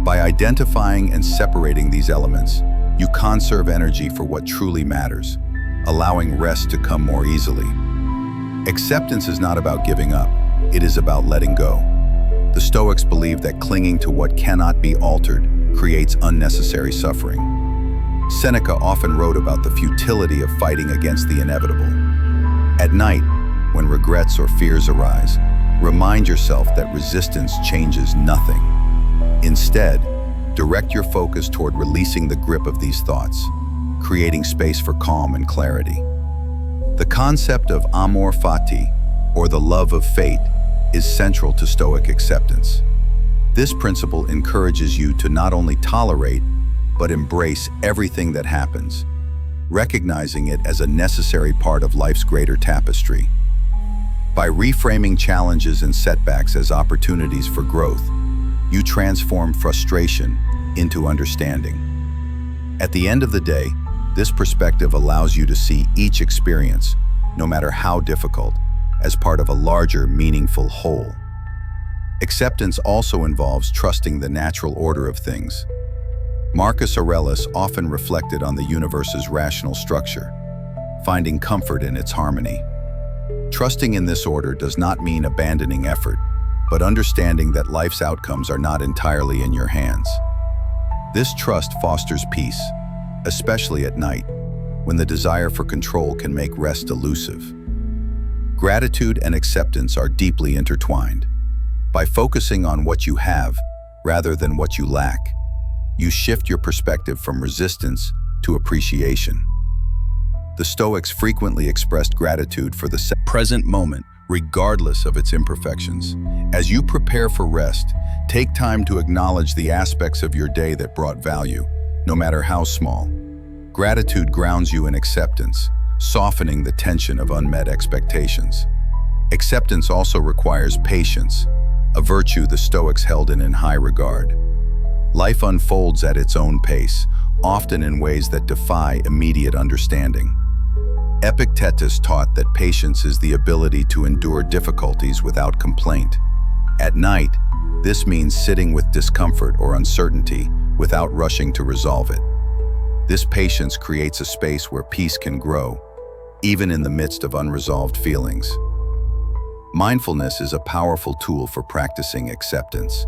By identifying and separating these elements, you conserve energy for what truly matters, allowing rest to come more easily. Acceptance is not about giving up, it is about letting go. The Stoics believe that clinging to what cannot be altered creates unnecessary suffering. Seneca often wrote about the futility of fighting against the inevitable. At night, when regrets or fears arise, remind yourself that resistance changes nothing. Instead, direct your focus toward releasing the grip of these thoughts, creating space for calm and clarity. The concept of amor fati, or the love of fate, is central to Stoic acceptance. This principle encourages you to not only tolerate, but embrace everything that happens, recognizing it as a necessary part of life's greater tapestry. By reframing challenges and setbacks as opportunities for growth, you transform frustration into understanding. At the end of the day, this perspective allows you to see each experience, no matter how difficult, as part of a larger, meaningful whole. Acceptance also involves trusting the natural order of things. Marcus Aurelius often reflected on the universe's rational structure, finding comfort in its harmony. Trusting in this order does not mean abandoning effort, but understanding that life's outcomes are not entirely in your hands. This trust fosters peace, especially at night, when the desire for control can make rest elusive. Gratitude and acceptance are deeply intertwined. By focusing on what you have rather than what you lack, you shift your perspective from resistance to appreciation. The Stoics frequently expressed gratitude for the present moment, regardless of its imperfections. As you prepare for rest, take time to acknowledge the aspects of your day that brought value, no matter how small. Gratitude grounds you in acceptance, softening the tension of unmet expectations. Acceptance also requires patience, a virtue the Stoics held in high regard. Life unfolds at its own pace, often in ways that defy immediate understanding. Epictetus taught that patience is the ability to endure difficulties without complaint. At night, this means sitting with discomfort or uncertainty without rushing to resolve it. This patience creates a space where peace can grow, even in the midst of unresolved feelings. Mindfulness is a powerful tool for practicing acceptance.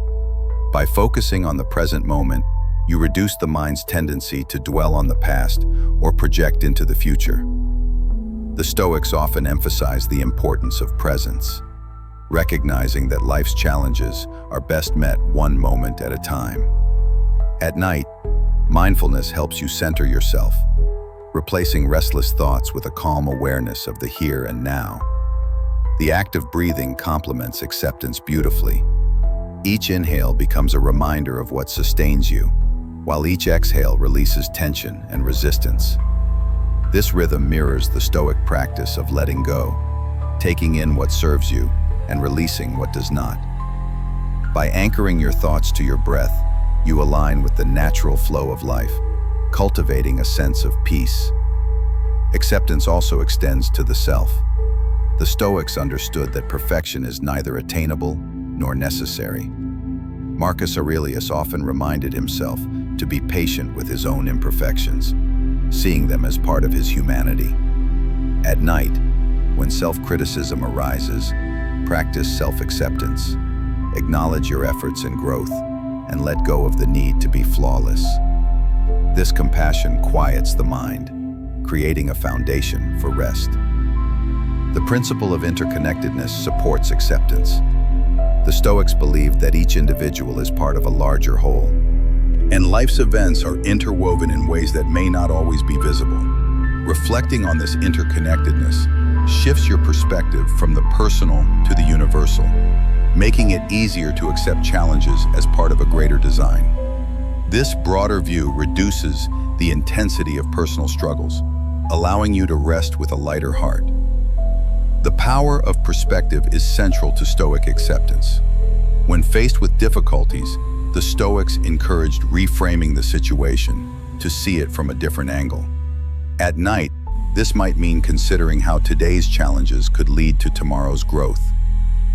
By focusing on the present moment, you reduce the mind's tendency to dwell on the past or project into the future. The Stoics often emphasize the importance of presence, recognizing that life's challenges are best met one moment at a time. At night, mindfulness helps you center yourself, replacing restless thoughts with a calm awareness of the here and now. The act of breathing complements acceptance beautifully. Each inhale becomes a reminder of what sustains you, while each exhale releases tension and resistance. This rhythm mirrors the Stoic practice of letting go, taking in what serves you and releasing what does not. By anchoring your thoughts to your breath, you align with the natural flow of life, cultivating a sense of peace. Acceptance also extends to the self. The Stoics understood that perfection is neither attainable nor necessary. Marcus Aurelius often reminded himself to be patient with his own imperfections, seeing them as part of his humanity. At night, when self-criticism arises, practice self-acceptance. Acknowledge your efforts and growth, and let go of the need to be flawless. This compassion quiets the mind, creating a foundation for rest. The principle of interconnectedness supports acceptance. The Stoics believed that each individual is part of a larger whole, and life's events are interwoven in ways that may not always be visible. Reflecting on this interconnectedness shifts your perspective from the personal to the universal, making it easier to accept challenges as part of a greater design. This broader view reduces the intensity of personal struggles, allowing you to rest with a lighter heart. The power of perspective is central to Stoic acceptance. When faced with difficulties, the Stoics encouraged reframing the situation to see it from a different angle. At night, this might mean considering how today's challenges could lead to tomorrow's growth,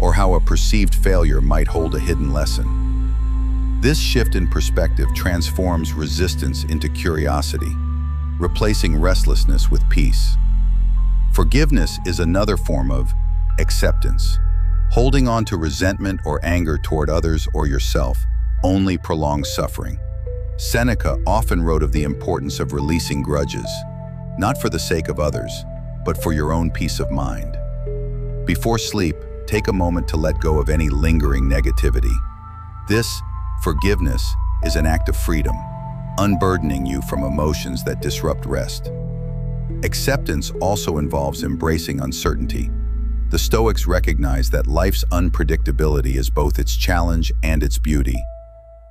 or how a perceived failure might hold a hidden lesson. This shift in perspective transforms resistance into curiosity, replacing restlessness with peace. Forgiveness is another form of acceptance. Holding on to resentment or anger toward others or yourself only prolongs suffering. Seneca often wrote of the importance of releasing grudges, not for the sake of others, but for your own peace of mind. Before sleep, take a moment to let go of any lingering negativity. This forgiveness is an act of freedom, unburdening you from emotions that disrupt rest. Acceptance also involves embracing uncertainty. The Stoics recognize that life's unpredictability is both its challenge and its beauty.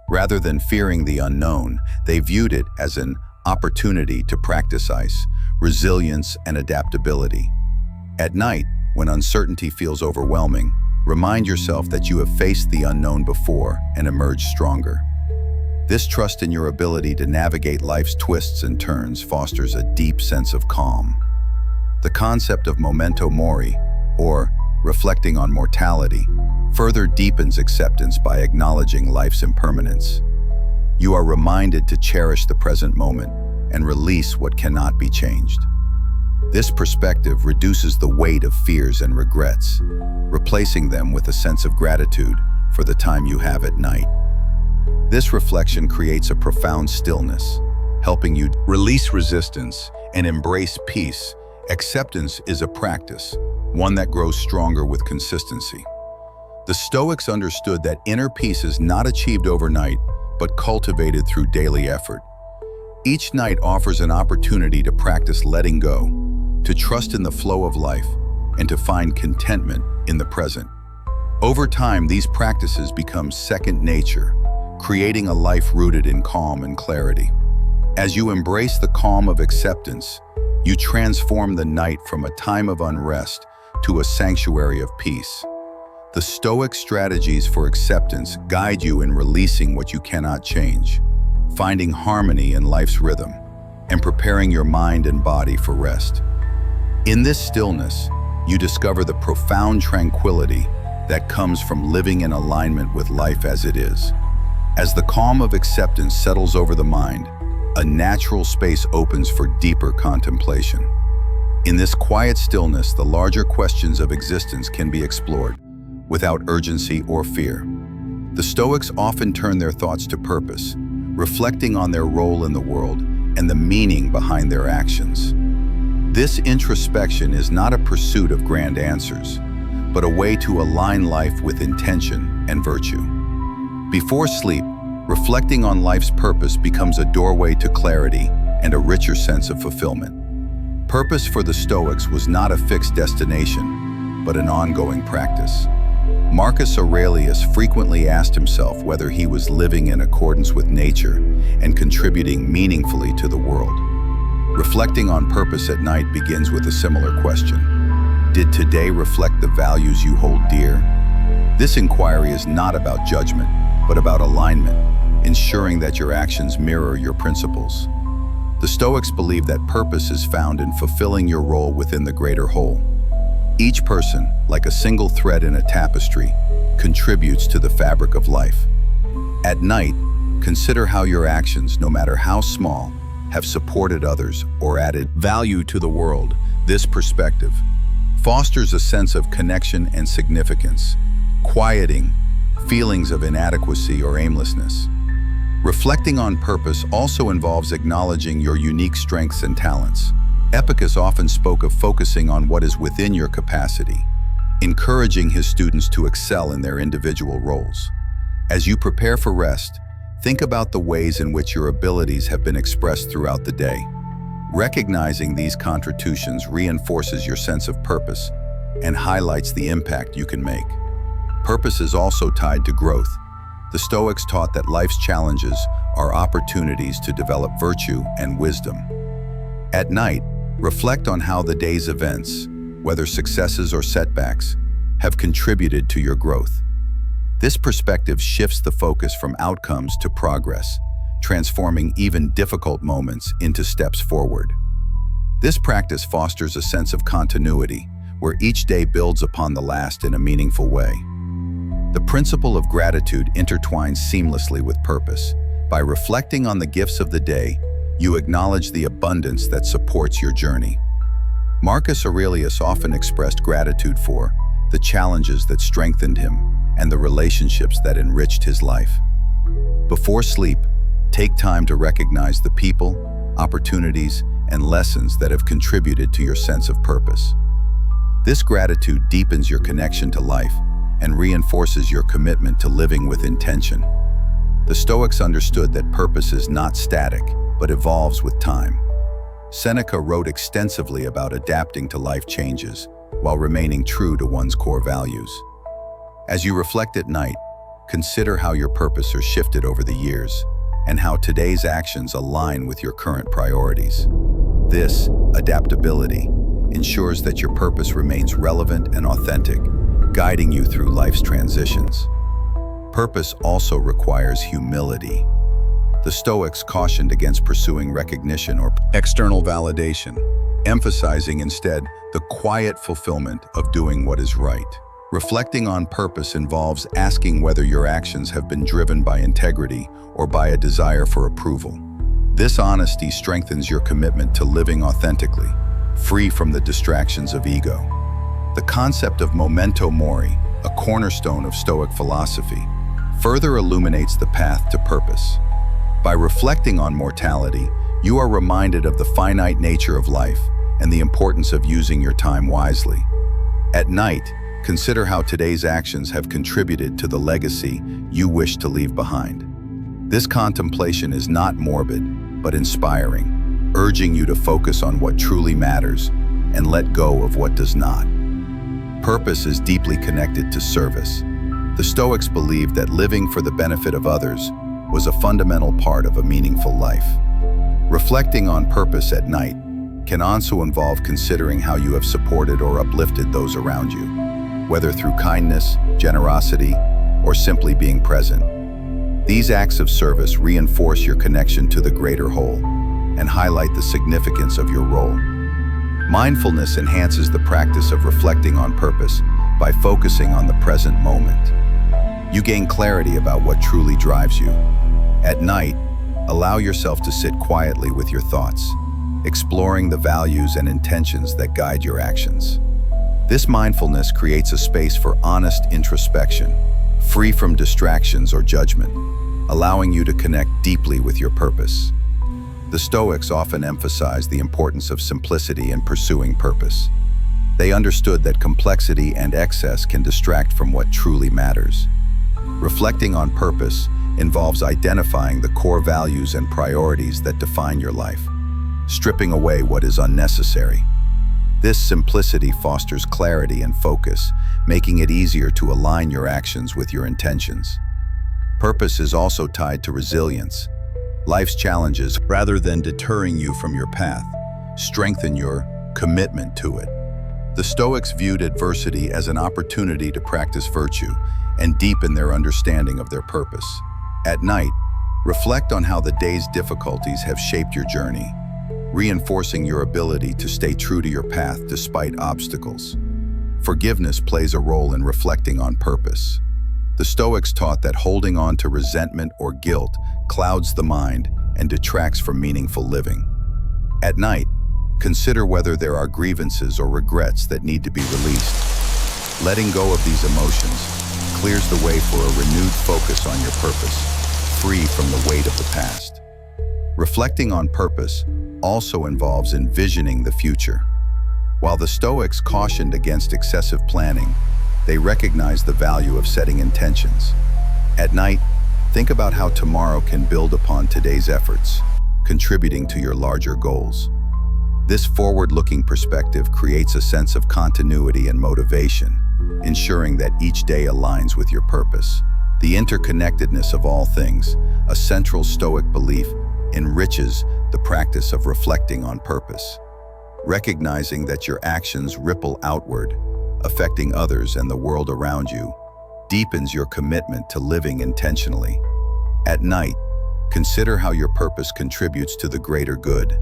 Rather than fearing the unknown, they viewed it as an opportunity to practice resilience, and adaptability. At night, when uncertainty feels overwhelming, remind yourself that you have faced the unknown before and emerged stronger. This trust in your ability to navigate life's twists and turns fosters a deep sense of calm. The concept of memento mori, or reflecting on mortality, further deepens acceptance by acknowledging life's impermanence. You are reminded to cherish the present moment and release what cannot be changed. This perspective reduces the weight of fears and regrets, replacing them with a sense of gratitude for the time you have at night. This reflection creates a profound stillness, helping you release resistance and embrace peace. Acceptance is a practice, one that grows stronger with consistency. The Stoics understood that inner peace is not achieved overnight, but cultivated through daily effort. Each night offers an opportunity to practice letting go, to trust in the flow of life, and to find contentment in the present. Over time, these practices become second nature, creating a life rooted in calm and clarity. As you embrace the calm of acceptance, you transform the night from a time of unrest to a sanctuary of peace. The Stoic strategies for acceptance guide you in releasing what you cannot change, finding harmony in life's rhythm, and preparing your mind and body for rest. In this stillness, you discover the profound tranquility that comes from living in alignment with life as it is. As the calm of acceptance settles over the mind, a natural space opens for deeper contemplation. In this quiet stillness, the larger questions of existence can be explored without urgency or fear. The Stoics often turn their thoughts to purpose, reflecting on their role in the world and the meaning behind their actions. This introspection is not a pursuit of grand answers, but a way to align life with intention and virtue. Before sleep, reflecting on life's purpose becomes a doorway to clarity and a richer sense of fulfillment. Purpose for the Stoics was not a fixed destination, but an ongoing practice. Marcus Aurelius frequently asked himself whether he was living in accordance with nature and contributing meaningfully to the world. Reflecting on purpose at night begins with a similar question. Did today reflect the values you hold dear? This inquiry is not about judgment, but about alignment, ensuring that your actions mirror your principles. The Stoics believe that purpose is found in fulfilling your role within the greater whole. Each person, like a single thread in a tapestry, contributes to the fabric of life. At night, consider how your actions, no matter how small, have supported others or added value to the world. This perspective fosters a sense of connection and significance, quieting feelings of inadequacy or aimlessness. Reflecting on purpose also involves acknowledging your unique strengths and talents. Epictetus often spoke of focusing on what is within your capacity, encouraging his students to excel in their individual roles. As you prepare for rest, think about the ways in which your abilities have been expressed throughout the day. Recognizing these contributions reinforces your sense of purpose and highlights the impact you can make. Purpose is also tied to growth. The Stoics taught that life's challenges are opportunities to develop virtue and wisdom. At night, reflect on how the day's events, whether successes or setbacks, have contributed to your growth. This perspective shifts the focus from outcomes to progress, transforming even difficult moments into steps forward. This practice fosters a sense of continuity, where each day builds upon the last in a meaningful way. The principle of gratitude intertwines seamlessly with purpose. By reflecting on the gifts of the day, you acknowledge the abundance that supports your journey. Marcus Aurelius often expressed gratitude for the challenges that strengthened him and the relationships that enriched his life. Before sleep, take time to recognize the people, opportunities, and lessons that have contributed to your sense of purpose. This gratitude deepens your connection to life and reinforces your commitment to living with intention. The Stoics understood that purpose is not static, but evolves with time. Seneca wrote extensively about adapting to life changes while remaining true to one's core values. As you reflect at night, consider how your purpose has shifted over the years and how today's actions align with your current priorities. This adaptability ensures that your purpose remains relevant and authentic, guiding you through life's transitions. Purpose also requires humility. The Stoics cautioned against pursuing recognition or external validation, emphasizing instead the quiet fulfillment of doing what is right. Reflecting on purpose involves asking whether your actions have been driven by integrity or by a desire for approval. This honesty strengthens your commitment to living authentically, free from the distractions of ego. The concept of memento mori, a cornerstone of Stoic philosophy, further illuminates the path to purpose. By reflecting on mortality, you are reminded of the finite nature of life and the importance of using your time wisely. At night, consider how today's actions have contributed to the legacy you wish to leave behind. This contemplation is not morbid, but inspiring, urging you to focus on what truly matters and let go of what does not. Purpose is deeply connected to service. The Stoics believed that living for the benefit of others was a fundamental part of a meaningful life. Reflecting on purpose at night can also involve considering how you have supported or uplifted those around you, whether through kindness, generosity, or simply being present. These acts of service reinforce your connection to the greater whole and highlight the significance of your role. Mindfulness enhances the practice of reflecting on purpose by focusing on the present moment. You gain clarity about what truly drives you. At night, allow yourself to sit quietly with your thoughts, exploring the values and intentions that guide your actions. This mindfulness creates a space for honest introspection, free from distractions or judgment, allowing you to connect deeply with your purpose. The Stoics often emphasize the importance of simplicity in pursuing purpose. They understood that complexity and excess can distract from what truly matters. Reflecting on purpose involves identifying the core values and priorities that define your life, stripping away what is unnecessary. This simplicity fosters clarity and focus, making it easier to align your actions with your intentions. Purpose is also tied to resilience. Life's challenges, rather than deterring you from your path, strengthen your commitment to it. The Stoics viewed adversity as an opportunity to practice virtue and deepen their understanding of their purpose. At night, reflect on how the day's difficulties have shaped your journey, reinforcing your ability to stay true to your path despite obstacles. Forgiveness plays a role in reflecting on purpose. The Stoics taught that holding on to resentment or guilt clouds the mind and detracts from meaningful living. At night, consider whether there are grievances or regrets that need to be released. Letting go of these emotions clears the way for a renewed focus on your purpose, free from the weight of the past. Reflecting on purpose also involves envisioning the future. While the Stoics cautioned against excessive planning, they recognized the value of setting intentions. At night, think about how tomorrow can build upon today's efforts, contributing to your larger goals. This forward-looking perspective creates a sense of continuity and motivation, ensuring that each day aligns with your purpose. The interconnectedness of all things, a central Stoic belief, enriches the practice of reflecting on purpose. Recognizing that your actions ripple outward, affecting others and the world around you, deepens your commitment to living intentionally. At night, consider how your purpose contributes to the greater good,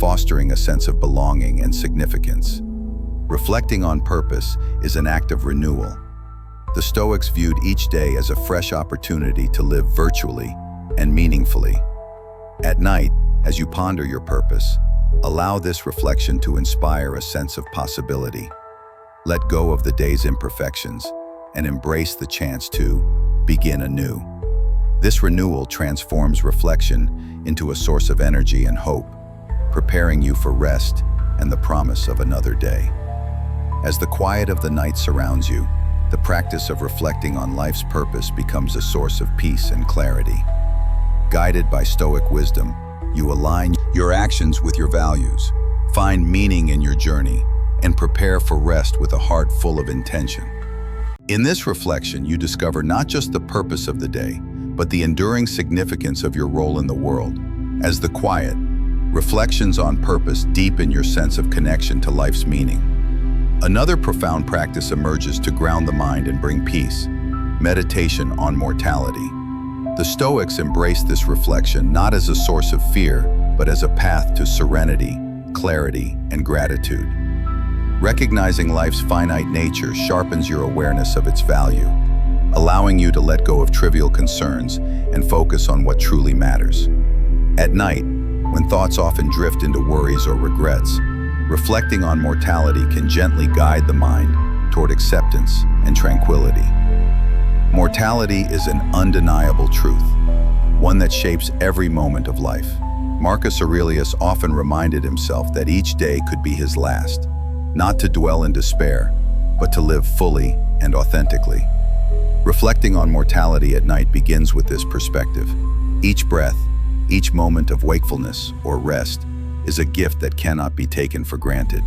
fostering a sense of belonging and significance. Reflecting on purpose is an act of renewal. The Stoics viewed each day as a fresh opportunity to live virtually and meaningfully. At night, as you ponder your purpose, allow this reflection to inspire a sense of possibility. Let go of the day's imperfections and embrace the chance to begin anew. This renewal transforms reflection into a source of energy and hope, preparing you for rest and the promise of another day. As the quiet of the night surrounds you, the practice of reflecting on life's purpose becomes a source of peace and clarity. Guided by Stoic wisdom, you align your actions with your values, find meaning in your journey, and prepare for rest with a heart full of intention. In this reflection, you discover not just the purpose of the day, but the enduring significance of your role in the world. As the quiet, reflections on purpose deepen your sense of connection to life's meaning. Another profound practice emerges to ground the mind and bring peace: meditation on mortality. The Stoics embraced this reflection not as a source of fear, but as a path to serenity, clarity, and gratitude. Recognizing life's finite nature sharpens your awareness of its value, allowing you to let go of trivial concerns and focus on what truly matters. At night, when thoughts often drift into worries or regrets, reflecting on mortality can gently guide the mind toward acceptance and tranquility. Mortality is an undeniable truth, one that shapes every moment of life. Marcus Aurelius often reminded himself that each day could be his last, not to dwell in despair, but to live fully and authentically. Reflecting on mortality at night begins with this perspective. Each breath, each moment of wakefulness or rest is a gift that cannot be taken for granted.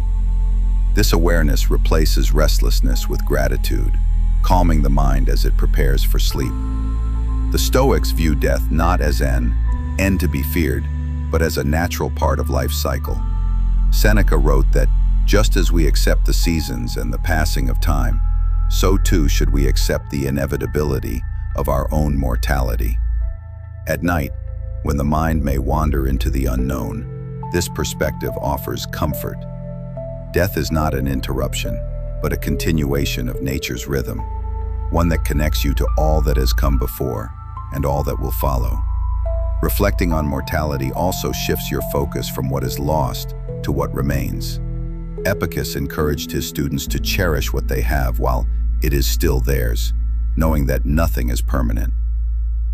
This awareness replaces restlessness with gratitude, calming the mind as it prepares for sleep. The Stoics view death not as an end to be feared, but as a natural part of life's cycle. Seneca wrote that, just as we accept the seasons and the passing of time, so too should we accept the inevitability of our own mortality. At night, when the mind may wander into the unknown, this perspective offers comfort. Death is not an interruption, but a continuation of nature's rhythm, one that connects you to all that has come before and all that will follow. Reflecting on mortality also shifts your focus from what is lost to what remains. Epictetus encouraged his students to cherish what they have while it is still theirs, knowing that nothing is permanent.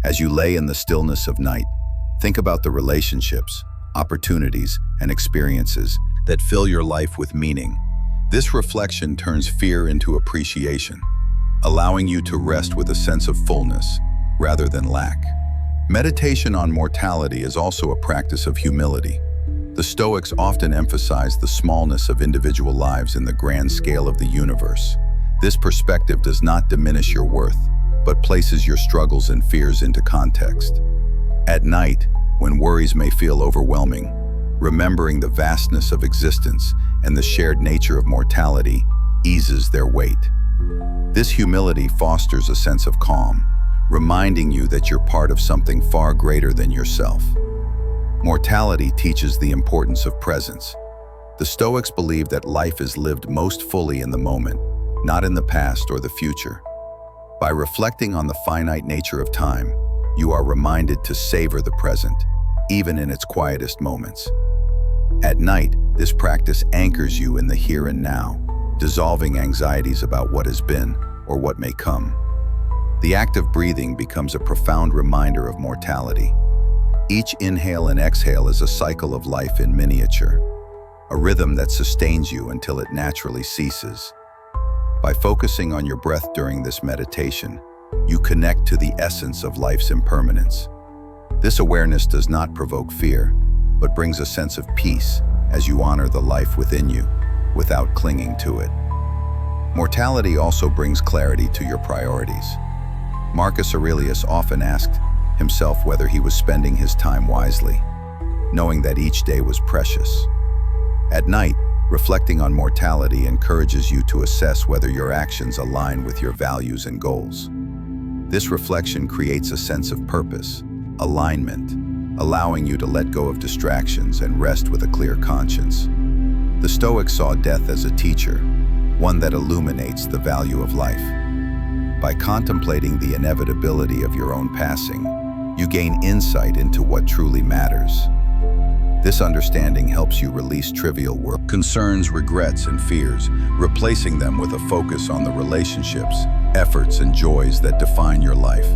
As you lay in the stillness of night, think about the relationships, opportunities, and experiences that fill your life with meaning. This reflection turns fear into appreciation, allowing you to rest with a sense of fullness rather than lack. Meditation on mortality is also a practice of humility. The Stoics often emphasize the smallness of individual lives in the grand scale of the universe. This perspective does not diminish your worth, but places your struggles and fears into context. At night, when worries may feel overwhelming, remembering the vastness of existence and the shared nature of mortality eases their weight. This humility fosters a sense of calm, reminding you that you're part of something far greater than yourself. Mortality teaches the importance of presence. The Stoics believe that life is lived most fully in the moment, not in the past or the future. By reflecting on the finite nature of time, you are reminded to savor the present, even in its quietest moments. At night, this practice anchors you in the here and now, dissolving anxieties about what has been or what may come. The act of breathing becomes a profound reminder of mortality. Each inhale and exhale is a cycle of life in miniature, a rhythm that sustains you until it naturally ceases. By focusing on your breath during this meditation, you connect to the essence of life's impermanence. This awareness does not provoke fear, but brings a sense of peace as you honor the life within you, without clinging to it. Mortality also brings clarity to your priorities. Marcus Aurelius often asked himself whether he was spending his time wisely, knowing that each day was precious. At night, reflecting on mortality encourages you to assess whether your actions align with your values and goals. This reflection creates a sense of purpose, alignment, allowing you to let go of distractions and rest with a clear conscience. The Stoics saw death as a teacher, one that illuminates the value of life. By contemplating the inevitability of your own passing, you gain insight into what truly matters. This understanding helps you release trivial work concerns, regrets, and fears, replacing them with a focus on the relationships, efforts, and joys that define your life.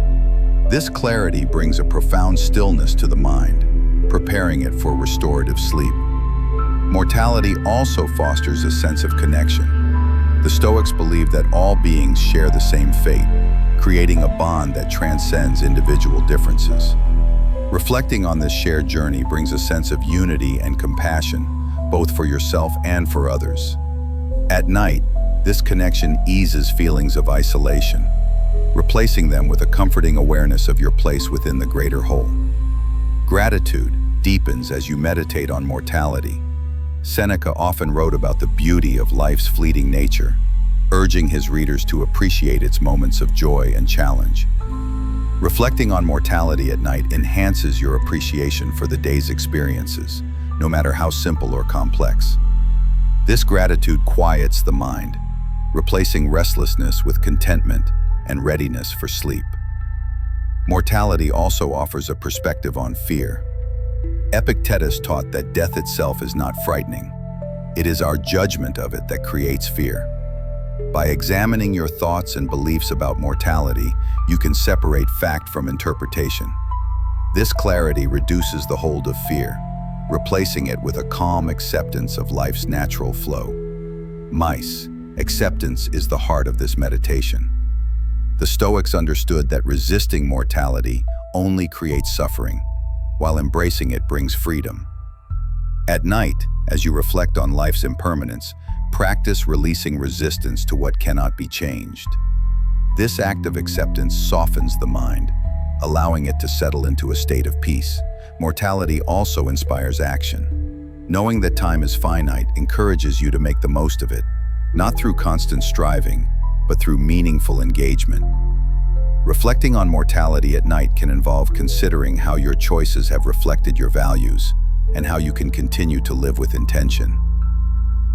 This clarity brings a profound stillness to the mind, preparing it for restorative sleep. Mortality also fosters a sense of connection. The Stoics believe that all beings share the same fate, creating a bond that transcends individual differences. Reflecting on this shared journey brings a sense of unity and compassion, both for yourself and for others. At night, this connection eases feelings of isolation, replacing them with a comforting awareness of your place within the greater whole. Gratitude deepens as you meditate on mortality. Seneca often wrote about the beauty of life's fleeting nature, urging his readers to appreciate its moments of joy and challenge. Reflecting on mortality at night enhances your appreciation for the day's experiences, no matter how simple or complex. This gratitude quiets the mind, replacing restlessness with contentment and readiness for sleep. Mortality also offers a perspective on fear. Epictetus taught that death itself is not frightening. It is our judgment of it that creates fear. By examining your thoughts and beliefs about mortality, you can separate fact from interpretation. This clarity reduces the hold of fear, replacing it with a calm acceptance of life's natural flow. Mice, acceptance is the heart of this meditation. The Stoics understood that resisting mortality only creates suffering, while embracing it brings freedom. At night, as you reflect on life's impermanence, practice releasing resistance to what cannot be changed. This act of acceptance softens the mind, allowing it to settle into a state of peace. Mortality also inspires action. Knowing that time is finite encourages you to make the most of it, not through constant striving, but through meaningful engagement. Reflecting on mortality at night can involve considering how your choices have reflected your values and how you can continue to live with intention.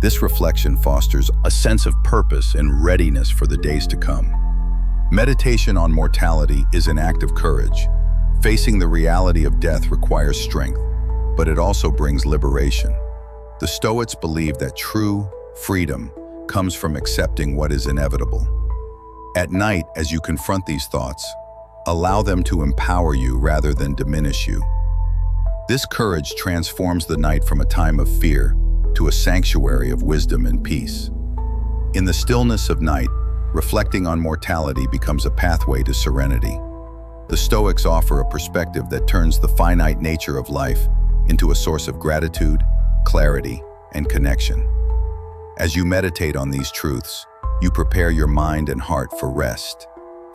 This reflection fosters a sense of purpose and readiness for the days to come. Meditation on mortality is an act of courage. Facing the reality of death requires strength, but it also brings liberation. The Stoics believe that true freedom comes from accepting what is inevitable. At night, as you confront these thoughts, allow them to empower you rather than diminish you. This courage transforms the night from a time of fear to a sanctuary of wisdom and peace. In the stillness of night, reflecting on mortality becomes a pathway to serenity. The Stoics offer a perspective that turns the finite nature of life into a source of gratitude, clarity, and connection. As you meditate on these truths, you prepare your mind and heart for rest,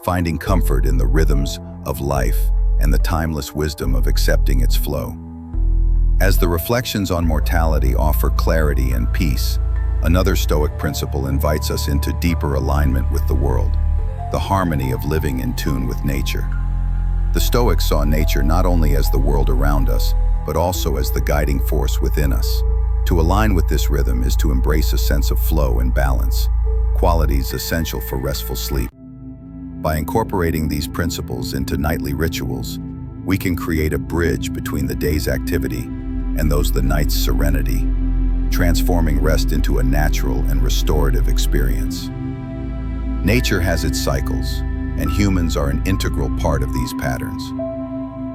finding comfort in the rhythms of life and the timeless wisdom of accepting its flow. As the reflections on mortality offer clarity and peace, another Stoic principle invites us into deeper alignment with the world, the harmony of living in tune with nature. The Stoics saw nature not only as the world around us, but also as the guiding force within us. To align with this rhythm is to embrace a sense of flow and balance, qualities essential for restful sleep. By incorporating these principles into nightly rituals, we can create a bridge between the day's activity and the night's serenity, transforming rest into a natural and restorative experience. Nature has its cycles, and humans are an integral part of these patterns.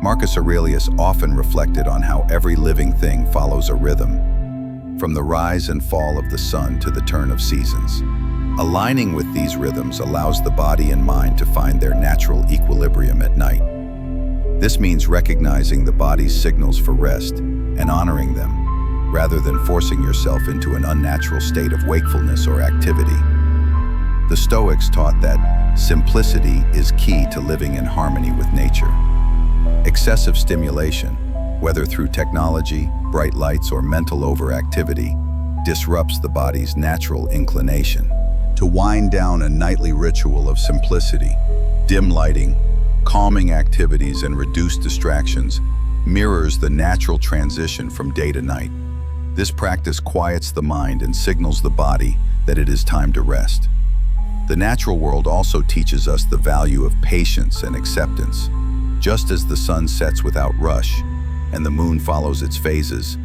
Marcus Aurelius often reflected on how every living thing follows a rhythm, from the rise and fall of the sun to the turn of seasons. Aligning with these rhythms allows the body and mind to find their natural equilibrium at night. This means recognizing the body's signals for rest and honoring them, rather than forcing yourself into an unnatural state of wakefulness or activity. The Stoics taught that simplicity is key to living in harmony with nature. Excessive stimulation, whether through technology, bright lights, or mental overactivity, disrupts the body's natural inclination. To wind down a nightly ritual of simplicity, dim lighting, calming activities, and reduced distractions mirrors the natural transition from day to night. This practice quiets the mind and signals the body that it is time to rest. The natural world also teaches us the value of patience and acceptance. Just as the sun sets without rush and the moon follows its phases,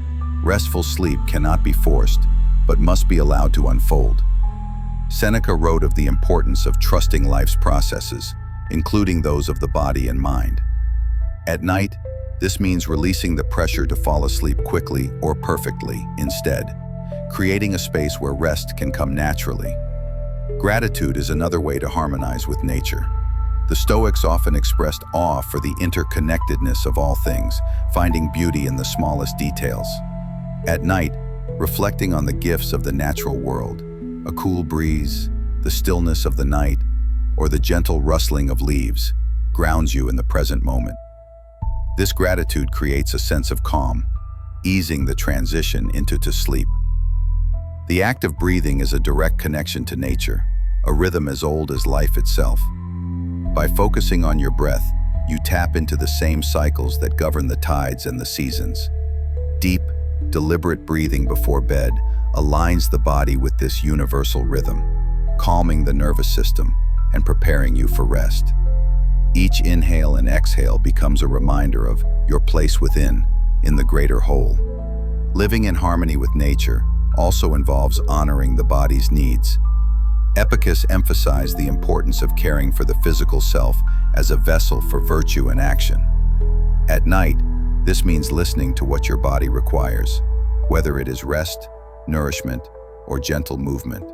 restful sleep cannot be forced, but must be allowed to unfold. Seneca wrote of the importance of trusting life's processes, including those of the body and mind. At night, this means releasing the pressure to fall asleep quickly or perfectly instead, creating a space where rest can come naturally. Gratitude is another way to harmonize with nature. The Stoics often expressed awe for the interconnectedness of all things, finding beauty in the smallest details. At night, reflecting on the gifts of the natural world, a cool breeze, the stillness of the night, or the gentle rustling of leaves, grounds you in the present moment. This gratitude creates a sense of calm, easing the transition into sleep. The act of breathing is a direct connection to nature, a rhythm as old as life itself. By focusing on your breath, you tap into the same cycles that govern the tides and the seasons. Deep, deliberate breathing before bed aligns the body with this universal rhythm, calming the nervous system and preparing you for rest. Each inhale and exhale becomes a reminder of your place within, in the greater whole. Living in harmony with nature also involves honoring the body's needs. Epicus emphasized the importance of caring for the physical self as a vessel for virtue and action. At night, this means listening to what your body requires, whether it is rest, nourishment, or gentle movement.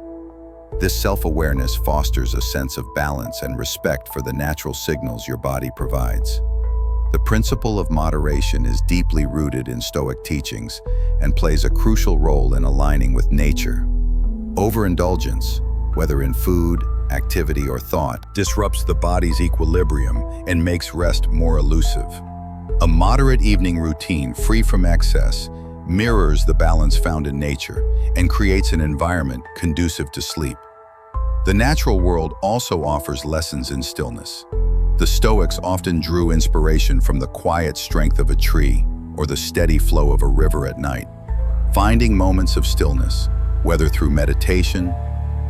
This self-awareness fosters a sense of balance and respect for the natural signals your body provides. The principle of moderation is deeply rooted in Stoic teachings and plays a crucial role in aligning with nature. Overindulgence, whether in food, activity, or thought, disrupts the body's equilibrium and makes rest more elusive. A moderate evening routine free from excess mirrors the balance found in nature and creates an environment conducive to sleep. The natural world also offers lessons in stillness. The Stoics often drew inspiration from the quiet strength of a tree or the steady flow of a river at night. Finding moments of stillness, whether through meditation,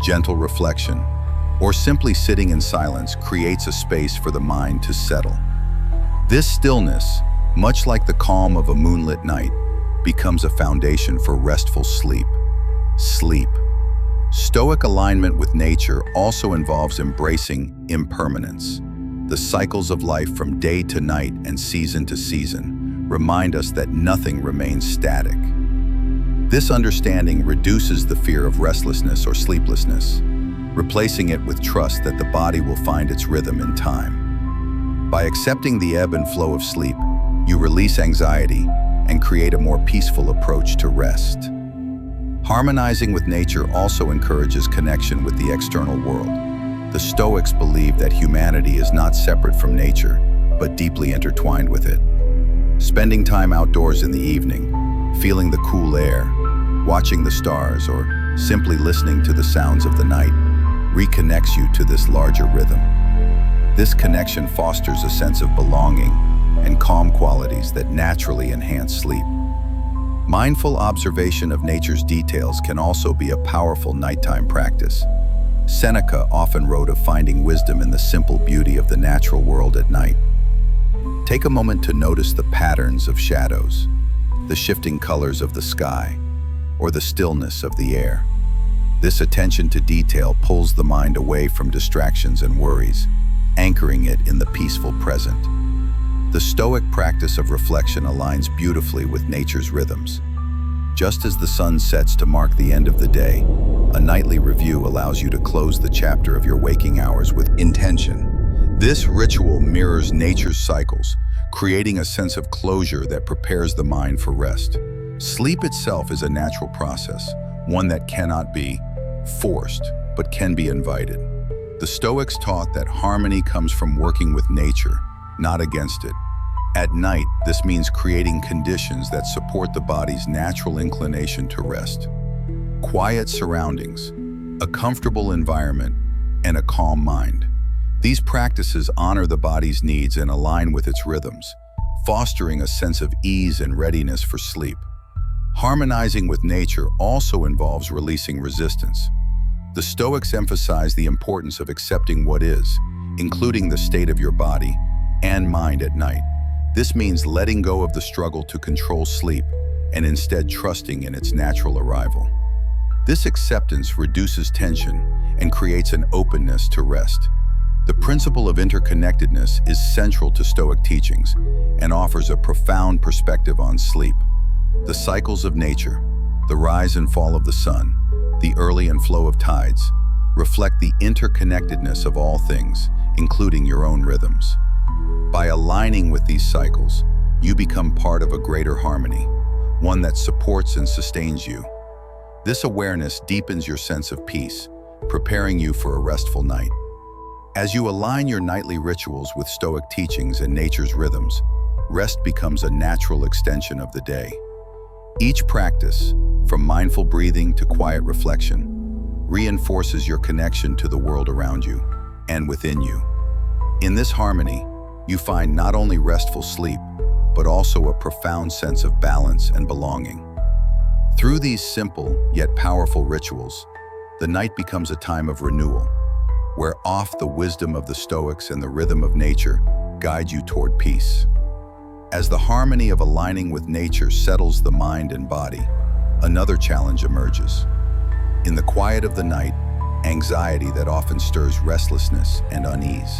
gentle reflection, or simply sitting in silence, creates a space for the mind to settle. This stillness, much like the calm of a moonlit night, becomes a foundation for restful sleep. Sleep. Stoic alignment with nature also involves embracing impermanence. The cycles of life from day to night and season to season remind us that nothing remains static. This understanding reduces the fear of restlessness or sleeplessness, replacing it with trust that the body will find its rhythm in time. By accepting the ebb and flow of sleep, you release anxiety and create a more peaceful approach to rest. Harmonizing with nature also encourages connection with the external world. The Stoics believe that humanity is not separate from nature, but deeply intertwined with it. Spending time outdoors in the evening, feeling the cool air, watching the stars, or simply listening to the sounds of the night reconnects you to this larger rhythm. This connection fosters a sense of belonging and calm qualities that naturally enhance sleep. Mindful observation of nature's details can also be a powerful nighttime practice. Seneca often wrote of finding wisdom in the simple beauty of the natural world at night. Take a moment to notice the patterns of shadows, the shifting colors of the sky, or the stillness of the air. This attention to detail pulls the mind away from distractions and worries, anchoring it in the peaceful present. The Stoic practice of reflection aligns beautifully with nature's rhythms. Just as the sun sets to mark the end of the day, a nightly review allows you to close the chapter of your waking hours with intention. This ritual mirrors nature's cycles, creating a sense of closure that prepares the mind for rest. Sleep itself is a natural process, one that cannot be forced, but can be invited. The Stoics taught that harmony comes from working with nature, not against it. At night, this means creating conditions that support the body's natural inclination to rest. Quiet surroundings, a comfortable environment, and a calm mind. These practices honor the body's needs and align with its rhythms, fostering a sense of ease and readiness for sleep. Harmonizing with nature also involves releasing resistance. The Stoics emphasize the importance of accepting what is, including the state of your body and mind at night. This means letting go of the struggle to control sleep and instead trusting in its natural arrival. This acceptance reduces tension and creates an openness to rest. The principle of interconnectedness is central to Stoic teachings and offers a profound perspective on sleep. The cycles of nature, the rise and fall of the sun, the early and flow of tides, reflect the interconnectedness of all things, including your own rhythms. By aligning with these cycles, you become part of a greater harmony, one that supports and sustains you. This awareness deepens your sense of peace, preparing you for a restful night. As you align your nightly rituals with Stoic teachings and nature's rhythms, rest becomes a natural extension of the day. Each practice, from mindful breathing to quiet reflection, reinforces your connection to the world around you and within you. In this harmony, you find not only restful sleep, but also a profound sense of balance and belonging. Through these simple yet powerful rituals, the night becomes a time of renewal, where the wisdom of the Stoics and the rhythm of nature guide you toward peace. As the harmony of aligning with nature settles the mind and body, another challenge emerges. In the quiet of the night, anxiety that often stirs restlessness and unease.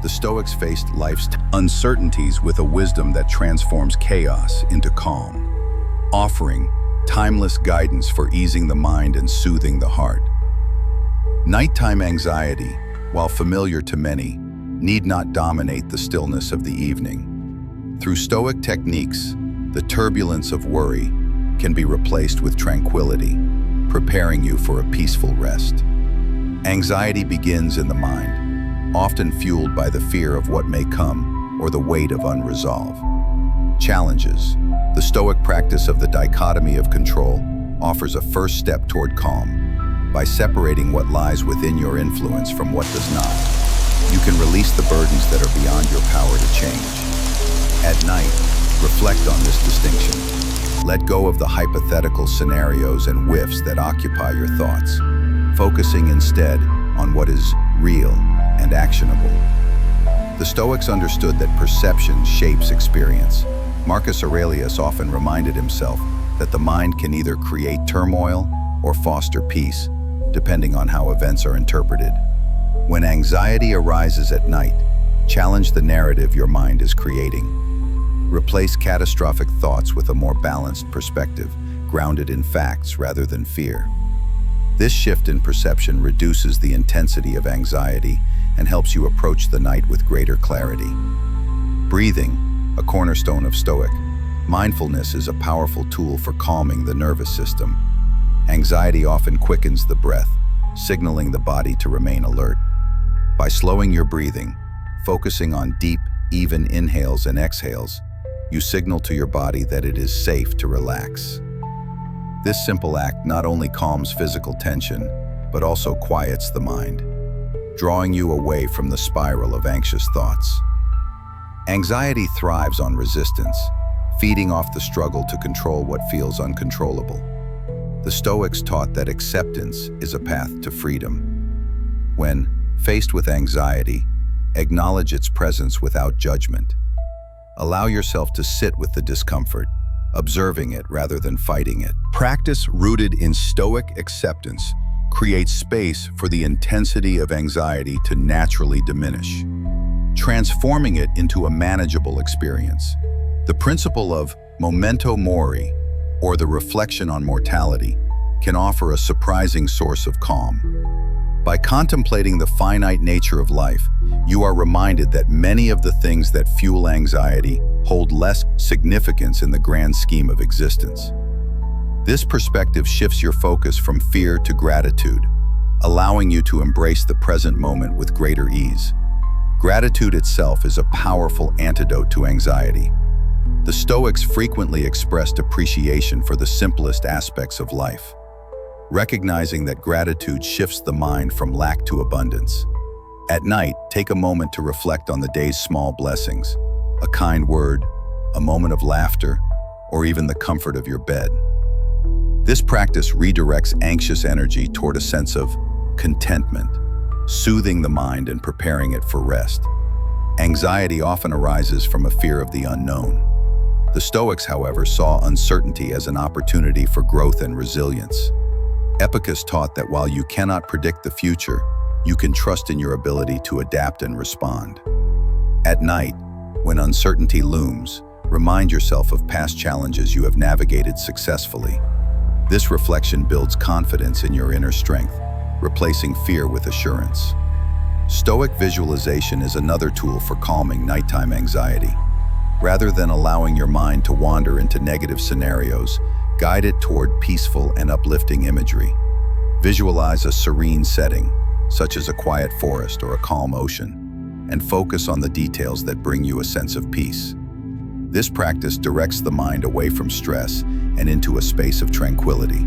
The Stoics faced life's uncertainties with a wisdom that transforms chaos into calm, offering timeless guidance for easing the mind and soothing the heart. Nighttime anxiety, while familiar to many, need not dominate the stillness of the evening. Through Stoic techniques, the turbulence of worry can be replaced with tranquility, preparing you for a peaceful rest. Anxiety begins in the mind, often fueled by the fear of what may come or the weight of unresolved challenges. The Stoic practice of the dichotomy of control offers a first step toward calm. By separating what lies within your influence from what does not, you can release the burdens that are beyond your power to change. At night, reflect on this distinction. Let go of the hypothetical scenarios and whiffs that occupy your thoughts, focusing instead on what is real and actionable. The Stoics understood that perception shapes experience. Marcus Aurelius often reminded himself that the mind can either create turmoil or foster peace, depending on how events are interpreted. When anxiety arises at night, challenge the narrative your mind is creating. Replace catastrophic thoughts with a more balanced perspective, grounded in facts rather than fear. This shift in perception reduces the intensity of anxiety and helps you approach the night with greater clarity. Breathing, a cornerstone of Stoic, mindfulness is a powerful tool for calming the nervous system. Anxiety often quickens the breath, signaling the body to remain alert. By slowing your breathing, focusing on deep, even inhales and exhales, you signal to your body that it is safe to relax. This simple act not only calms physical tension, but also quiets the mind, drawing you away from the spiral of anxious thoughts. Anxiety thrives on resistance, feeding off the struggle to control what feels uncontrollable. The Stoics taught that acceptance is a path to freedom. When faced with anxiety, acknowledge its presence without judgment. Allow yourself to sit with the discomfort, observing it rather than fighting it. Practice rooted in Stoic acceptance creates space for the intensity of anxiety to naturally diminish, transforming it into a manageable experience. The principle of memento mori, or the reflection on mortality, can offer a surprising source of calm. By contemplating the finite nature of life, you are reminded that many of the things that fuel anxiety hold less significance in the grand scheme of existence. This perspective shifts your focus from fear to gratitude, allowing you to embrace the present moment with greater ease. Gratitude itself is a powerful antidote to anxiety. The Stoics frequently expressed appreciation for the simplest aspects of life, recognizing that gratitude shifts the mind from lack to abundance. At night, take a moment to reflect on the day's small blessings, a kind word, a moment of laughter, or even the comfort of your bed. This practice redirects anxious energy toward a sense of contentment, soothing the mind and preparing it for rest. Anxiety often arises from a fear of the unknown. The Stoics, however, saw uncertainty as an opportunity for growth and resilience. Epictetus taught that while you cannot predict the future, you can trust in your ability to adapt and respond. At night, when uncertainty looms, remind yourself of past challenges you have navigated successfully. This reflection builds confidence in your inner strength, replacing fear with assurance. Stoic visualization is another tool for calming nighttime anxiety. Rather than allowing your mind to wander into negative scenarios, guide it toward peaceful and uplifting imagery. Visualize a serene setting, such as a quiet forest or a calm ocean, and focus on the details that bring you a sense of peace. This practice directs the mind away from stress and into a space of tranquility.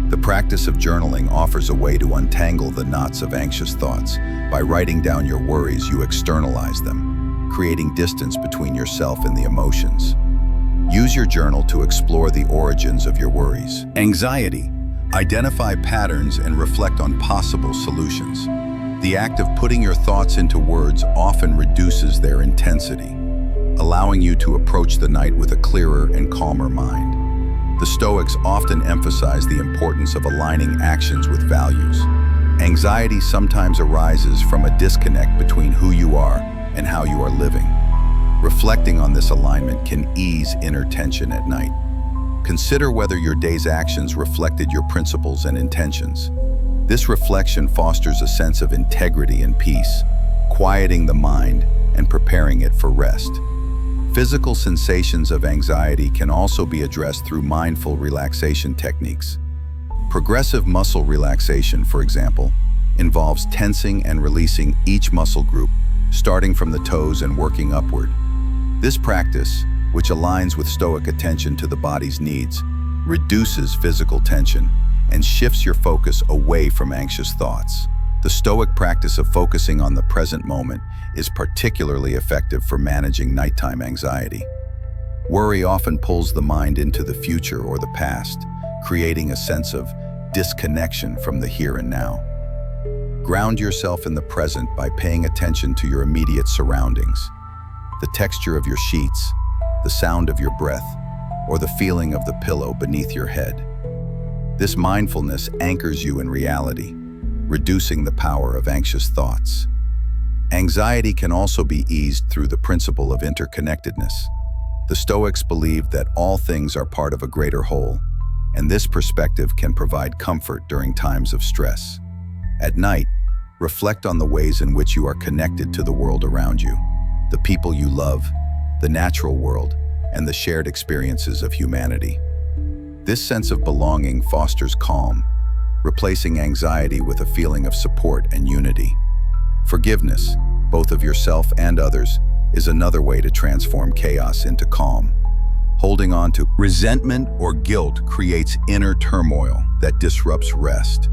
The practice of journaling offers a way to untangle the knots of anxious thoughts. By writing down your worries, you externalize them, creating distance between yourself and the emotions. Use your journal to explore the origins of your worries. Anxiety. Identify patterns and reflect on possible solutions. The act of putting your thoughts into words often reduces their intensity, allowing you to approach the night with a clearer and calmer mind. The Stoics often emphasize the importance of aligning actions with values. Anxiety sometimes arises from a disconnect between who you are and how you are living. Reflecting on this alignment can ease inner tension at night. Consider whether your day's actions reflected your principles and intentions. This reflection fosters a sense of integrity and peace, quieting the mind and preparing it for rest. Physical sensations of anxiety can also be addressed through mindful relaxation techniques. Progressive muscle relaxation, for example, involves tensing and releasing each muscle group, starting from the toes and working upward. This practice, which aligns with Stoic attention to the body's needs, reduces physical tension and shifts your focus away from anxious thoughts. The Stoic practice of focusing on the present moment is particularly effective for managing nighttime anxiety. Worry often pulls the mind into the future or the past, creating a sense of disconnection from the here and now. Ground yourself in the present by paying attention to your immediate surroundings. The texture of your sheets, the sound of your breath, or the feeling of the pillow beneath your head. This mindfulness anchors you in reality, reducing the power of anxious thoughts. Anxiety can also be eased through the principle of interconnectedness. The Stoics believe that all things are part of a greater whole, and this perspective can provide comfort during times of stress. At night, reflect on the ways in which you are connected to the world around you, the people you love, the natural world, and the shared experiences of humanity. This sense of belonging fosters calm, replacing anxiety with a feeling of support and unity. Forgiveness, both of yourself and others, is another way to transform chaos into calm. Holding on to resentment or guilt creates inner turmoil that disrupts rest.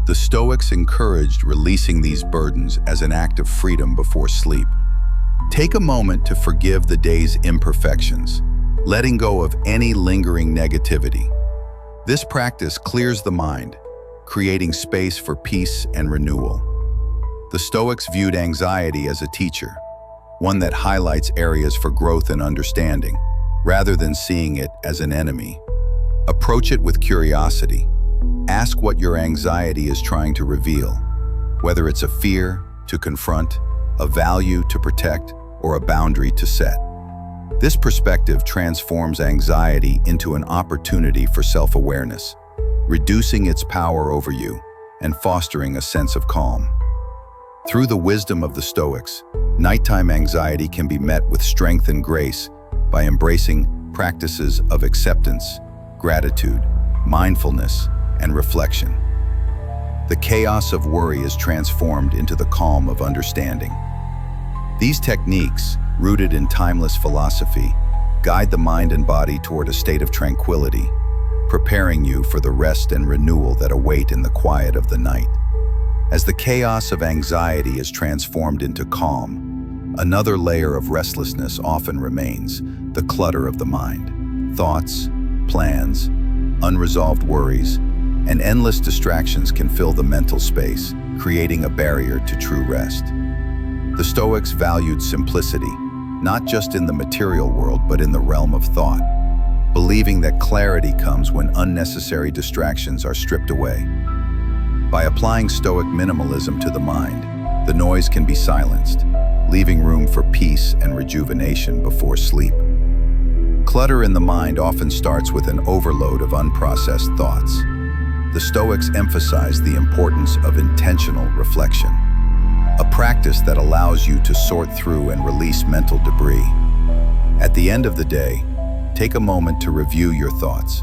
The Stoics encouraged releasing these burdens as an act of freedom before sleep. Take a moment to forgive the day's imperfections, letting go of any lingering negativity. This practice clears the mind, creating space for peace and renewal. The Stoics viewed anxiety as a teacher, one that highlights areas for growth and understanding, rather than seeing it as an enemy. Approach it with curiosity. Ask what your anxiety is trying to reveal, whether it's a fear to confront, a value to protect, or a boundary to set. This perspective transforms anxiety into an opportunity for self-awareness, reducing its power over you and fostering a sense of calm. Through the wisdom of the Stoics, nighttime anxiety can be met with strength and grace by embracing practices of acceptance, gratitude, mindfulness, and reflection. The chaos of worry is transformed into the calm of understanding. These techniques, rooted in timeless philosophy, guide the mind and body toward a state of tranquility, preparing you for the rest and renewal that await in the quiet of the night. As the chaos of anxiety is transformed into calm, another layer of restlessness often remains, the clutter of the mind. Thoughts, plans, unresolved worries, and endless distractions can fill the mental space, creating a barrier to true rest. The Stoics valued simplicity, not just in the material world but in the realm of thought, believing that clarity comes when unnecessary distractions are stripped away. By applying Stoic minimalism to the mind, the noise can be silenced, leaving room for peace and rejuvenation before sleep. Clutter in the mind often starts with an overload of unprocessed thoughts. The Stoics emphasize the importance of intentional reflection, a practice that allows you to sort through and release mental debris. At the end of the day, take a moment to review your thoughts,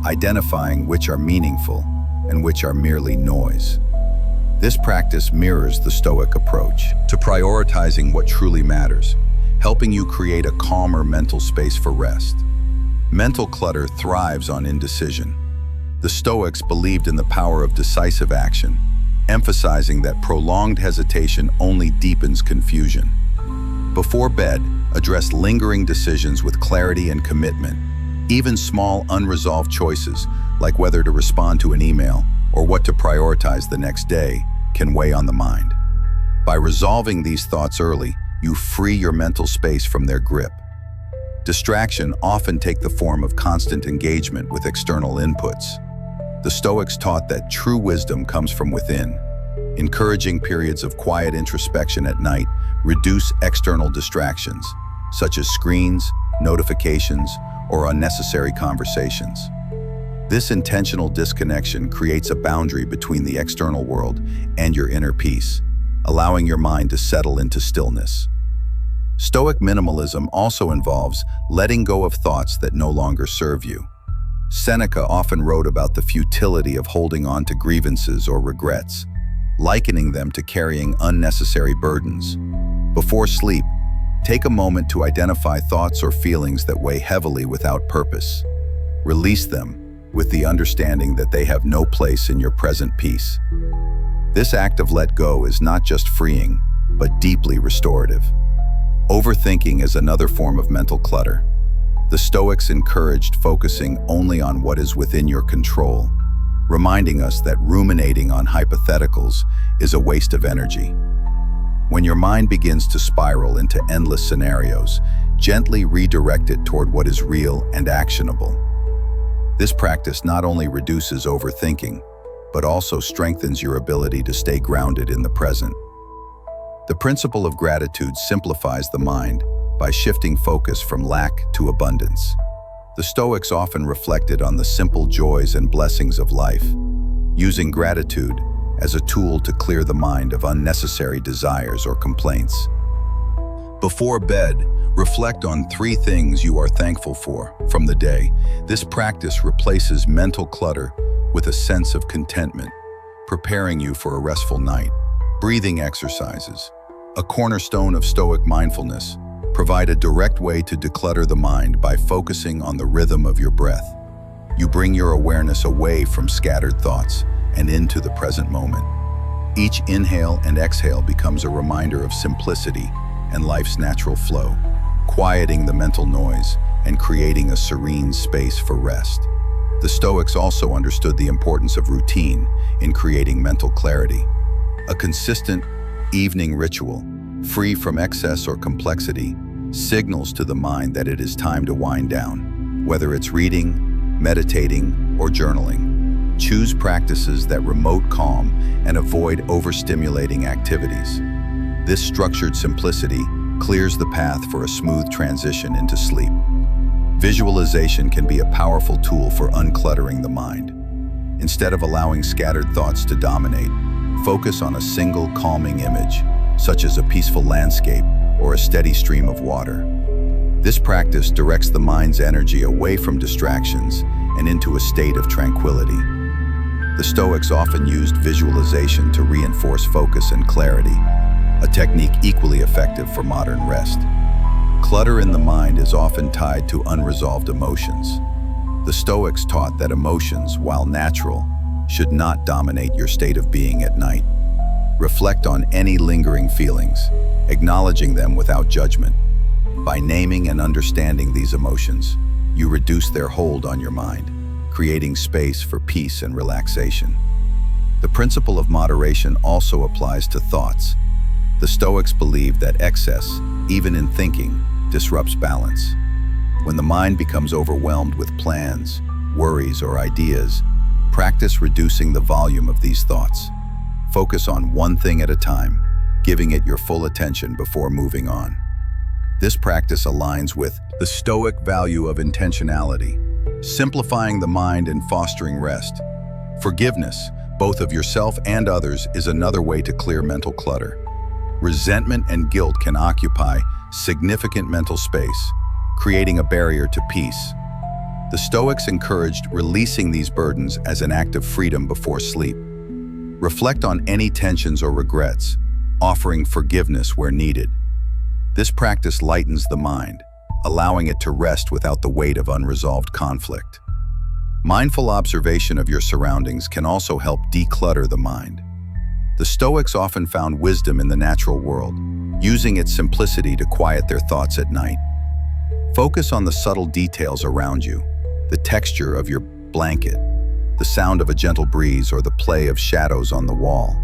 identifying which are meaningful and which are merely noise. This practice mirrors the Stoic approach to prioritizing what truly matters, helping you create a calmer mental space for rest. Mental clutter thrives on indecision. The Stoics believed in the power of decisive action, emphasizing that prolonged hesitation only deepens confusion. Before bed, address lingering decisions with clarity and commitment. Even small, unresolved choices, like whether to respond to an email or what to prioritize the next day, can weigh on the mind. By resolving these thoughts early, you free your mental space from their grip. Distraction often take the form of constant engagement with external inputs. The Stoics taught that true wisdom comes from within. Encouraging periods of quiet introspection at night reduce external distractions, such as screens, notifications, or unnecessary conversations. This intentional disconnection creates a boundary between the external world and your inner peace, allowing your mind to settle into stillness. Stoic minimalism also involves letting go of thoughts that no longer serve you. Seneca often wrote about the futility of holding on to grievances or regrets, likening them to carrying unnecessary burdens. Before sleep, take a moment to identify thoughts or feelings that weigh heavily without purpose. Release them with the understanding that they have no place in your present peace. This act of let go is not just freeing, but deeply restorative. Overthinking is another form of mental clutter. The Stoics encouraged focusing only on what is within your control, reminding us that ruminating on hypotheticals is a waste of energy. When your mind begins to spiral into endless scenarios, gently redirect it toward what is real and actionable. This practice not only reduces overthinking, but also strengthens your ability to stay grounded in the present. The principle of gratitude simplifies the mind by shifting focus from lack to abundance. The Stoics often reflected on the simple joys and blessings of life, using gratitude as a tool to clear the mind of unnecessary desires or complaints. Before bed, reflect on 3 things you are thankful for from the day. This practice replaces mental clutter with a sense of contentment, preparing you for a restful night. Breathing exercises, a cornerstone of Stoic mindfulness, provide a direct way to declutter the mind by focusing on the rhythm of your breath. You bring your awareness away from scattered thoughts and into the present moment. Each inhale and exhale becomes a reminder of simplicity and life's natural flow, quieting the mental noise and creating a serene space for rest. The Stoics also understood the importance of routine in creating mental clarity. A consistent evening ritual, free from excess or complexity, signals to the mind that it is time to wind down. Whether it's reading, meditating, or journaling, choose practices that promote calm and avoid overstimulating activities. This structured simplicity clears the path for a smooth transition into sleep. Visualization can be a powerful tool for uncluttering the mind. Instead of allowing scattered thoughts to dominate, focus on a single calming image, such as a peaceful landscape or a steady stream of water. This practice directs the mind's energy away from distractions and into a state of tranquility. The Stoics often used visualization to reinforce focus and clarity, a technique equally effective for modern rest. Clutter in the mind is often tied to unresolved emotions. The Stoics taught that emotions, while natural, should not dominate your state of being at night. Reflect on any lingering feelings, acknowledging them without judgment. By naming and understanding these emotions, you reduce their hold on your mind, creating space for peace and relaxation. The principle of moderation also applies to thoughts. The Stoics believed that excess, even in thinking, disrupts balance. When the mind becomes overwhelmed with plans, worries, or ideas, practice reducing the volume of these thoughts. Focus on one thing at a time, giving it your full attention before moving on. This practice aligns with the Stoic value of intentionality, simplifying the mind and fostering rest. Forgiveness, both of yourself and others, is another way to clear mental clutter. Resentment and guilt can occupy significant mental space, creating a barrier to peace. The Stoics encouraged releasing these burdens as an act of freedom before sleep. Reflect on any tensions or regrets, offering forgiveness where needed. This practice lightens the mind, allowing it to rest without the weight of unresolved conflict. Mindful observation of your surroundings can also help declutter the mind. The Stoics often found wisdom in the natural world, using its simplicity to quiet their thoughts at night. Focus on the subtle details around you, the texture of your blanket, the sound of a gentle breeze, or the play of shadows on the wall.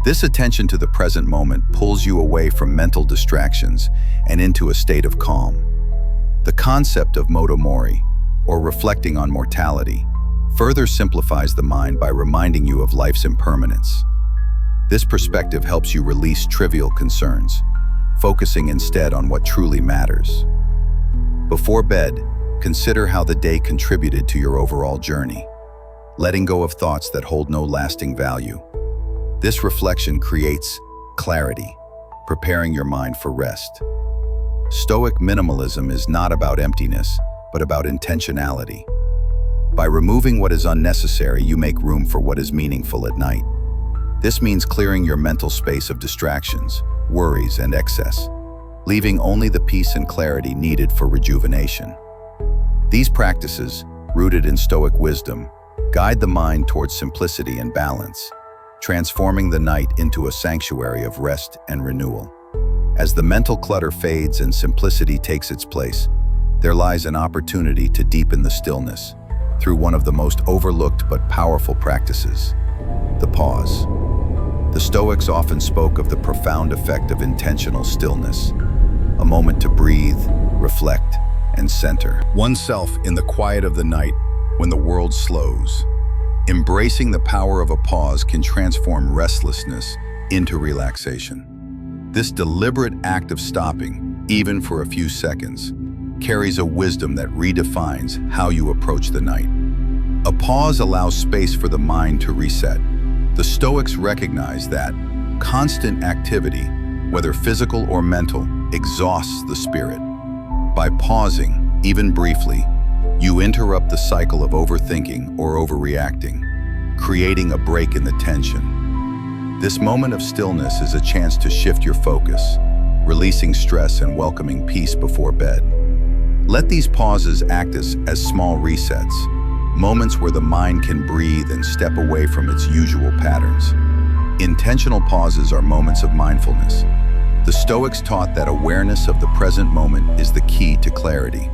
This attention to the present moment pulls you away from mental distractions and into a state of calm. The concept of moto mori, or reflecting on mortality, further simplifies the mind by reminding you of life's impermanence. This perspective helps you release trivial concerns, focusing instead on what truly matters. Before bed, consider how the day contributed to your overall journey, letting go of thoughts that hold no lasting value. This reflection creates clarity, preparing your mind for rest. Stoic minimalism is not about emptiness, but about intentionality. By removing what is unnecessary, you make room for what is meaningful at night. This means clearing your mental space of distractions, worries, and excess, leaving only the peace and clarity needed for rejuvenation. These practices, rooted in Stoic wisdom, guide the mind towards simplicity and balance, transforming the night into a sanctuary of rest and renewal. As the mental clutter fades and simplicity takes its place, there lies an opportunity to deepen the stillness through one of the most overlooked but powerful practices, the pause. The Stoics often spoke of the profound effect of intentional stillness, a moment to breathe, reflect, and center oneself in the quiet of the night when the world slows. Embracing the power of a pause can transform restlessness into relaxation. This deliberate act of stopping, even for a few seconds, carries a wisdom that redefines how you approach the night. A pause allows space for the mind to reset. The Stoics recognize that constant activity, whether physical or mental, exhausts the spirit. By pausing, even briefly, you interrupt the cycle of overthinking or overreacting, creating a break in the tension. This moment of stillness is a chance to shift your focus, releasing stress and welcoming peace before bed. Let these pauses act as small resets, moments where the mind can breathe and step away from its usual patterns. Intentional pauses are moments of mindfulness. The Stoics taught that awareness of the present moment is the key to clarity.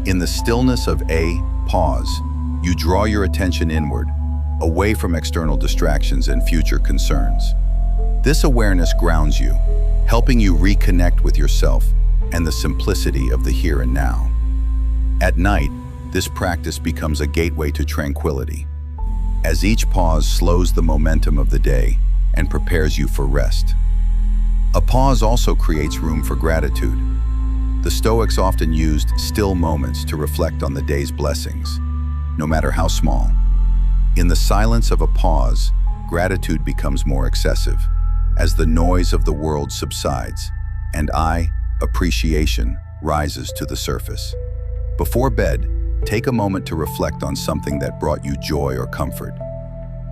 In the stillness of a pause, you draw your attention inward, away from external distractions and future concerns. This awareness grounds you, helping you reconnect with yourself and the simplicity of the here and now. At night, this practice becomes a gateway to tranquility, as each pause slows the momentum of the day and prepares you for rest. A pause also creates room for gratitude. The Stoics often used still moments to reflect on the day's blessings, no matter how small. In the silence of a pause, gratitude becomes more excessive, as the noise of the world subsides, and appreciation rises to the surface. Before bed, take a moment to reflect on something that brought you joy or comfort.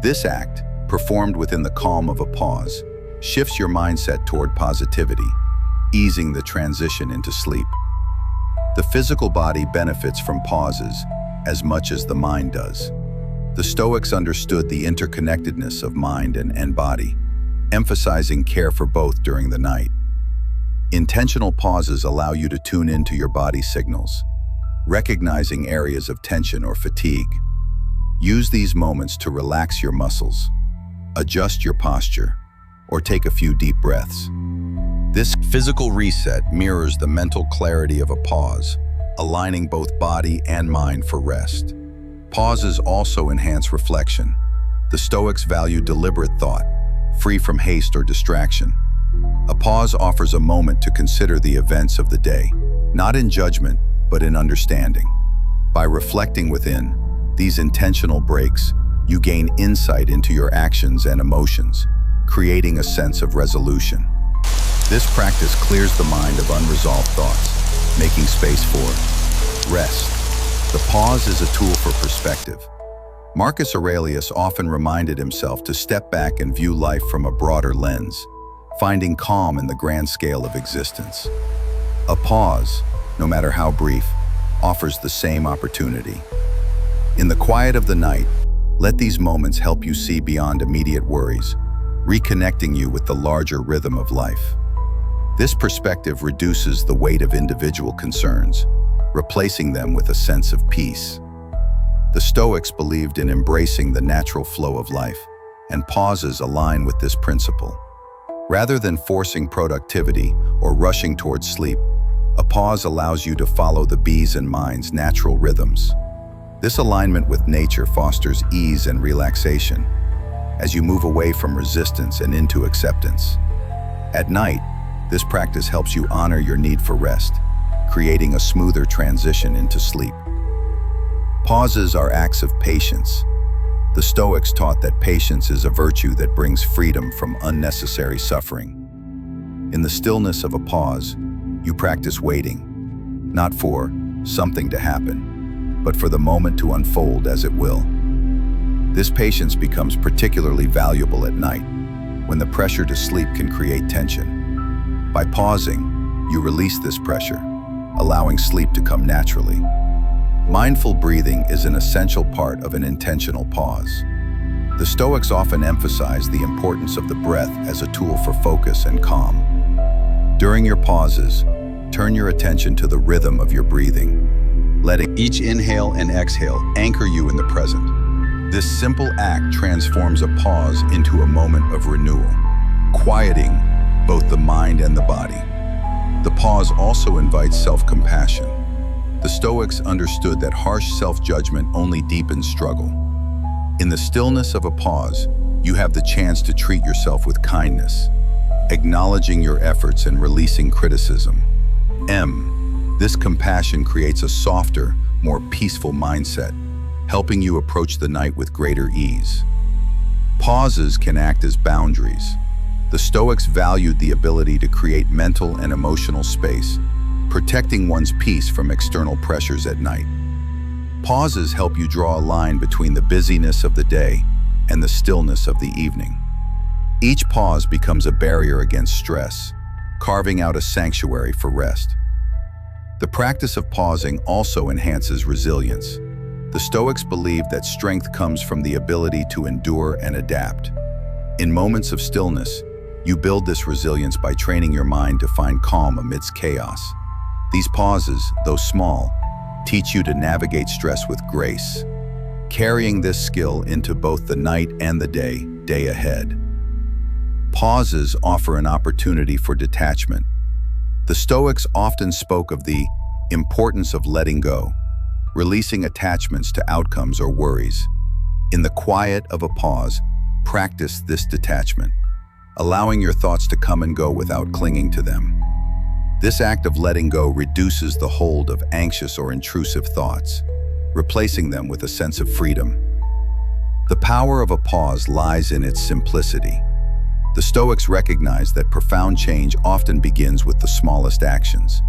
This act, performed within the calm of a pause, shifts your mindset toward positivity, easing the transition into sleep. The physical body benefits from pauses as much as the mind does. The Stoics understood the interconnectedness of mind and body, emphasizing care for both during the night. Intentional pauses allow you to tune into your body's signals, recognizing areas of tension or fatigue. Use these moments to relax your muscles, adjust your posture, or take a few deep breaths. This physical reset mirrors the mental clarity of a pause, aligning both body and mind for rest. Pauses also enhance reflection. The Stoics value deliberate thought, free from haste or distraction. A pause offers a moment to consider the events of the day, not in judgment, but in understanding. By reflecting within these intentional breaks, you gain insight into your actions and emotions, creating a sense of resolution. This practice clears the mind of unresolved thoughts, making space for rest. The pause is a tool for perspective. Marcus Aurelius often reminded himself to step back and view life from a broader lens, finding calm in the grand scale of existence. A pause, no matter how brief, offers the same opportunity. In the quiet of the night, let these moments help you see beyond immediate worries, reconnecting you with the larger rhythm of life. This perspective reduces the weight of individual concerns, replacing them with a sense of peace. The Stoics believed in embracing the natural flow of life, and pauses align with this principle. Rather than forcing productivity or rushing towards sleep, a pause allows you to follow the body's and mind's natural rhythms. This alignment with nature fosters ease and relaxation as you move away from resistance and into acceptance. At night, this practice helps you honor your need for rest, creating a smoother transition into sleep. Pauses are acts of patience. The Stoics taught that patience is a virtue that brings freedom from unnecessary suffering. In the stillness of a pause, you practice waiting, not for something to happen, but for the moment to unfold as it will. This patience becomes particularly valuable at night, when the pressure to sleep can create tension. By pausing, you release this pressure, allowing sleep to come naturally. Mindful breathing is an essential part of an intentional pause. The Stoics often emphasize the importance of the breath as a tool for focus and calm. During your pauses, turn your attention to the rhythm of your breathing, letting each inhale and exhale anchor you in the present. This simple act transforms a pause into a moment of renewal, quieting both the mind and the body. The pause also invites self-compassion. The Stoics understood that harsh self-judgment only deepens struggle. In the stillness of a pause, you have the chance to treat yourself with kindness, acknowledging your efforts and releasing criticism. This compassion creates a softer, more peaceful mindset, helping you approach the night with greater ease. Pauses can act as boundaries. The Stoics valued the ability to create mental and emotional space, protecting one's peace from external pressures at night. Pauses help you draw a line between the busyness of the day and the stillness of the evening. Each pause becomes a barrier against stress, carving out a sanctuary for rest. The practice of pausing also enhances resilience. The Stoics believed that strength comes from the ability to endure and adapt. In moments of stillness, you build this resilience by training your mind to find calm amidst chaos. These pauses, though small, teach you to navigate stress with grace, carrying this skill into both the night and the day ahead. Pauses offer an opportunity for detachment. The Stoics often spoke of the importance of letting go, releasing attachments to outcomes or worries. In the quiet of a pause, practice this detachment, allowing your thoughts to come and go without clinging to them. This act of letting go reduces the hold of anxious or intrusive thoughts, replacing them with a sense of freedom. The power of a pause lies in its simplicity. The Stoics recognize that profound change often begins with the smallest actions.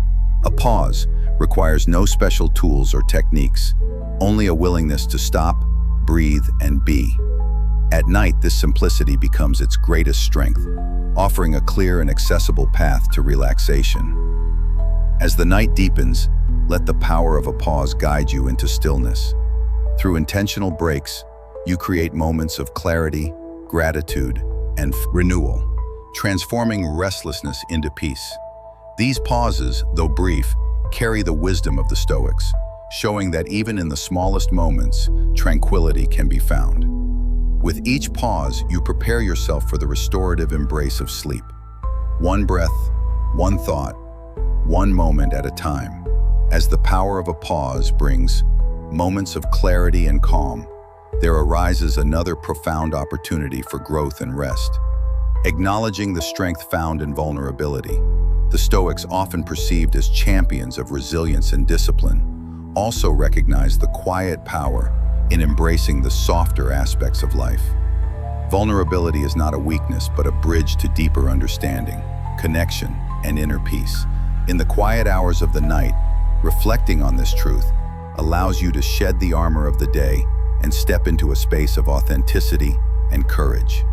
A pause requires no special tools or techniques, only a willingness to stop, breathe, and be. At night, this simplicity becomes its greatest strength, offering a clear and accessible path to relaxation. As the night deepens, let the power of a pause guide you into stillness. Through intentional breaks, you create moments of clarity, gratitude, and renewal, transforming restlessness into peace. These pauses, though brief, carry the wisdom of the Stoics, showing that even in the smallest moments, tranquility can be found. With each pause, you prepare yourself for the restorative embrace of sleep. One breath, one thought, one moment at a time. As the power of a pause brings moments of clarity and calm, there arises another profound opportunity for growth and rest. Acknowledging the strength found in vulnerability, the Stoics, often perceived as champions of resilience and discipline, also recognized the quiet power in embracing the softer aspects of life. Vulnerability is not a weakness, but a bridge to deeper understanding, connection, and inner peace. In the quiet hours of the night, reflecting on this truth allows you to shed the armor of the day and step into a space of authenticity and courage.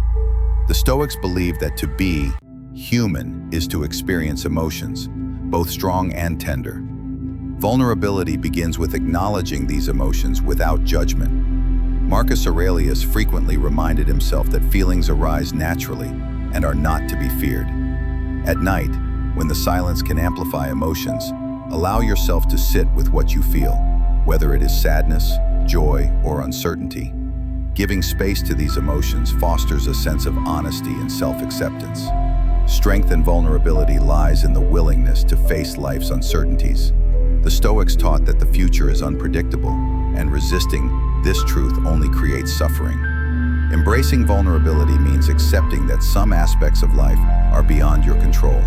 The Stoics believed that to be human is to experience emotions, both strong and tender. Vulnerability begins with acknowledging these emotions without judgment, Marcus Aurelius frequently reminded himself that feelings arise naturally and are not to be feared. At night, when the silence can amplify emotions, allow yourself to sit with what you feel, whether it is sadness, joy, or uncertainty. Giving space to these emotions fosters a sense of honesty and self-acceptance. Strength and vulnerability lies in the willingness to face life's uncertainties. The Stoics taught that the future is unpredictable, and resisting this truth only creates suffering. Embracing vulnerability means accepting that some aspects of life are beyond your control.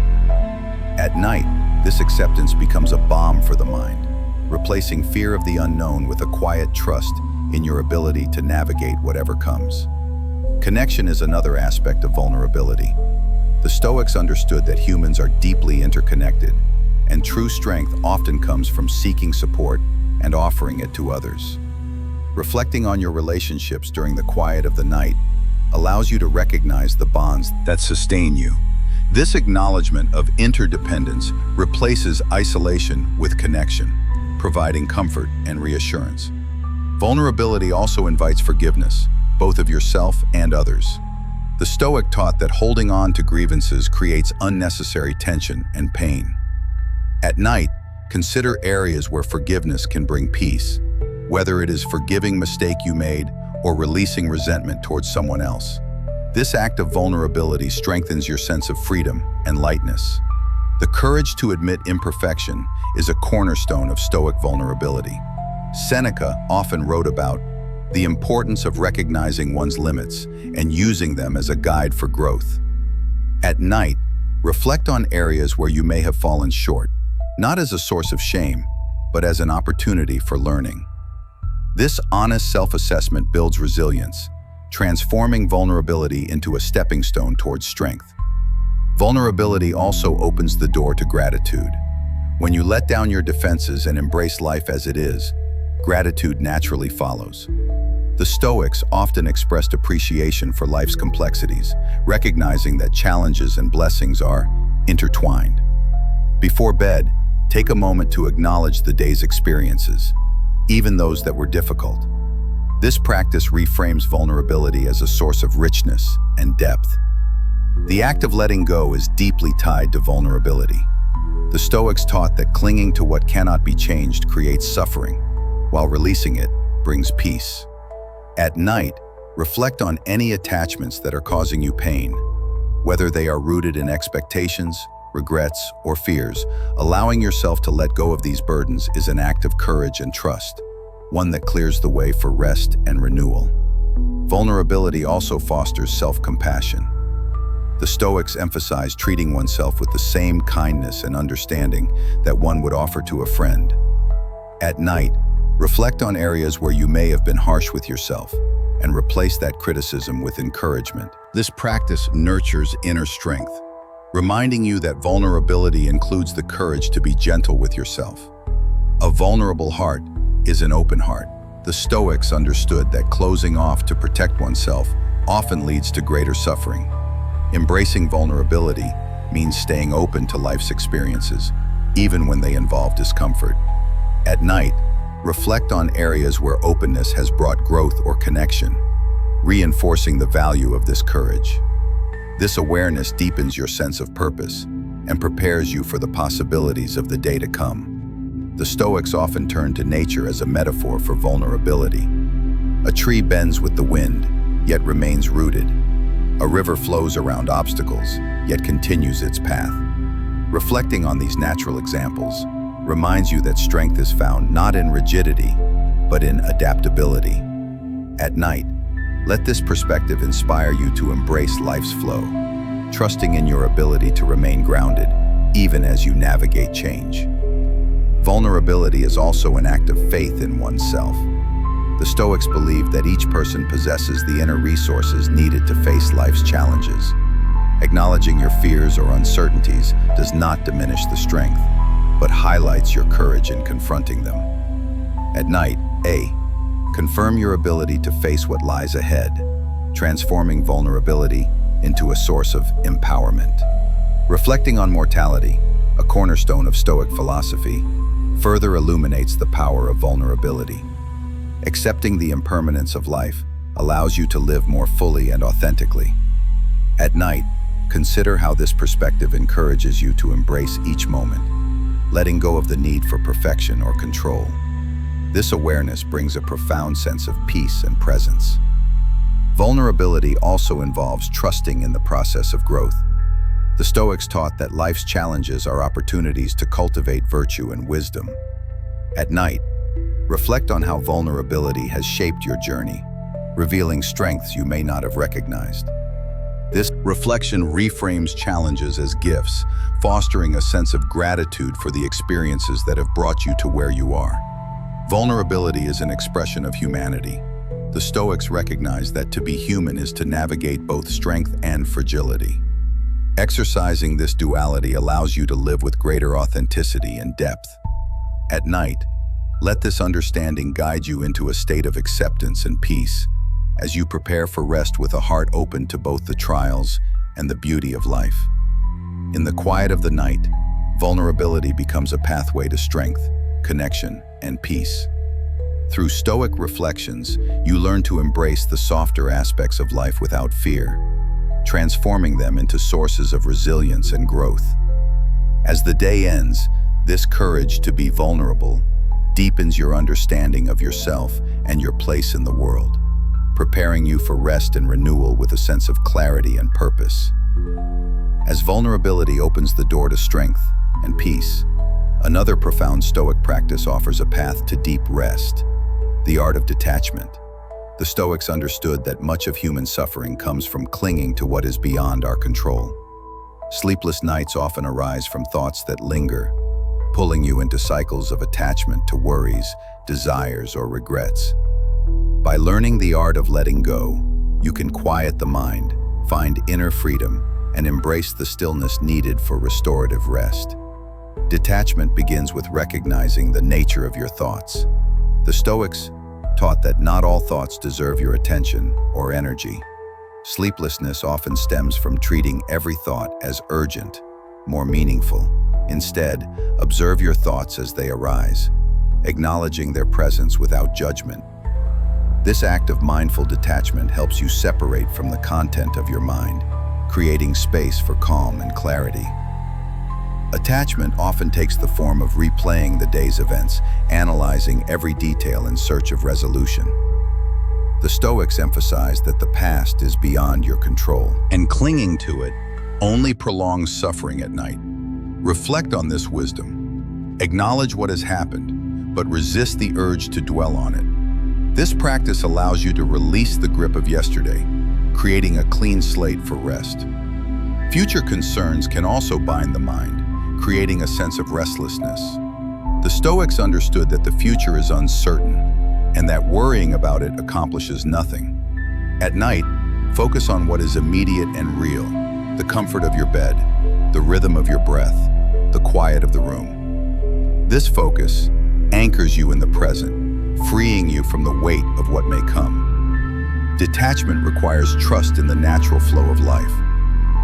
At night, this acceptance becomes a balm for the mind, replacing fear of the unknown with a quiet trust in your ability to navigate whatever comes. Connection is another aspect of vulnerability. The Stoics understood that humans are deeply interconnected, and true strength often comes from seeking support and offering it to others. Reflecting on your relationships during the quiet of the night allows you to recognize the bonds that sustain you. This acknowledgement of interdependence replaces isolation with connection, providing comfort and reassurance. Vulnerability also invites forgiveness, both of yourself and others. The Stoic taught that holding on to grievances creates unnecessary tension and pain. At night, consider areas where forgiveness can bring peace, whether it is forgiving a mistake you made or releasing resentment towards someone else. This act of vulnerability strengthens your sense of freedom and lightness. The courage to admit imperfection is a cornerstone of Stoic vulnerability. Seneca often wrote about the importance of recognizing one's limits and using them as a guide for growth. At night, reflect on areas where you may have fallen short, not as a source of shame, but as an opportunity for learning. This honest self-assessment builds resilience, transforming vulnerability into a stepping stone towards strength. Vulnerability also opens the door to gratitude. When you let down your defenses and embrace life as it is, gratitude naturally follows. The Stoics often expressed appreciation for life's complexities, recognizing that challenges and blessings are intertwined. Before bed, take a moment to acknowledge the day's experiences, even those that were difficult. This practice reframes vulnerability as a source of richness and depth. The act of letting go is deeply tied to vulnerability. The Stoics taught that clinging to what cannot be changed creates suffering, while releasing it brings peace. At night, reflect on any attachments that are causing you pain, whether they are rooted in expectations, regrets, or fears. Allowing yourself to let go of these burdens is an act of courage and trust, one that clears the way for rest and renewal. Vulnerability also fosters self-compassion. The Stoics emphasize treating oneself with the same kindness and understanding that one would offer to a friend. At night, reflect on areas where you may have been harsh with yourself and replace that criticism with encouragement. This practice nurtures inner strength, reminding you that vulnerability includes the courage to be gentle with yourself. A vulnerable heart is an open heart. The Stoics understood that closing off to protect oneself often leads to greater suffering. Embracing vulnerability means staying open to life's experiences, even when they involve discomfort. At night, reflect on areas where openness has brought growth or connection, reinforcing the value of this courage. This awareness deepens your sense of purpose and prepares you for the possibilities of the day to come. The Stoics often turn to nature as a metaphor for vulnerability. A tree bends with the wind, yet remains rooted. A river flows around obstacles, yet continues its path. Reflecting on these natural examples reminds you that strength is found not in rigidity, but in adaptability. At night, let this perspective inspire you to embrace life's flow, trusting in your ability to remain grounded, even as you navigate change. Vulnerability is also an act of faith in oneself. The Stoics believed that each person possesses the inner resources needed to face life's challenges. Acknowledging your fears or uncertainties does not diminish the strength, but highlights your courage in confronting them. At night, confirm your ability to face what lies ahead, transforming vulnerability into a source of empowerment. Reflecting on mortality, a cornerstone of Stoic philosophy, further illuminates the power of vulnerability. Accepting the impermanence of life allows you to live more fully and authentically. At night, consider how this perspective encourages you to embrace each moment, letting go of the need for perfection or control. This awareness brings a profound sense of peace and presence. Vulnerability also involves trusting in the process of growth. The Stoics taught that life's challenges are opportunities to cultivate virtue and wisdom. At night, reflect on how vulnerability has shaped your journey, revealing strengths you may not have recognized. This reflection reframes challenges as gifts, fostering a sense of gratitude for the experiences that have brought you to where you are. Vulnerability is an expression of humanity. The Stoics recognize that to be human is to navigate both strength and fragility. Exercising this duality allows you to live with greater authenticity and depth. At night, let this understanding guide you into a state of acceptance and peace as you prepare for rest with a heart open to both the trials and the beauty of life. In the quiet of the night, vulnerability becomes a pathway to strength, connection, and peace. Through Stoic reflections, you learn to embrace the softer aspects of life without fear, transforming them into sources of resilience and growth. As the day ends, this courage to be vulnerable deepens your understanding of yourself and your place in the world, preparing you for rest and renewal with a sense of clarity and purpose. As vulnerability opens the door to strength and peace, another profound Stoic practice offers a path to deep rest: the art of detachment. The Stoics understood that much of human suffering comes from clinging to what is beyond our control. Sleepless nights often arise from thoughts that linger, pulling you into cycles of attachment to worries, desires, or regrets. By learning the art of letting go, you can quiet the mind, find inner freedom, and embrace the stillness needed for restorative rest. Detachment begins with recognizing the nature of your thoughts. The Stoics taught that not all thoughts deserve your attention or energy. Sleeplessness often stems from treating every thought as urgent, more meaningful. Instead, observe your thoughts as they arise, acknowledging their presence without judgment. This act of mindful detachment helps you separate from the content of your mind, creating space for calm and clarity. Attachment often takes the form of replaying the day's events, analyzing every detail in search of resolution. The Stoics emphasize that the past is beyond your control, and clinging to it only prolongs suffering at night. Reflect on this wisdom. Acknowledge what has happened, but resist the urge to dwell on it. This practice allows you to release the grip of yesterday, creating a clean slate for rest. Future concerns can also bind the mind, creating a sense of restlessness. The Stoics understood that the future is uncertain, and that worrying about it accomplishes nothing. At night, focus on what is immediate and real: the comfort of your bed, the rhythm of your breath, the quiet of the room. This focus anchors you in the present, freeing you from the weight of what may come. Detachment requires trust in the natural flow of life.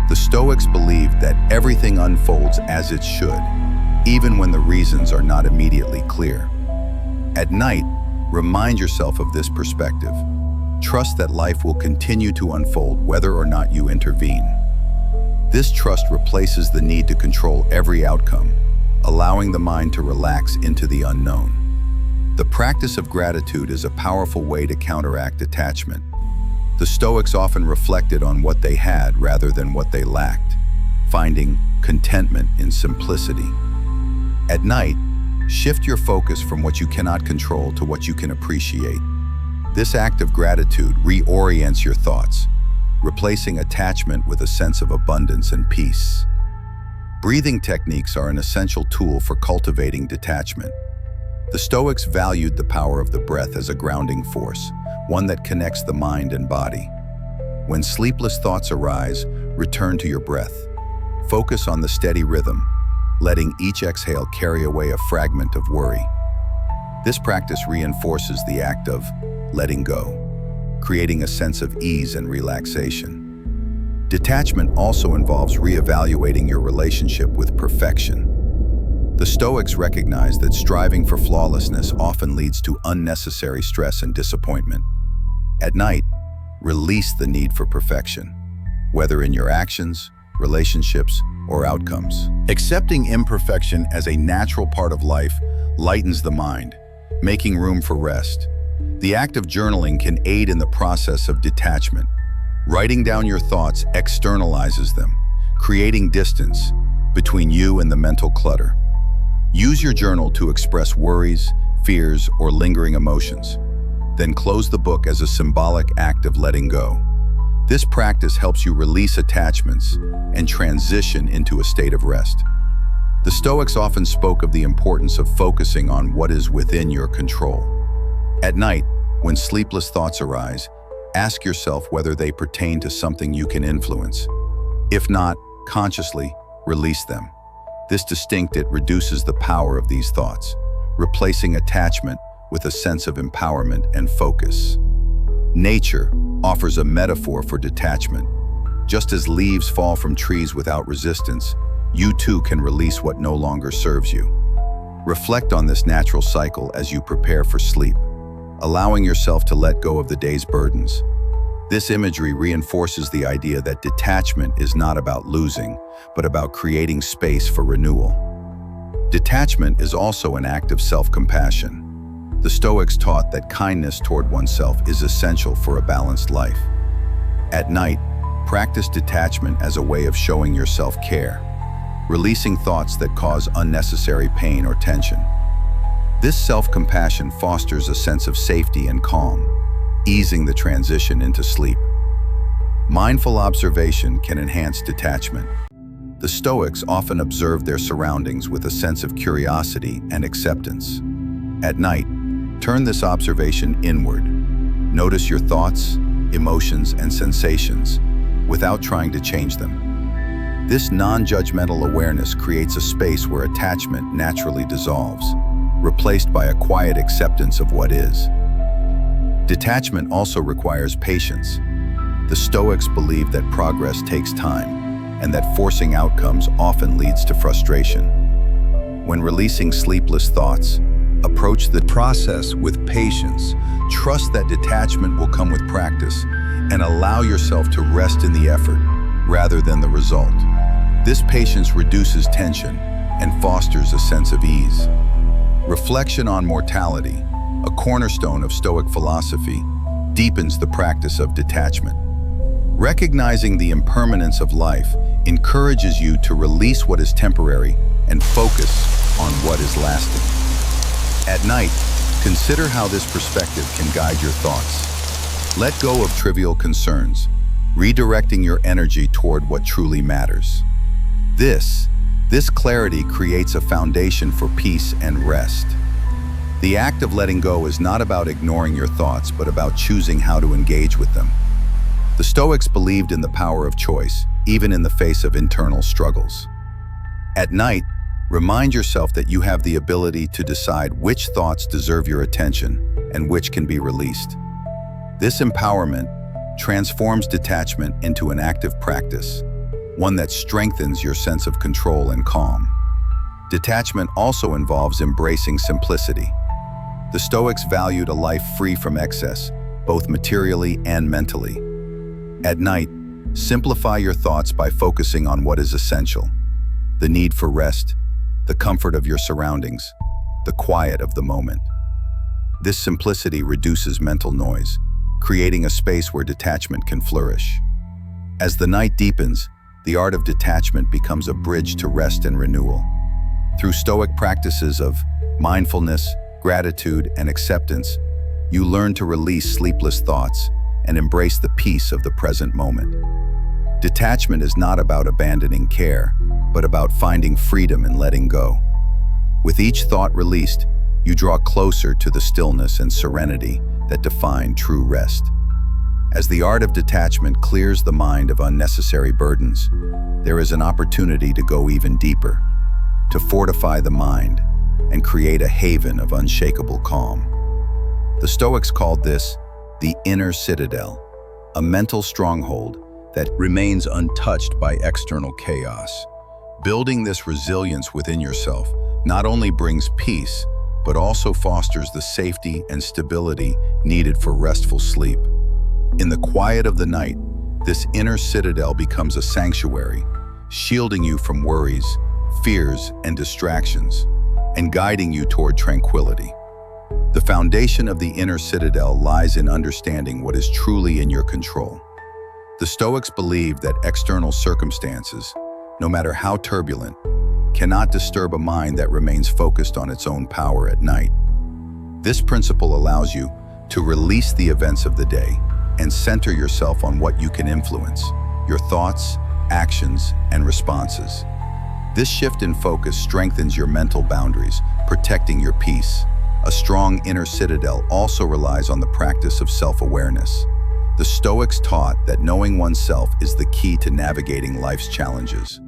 The Stoics believed that everything unfolds as it should, even when the reasons are not immediately clear. At night, remind yourself of this perspective. Trust that life will continue to unfold whether or not you intervene. This trust replaces the need to control every outcome, allowing the mind to relax into the unknown. The practice of gratitude is a powerful way to counteract attachment. The Stoics often reflected on what they had rather than what they lacked, finding contentment in simplicity. At night, shift your focus from what you cannot control to what you can appreciate. This act of gratitude reorients your thoughts, replacing attachment with a sense of abundance and peace. Breathing techniques are an essential tool for cultivating detachment. The Stoics valued the power of the breath as a grounding force, one that connects the mind and body. When sleepless thoughts arise, return to your breath. Focus on the steady rhythm, letting each exhale carry away a fragment of worry. This practice reinforces the act of letting go, creating a sense of ease and relaxation. Detachment also involves reevaluating your relationship with perfection. The Stoics recognize that striving for flawlessness often leads to unnecessary stress and disappointment. At night, release the need for perfection, whether in your actions, relationships, or outcomes. Accepting imperfection as a natural part of life lightens the mind, making room for rest. The act of journaling can aid in the process of detachment. Writing down your thoughts externalizes them, creating distance between you and the mental clutter. Use your journal to express worries, fears, or lingering emotions. Then close the book as a symbolic act of letting go. This practice helps you release attachments and transition into a state of rest. The Stoics often spoke of the importance of focusing on what is within your control. At night, when sleepless thoughts arise, ask yourself whether they pertain to something you can influence. If not, consciously release them. This distinction reduces the power of these thoughts, replacing attachment with a sense of empowerment and focus. Nature offers a metaphor for detachment. Just as leaves fall from trees without resistance, you too can release what no longer serves you. Reflect on this natural cycle as you prepare for sleep, allowing yourself to let go of the day's burdens. This imagery reinforces the idea that detachment is not about losing, but about creating space for renewal. Detachment is also an act of self-compassion. The Stoics taught that kindness toward oneself is essential for a balanced life. At night, practice detachment as a way of showing yourself care, releasing thoughts that cause unnecessary pain or tension. This self-compassion fosters a sense of safety and calm, easing the transition into sleep. Mindful observation can enhance detachment. The Stoics often observed their surroundings with a sense of curiosity and acceptance. At night, turn this observation inward. Notice your thoughts, emotions, and sensations without trying to change them. This non-judgmental awareness creates a space where attachment naturally dissolves, replaced by a quiet acceptance of what is. Detachment also requires patience. The Stoics believe that progress takes time, and that forcing outcomes often leads to frustration. When releasing sleepless thoughts, approach the process with patience. Trust that detachment will come with practice, and allow yourself to rest in the effort rather than the result. This patience reduces tension and fosters a sense of ease. Reflection on mortality, a cornerstone of Stoic philosophy, deepens the practice of detachment. Recognizing the impermanence of life encourages you to release what is temporary and focus on what is lasting. At night, consider how this perspective can guide your thoughts. Let go of trivial concerns, redirecting your energy toward what truly matters. This clarity creates a foundation for peace and rest. The act of letting go is not about ignoring your thoughts, but about choosing how to engage with them. The Stoics believed in the power of choice, even in the face of internal struggles. At night, remind yourself that you have the ability to decide which thoughts deserve your attention and which can be released. This empowerment transforms detachment into an active practice, one that strengthens your sense of control and calm. Detachment also involves embracing simplicity. The Stoics valued a life free from excess, both materially and mentally. At night, simplify your thoughts by focusing on what is essential: the need for rest, the comfort of your surroundings, the quiet of the moment. This simplicity reduces mental noise, creating a space where detachment can flourish. As the night deepens, the art of detachment becomes a bridge to rest and renewal. Through Stoic practices of mindfulness, gratitude, and acceptance, you learn to release sleepless thoughts and embrace the peace of the present moment. Detachment is not about abandoning care, but about finding freedom and letting go. With each thought released, you draw closer to the stillness and serenity that define true rest. As the art of detachment clears the mind of unnecessary burdens, there is an opportunity to go even deeper, to fortify the mind and create a haven of unshakable calm. The Stoics called this the inner citadel, a mental stronghold that remains untouched by external chaos. Building this resilience within yourself not only brings peace, but also fosters the safety and stability needed for restful sleep. In the quiet of the night, this inner citadel becomes a sanctuary, shielding you from worries, fears, and distractions, and guiding you toward tranquility. The foundation of the inner citadel lies in understanding what is truly in your control. The Stoics believe that external circumstances, no matter how turbulent, cannot disturb a mind that remains focused on its own power at night. This principle allows you to release the events of the day and center yourself on what you can influence, your thoughts, actions, and responses. This shift in focus strengthens your mental boundaries, protecting your peace. A strong inner citadel also relies on the practice of self-awareness. The Stoics taught that knowing oneself is the key to navigating life's challenges.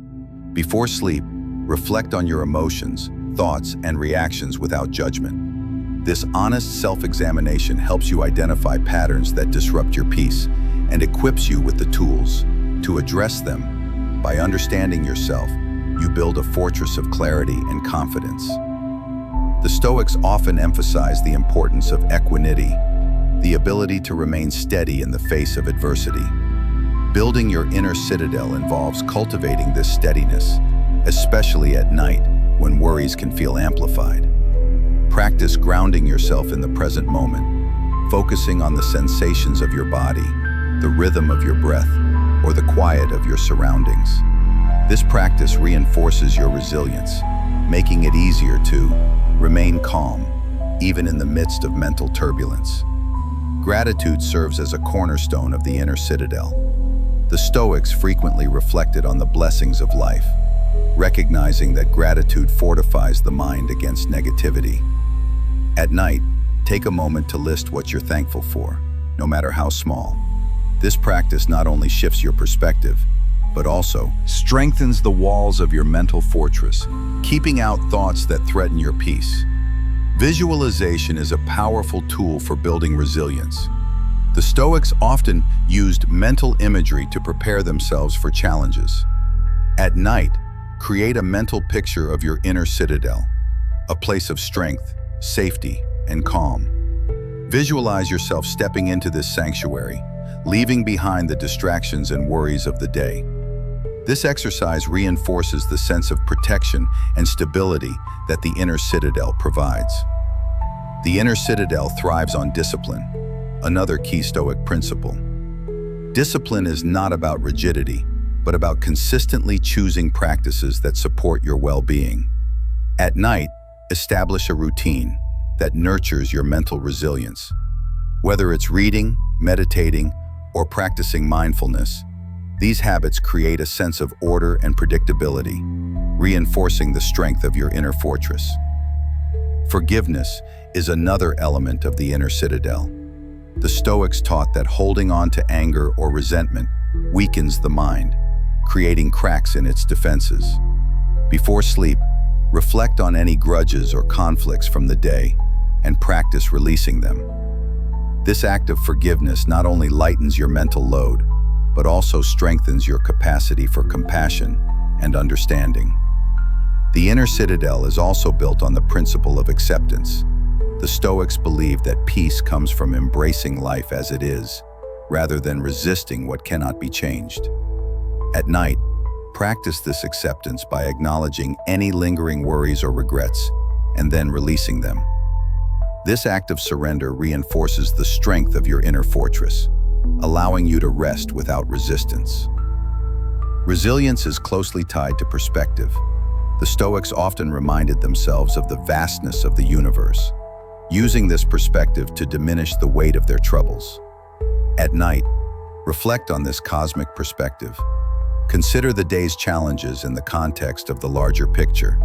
Before sleep, reflect on your emotions, thoughts, and reactions without judgment. This honest self-examination helps you identify patterns that disrupt your peace and equips you with the tools to address them. By understanding yourself, you build a fortress of clarity and confidence. The Stoics often emphasize the importance of equanimity, the ability to remain steady in the face of adversity. Building your inner citadel involves cultivating this steadiness, especially at night when worries can feel amplified. Practice grounding yourself in the present moment, focusing on the sensations of your body, the rhythm of your breath, or the quiet of your surroundings. This practice reinforces your resilience, making it easier to remain calm, even in the midst of mental turbulence. Gratitude serves as a cornerstone of the inner citadel. The Stoics frequently reflected on the blessings of life, recognizing that gratitude fortifies the mind against negativity. At night, take a moment to list what you're thankful for, no matter how small. This practice not only shifts your perspective, but also strengthens the walls of your mental fortress, keeping out thoughts that threaten your peace. Visualization is a powerful tool for building resilience. The Stoics often used mental imagery to prepare themselves for challenges. At night, create a mental picture of your inner citadel, a place of strength, safety, and calm. Visualize yourself stepping into this sanctuary, leaving behind the distractions and worries of the day. This exercise reinforces the sense of protection and stability that the inner citadel provides. The inner citadel thrives on discipline, another key Stoic principle. Discipline is not about rigidity, but about consistently choosing practices that support your well-being. At night, establish a routine that nurtures your mental resilience. Whether it's reading, meditating, or practicing mindfulness, these habits create a sense of order and predictability, reinforcing the strength of your inner fortress. Forgiveness is another element of the inner citadel. The Stoics taught that holding on to anger or resentment weakens the mind, creating cracks in its defenses. Before sleep, reflect on any grudges or conflicts from the day and practice releasing them. This act of forgiveness not only lightens your mental load, but also strengthens your capacity for compassion and understanding. The inner citadel is also built on the principle of acceptance. The Stoics believe that peace comes from embracing life as it is, rather than resisting what cannot be changed. At night, practice this acceptance by acknowledging any lingering worries or regrets, and then releasing them. This act of surrender reinforces the strength of your inner fortress, allowing you to rest without resistance. Resilience is closely tied to perspective. The Stoics often reminded themselves of the vastness of the universe, using this perspective to diminish the weight of their troubles. At night, reflect on this cosmic perspective. Consider the day's challenges in the context of the larger picture,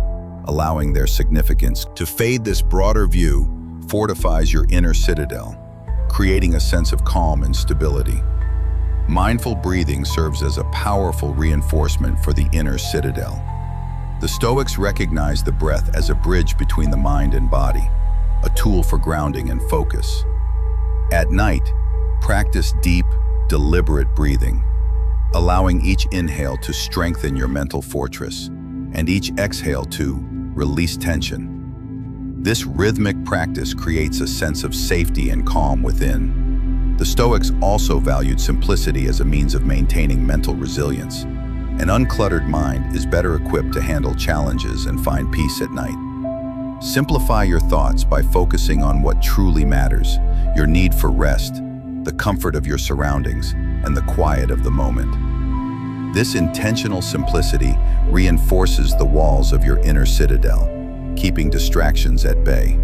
allowing their significance to fade. This broader view fortifies your inner citadel, creating a sense of calm and stability. Mindful breathing serves as a powerful reinforcement for the inner citadel. The Stoics recognize the breath as a bridge between the mind and body, a tool for grounding and focus. At night, practice deep, deliberate breathing, allowing each inhale to strengthen your mental fortress and each exhale to release tension. This rhythmic practice creates a sense of safety and calm within. The Stoics also valued simplicity as a means of maintaining mental resilience. An uncluttered mind is better equipped to handle challenges and find peace at night. Simplify your thoughts by focusing on what truly matters, your need for rest, the comfort of your surroundings, and the quiet of the moment. This intentional simplicity reinforces the walls of your inner citadel, keeping distractions at bay.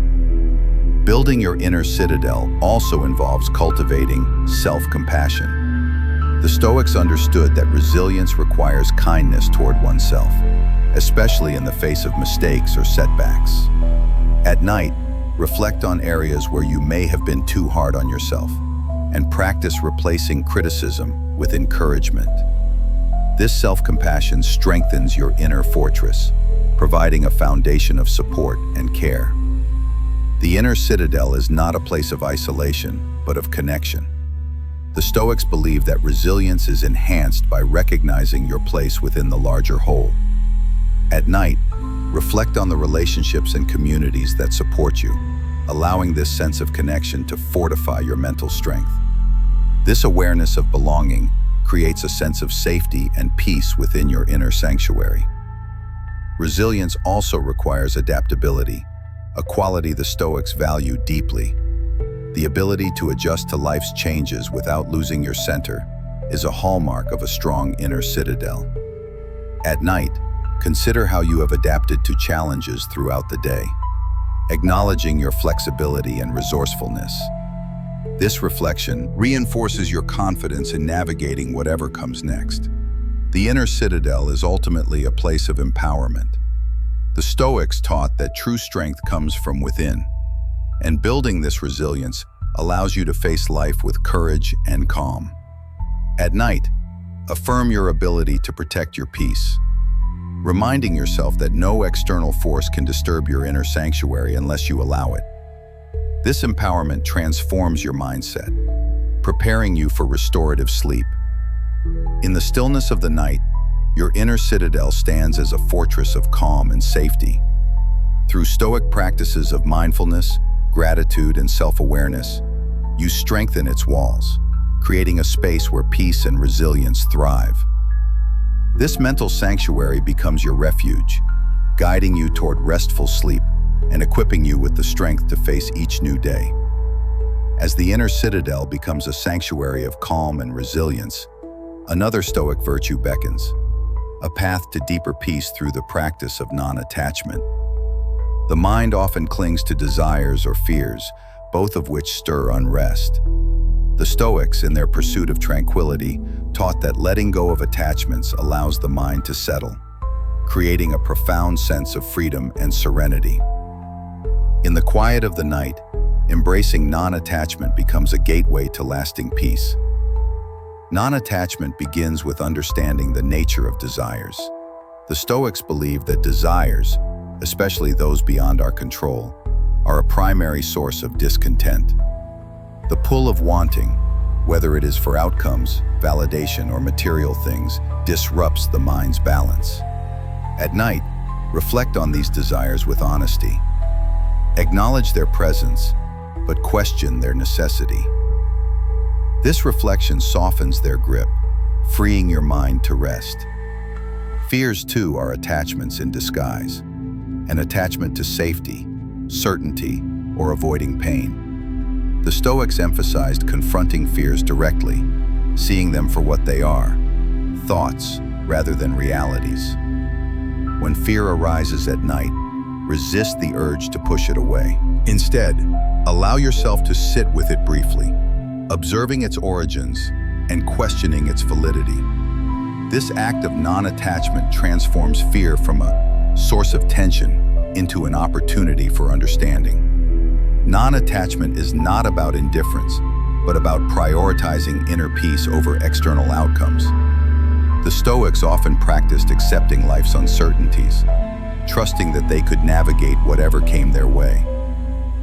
Building your inner citadel also involves cultivating self-compassion. The Stoics understood that resilience requires kindness toward oneself, especially in the face of mistakes or setbacks. At night, reflect on areas where you may have been too hard on yourself, and practice replacing criticism with encouragement. This self-compassion strengthens your inner fortress, providing a foundation of support and care. The inner citadel is not a place of isolation, but of connection. The Stoics believe that resilience is enhanced by recognizing your place within the larger whole. At night, reflect on the relationships and communities that support you, allowing this sense of connection to fortify your mental strength. This awareness of belonging creates a sense of safety and peace within your inner sanctuary. Resilience also requires adaptability, a quality the Stoics value deeply. The ability to adjust to life's changes without losing your center is a hallmark of a strong inner citadel. At night, consider how you have adapted to challenges throughout the day, acknowledging your flexibility and resourcefulness. This reflection reinforces your confidence in navigating whatever comes next. The inner citadel is ultimately a place of empowerment. The Stoics taught that true strength comes from within, and building this resilience allows you to face life with courage and calm. At night, affirm your ability to protect your peace, reminding yourself that no external force can disturb your inner sanctuary unless you allow it. This empowerment transforms your mindset, preparing you for restorative sleep. In the stillness of the night, your inner citadel stands as a fortress of calm and safety. Through Stoic practices of mindfulness, gratitude, and self-awareness, you strengthen its walls, creating a space where peace and resilience thrive. This mental sanctuary becomes your refuge, guiding you toward restful sleep and equipping you with the strength to face each new day. As the inner citadel becomes a sanctuary of calm and resilience, another Stoic virtue beckons, a path to deeper peace through the practice of non-attachment. The mind often clings to desires or fears, both of which stir unrest. The Stoics, in their pursuit of tranquility, taught that letting go of attachments allows the mind to settle, creating a profound sense of freedom and serenity. In the quiet of the night, embracing non-attachment becomes a gateway to lasting peace. Non-attachment begins with understanding the nature of desires. The Stoics believe that desires, especially those beyond our control, are a primary source of discontent. The pull of wanting, whether it is for outcomes, validation, or material things, disrupts the mind's balance. At night, reflect on these desires with honesty. Acknowledge their presence, but question their necessity. This reflection softens their grip, freeing your mind to rest. Fears, too, are attachments in disguise. An attachment to safety, certainty, or avoiding pain. The Stoics emphasized confronting fears directly, seeing them for what they are, thoughts rather than realities. When fear arises at night, resist the urge to push it away. Instead, allow yourself to sit with it briefly, observing its origins and questioning its validity. This act of non-attachment transforms fear from a source of tension into an opportunity for understanding. Non-attachment is not about indifference, but about prioritizing inner peace over external outcomes. The Stoics often practiced accepting life's uncertainties, trusting that they could navigate whatever came their way.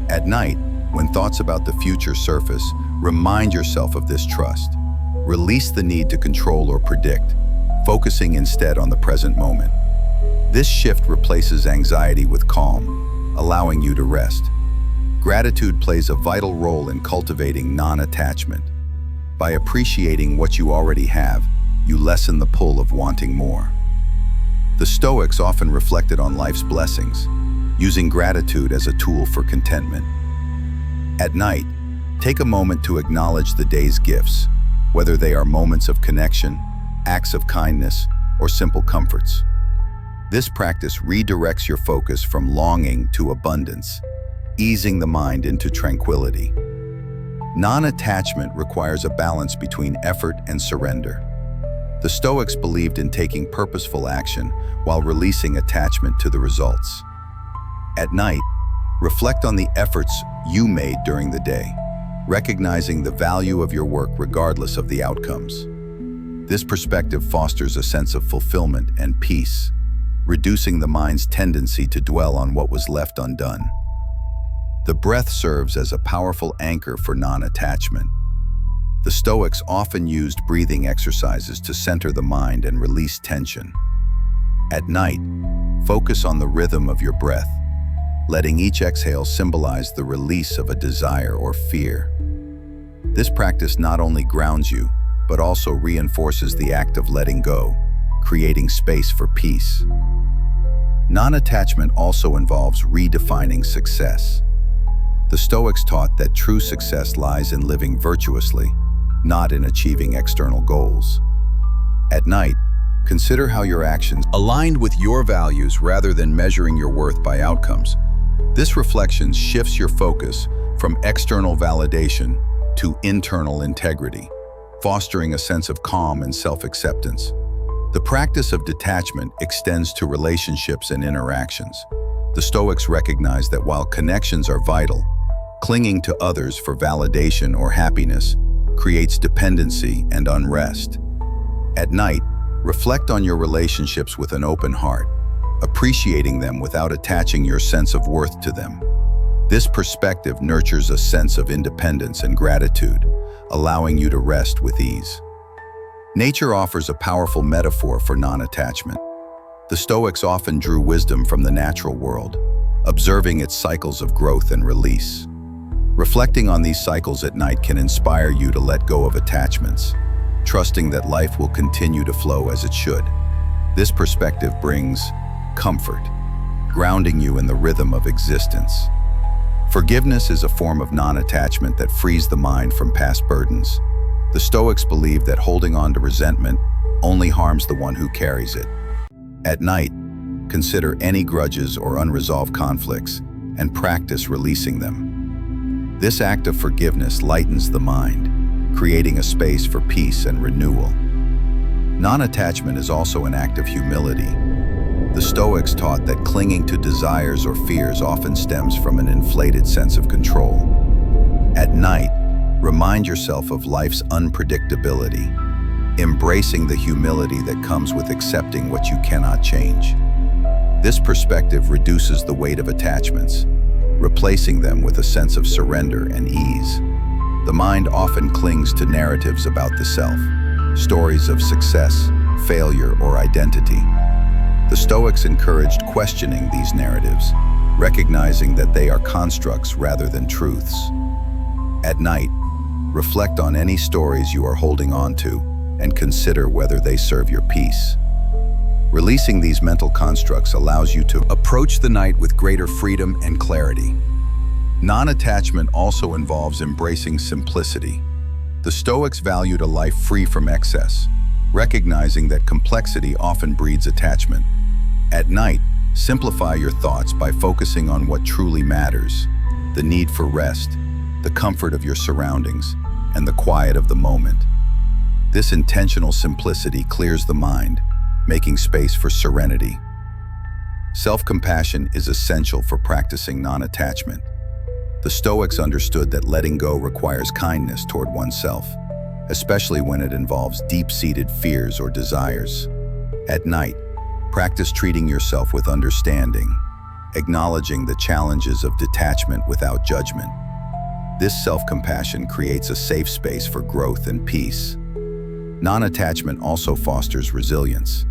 At night, when thoughts about the future surface, remind yourself of this trust. Release the need to control or predict, focusing instead on the present moment. This shift replaces anxiety with calm, allowing you to rest. Gratitude plays a vital role in cultivating non-attachment. By appreciating what you already have, you lessen the pull of wanting more. The Stoics often reflected on life's blessings, using gratitude as a tool for contentment. At night, take a moment to acknowledge the day's gifts, whether they are moments of connection, acts of kindness, or simple comforts. This practice redirects your focus from longing to abundance, easing the mind into tranquility. Non-attachment requires a balance between effort and surrender. The Stoics believed in taking purposeful action while releasing attachment to the results. At night, reflect on the efforts you made during the day, recognizing the value of your work regardless of the outcomes. This perspective fosters a sense of fulfillment and peace, reducing the mind's tendency to dwell on what was left undone. The breath serves as a powerful anchor for non-attachment. The Stoics often used breathing exercises to center the mind and release tension. At night, focus on the rhythm of your breath, letting each exhale symbolize the release of a desire or fear. This practice not only grounds you, but also reinforces the act of letting go, creating space for peace. Non-attachment also involves redefining success. The Stoics taught that true success lies in living virtuously, not in achieving external goals. At night, consider how your actions aligned with your values rather than measuring your worth by outcomes. This reflection shifts your focus from external validation to internal integrity, fostering a sense of calm and self-acceptance. The practice of detachment extends to relationships and interactions. The Stoics recognize that while connections are vital, clinging to others for validation or happiness creates dependency and unrest. At night, reflect on your relationships with an open heart, appreciating them without attaching your sense of worth to them. This perspective nurtures a sense of independence and gratitude, allowing you to rest with ease. Nature offers a powerful metaphor for non-attachment. The Stoics often drew wisdom from the natural world, observing its cycles of growth and release. Reflecting on these cycles at night can inspire you to let go of attachments, trusting that life will continue to flow as it should. This perspective brings comfort, grounding you in the rhythm of existence. Forgiveness is a form of non-attachment that frees the mind from past burdens. The Stoics believe that holding on to resentment only harms the one who carries it. At night, consider any grudges or unresolved conflicts and practice releasing them. This act of forgiveness lightens the mind, creating a space for peace and renewal. Non-attachment is also an act of humility. The Stoics taught that clinging to desires or fears often stems from an inflated sense of control. At night, remind yourself of life's unpredictability, embracing the humility that comes with accepting what you cannot change. This perspective reduces the weight of attachments, replacing them with a sense of surrender and ease. The mind often clings to narratives about the self, stories of success, failure, or identity. The Stoics encouraged questioning these narratives, recognizing that they are constructs rather than truths. At night, reflect on any stories you are holding on to and consider whether they serve your peace. Releasing these mental constructs allows you to approach the night with greater freedom and clarity. Non-attachment also involves embracing simplicity. The Stoics valued a life free from excess, recognizing that complexity often breeds attachment. At night, simplify your thoughts by focusing on what truly matters: the need for rest, the comfort of your surroundings, and the quiet of the moment. This intentional simplicity clears the mind, making space for serenity. Self-compassion is essential for practicing non-attachment. The Stoics understood that letting go requires kindness toward oneself, especially when it involves deep-seated fears or desires. At night, practice treating yourself with understanding, acknowledging the challenges of detachment without judgment. This self-compassion creates a safe space for growth and peace. Non-attachment also fosters resilience.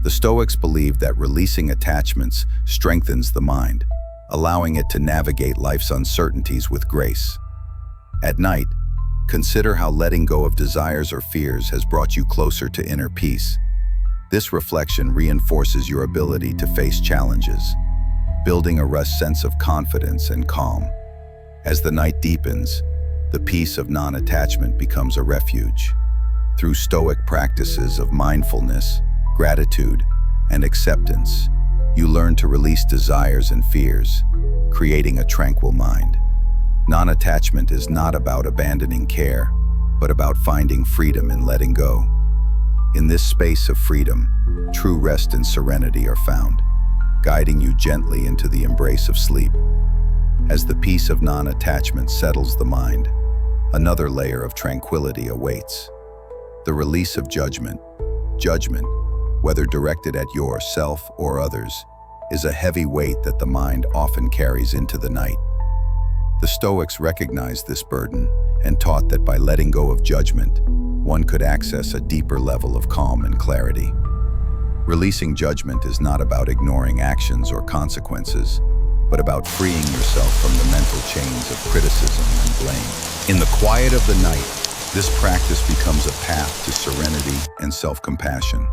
The Stoics believed that releasing attachments strengthens the mind, allowing it to navigate life's uncertainties with grace. At night, consider how letting go of desires or fears has brought you closer to inner peace. This reflection reinforces your ability to face challenges, building a sense of confidence and calm. As the night deepens, the peace of non-attachment becomes a refuge. Through Stoic practices of mindfulness, gratitude, and acceptance, you learn to release desires and fears, creating a tranquil mind. Non-attachment is not about abandoning care, but about finding freedom in letting go. In this space of freedom, true rest and serenity are found, guiding you gently into the embrace of sleep. As the peace of non-attachment settles the mind, another layer of tranquility awaits. The release of judgment. Judgment, whether directed at yourself or others, is a heavy weight that the mind often carries into the night. The Stoics recognized this burden and taught that by letting go of judgment, one could access a deeper level of calm and clarity. Releasing judgment is not about ignoring actions or consequences, but about freeing yourself from the mental chains of criticism and blame. In the quiet of the night, this practice becomes a path to serenity and self-compassion.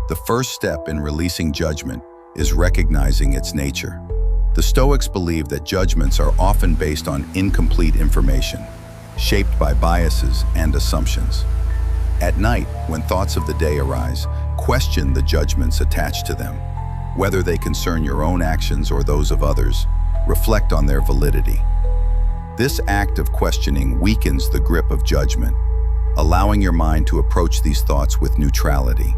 The first step in releasing judgment is recognizing its nature. The Stoics believe that judgments are often based on incomplete information, shaped by biases and assumptions. At night, when thoughts of the day arise, question the judgments attached to them. Whether they concern your own actions or those of others, reflect on their validity. This act of questioning weakens the grip of judgment, allowing your mind to approach these thoughts with neutrality.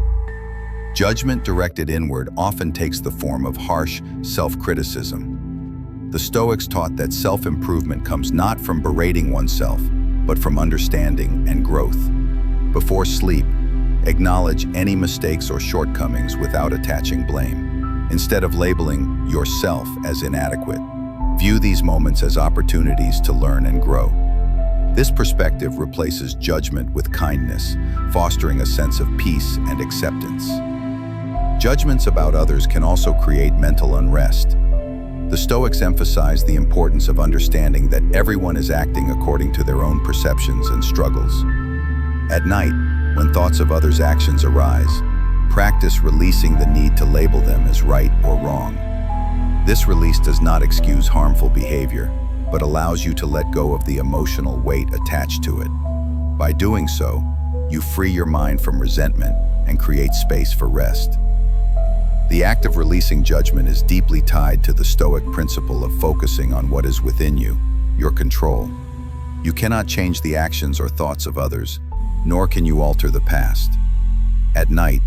Judgment directed inward often takes the form of harsh self-criticism. The Stoics taught that self-improvement comes not from berating oneself, but from understanding and growth. Before sleep, acknowledge any mistakes or shortcomings without attaching blame. Instead of labeling yourself as inadequate, view these moments as opportunities to learn and grow. This perspective replaces judgment with kindness, fostering a sense of peace and acceptance. Judgments about others can also create mental unrest. The Stoics emphasize the importance of understanding that everyone is acting according to their own perceptions and struggles. At night, when thoughts of others' actions arise, practice releasing the need to label them as right or wrong. This release does not excuse harmful behavior, but allows you to let go of the emotional weight attached to it. By doing so, you free your mind from resentment and create space for rest. The act of releasing judgment is deeply tied to the Stoic principle of focusing on what is within you, your control. You cannot change the actions or thoughts of others, nor can you alter the past. At night,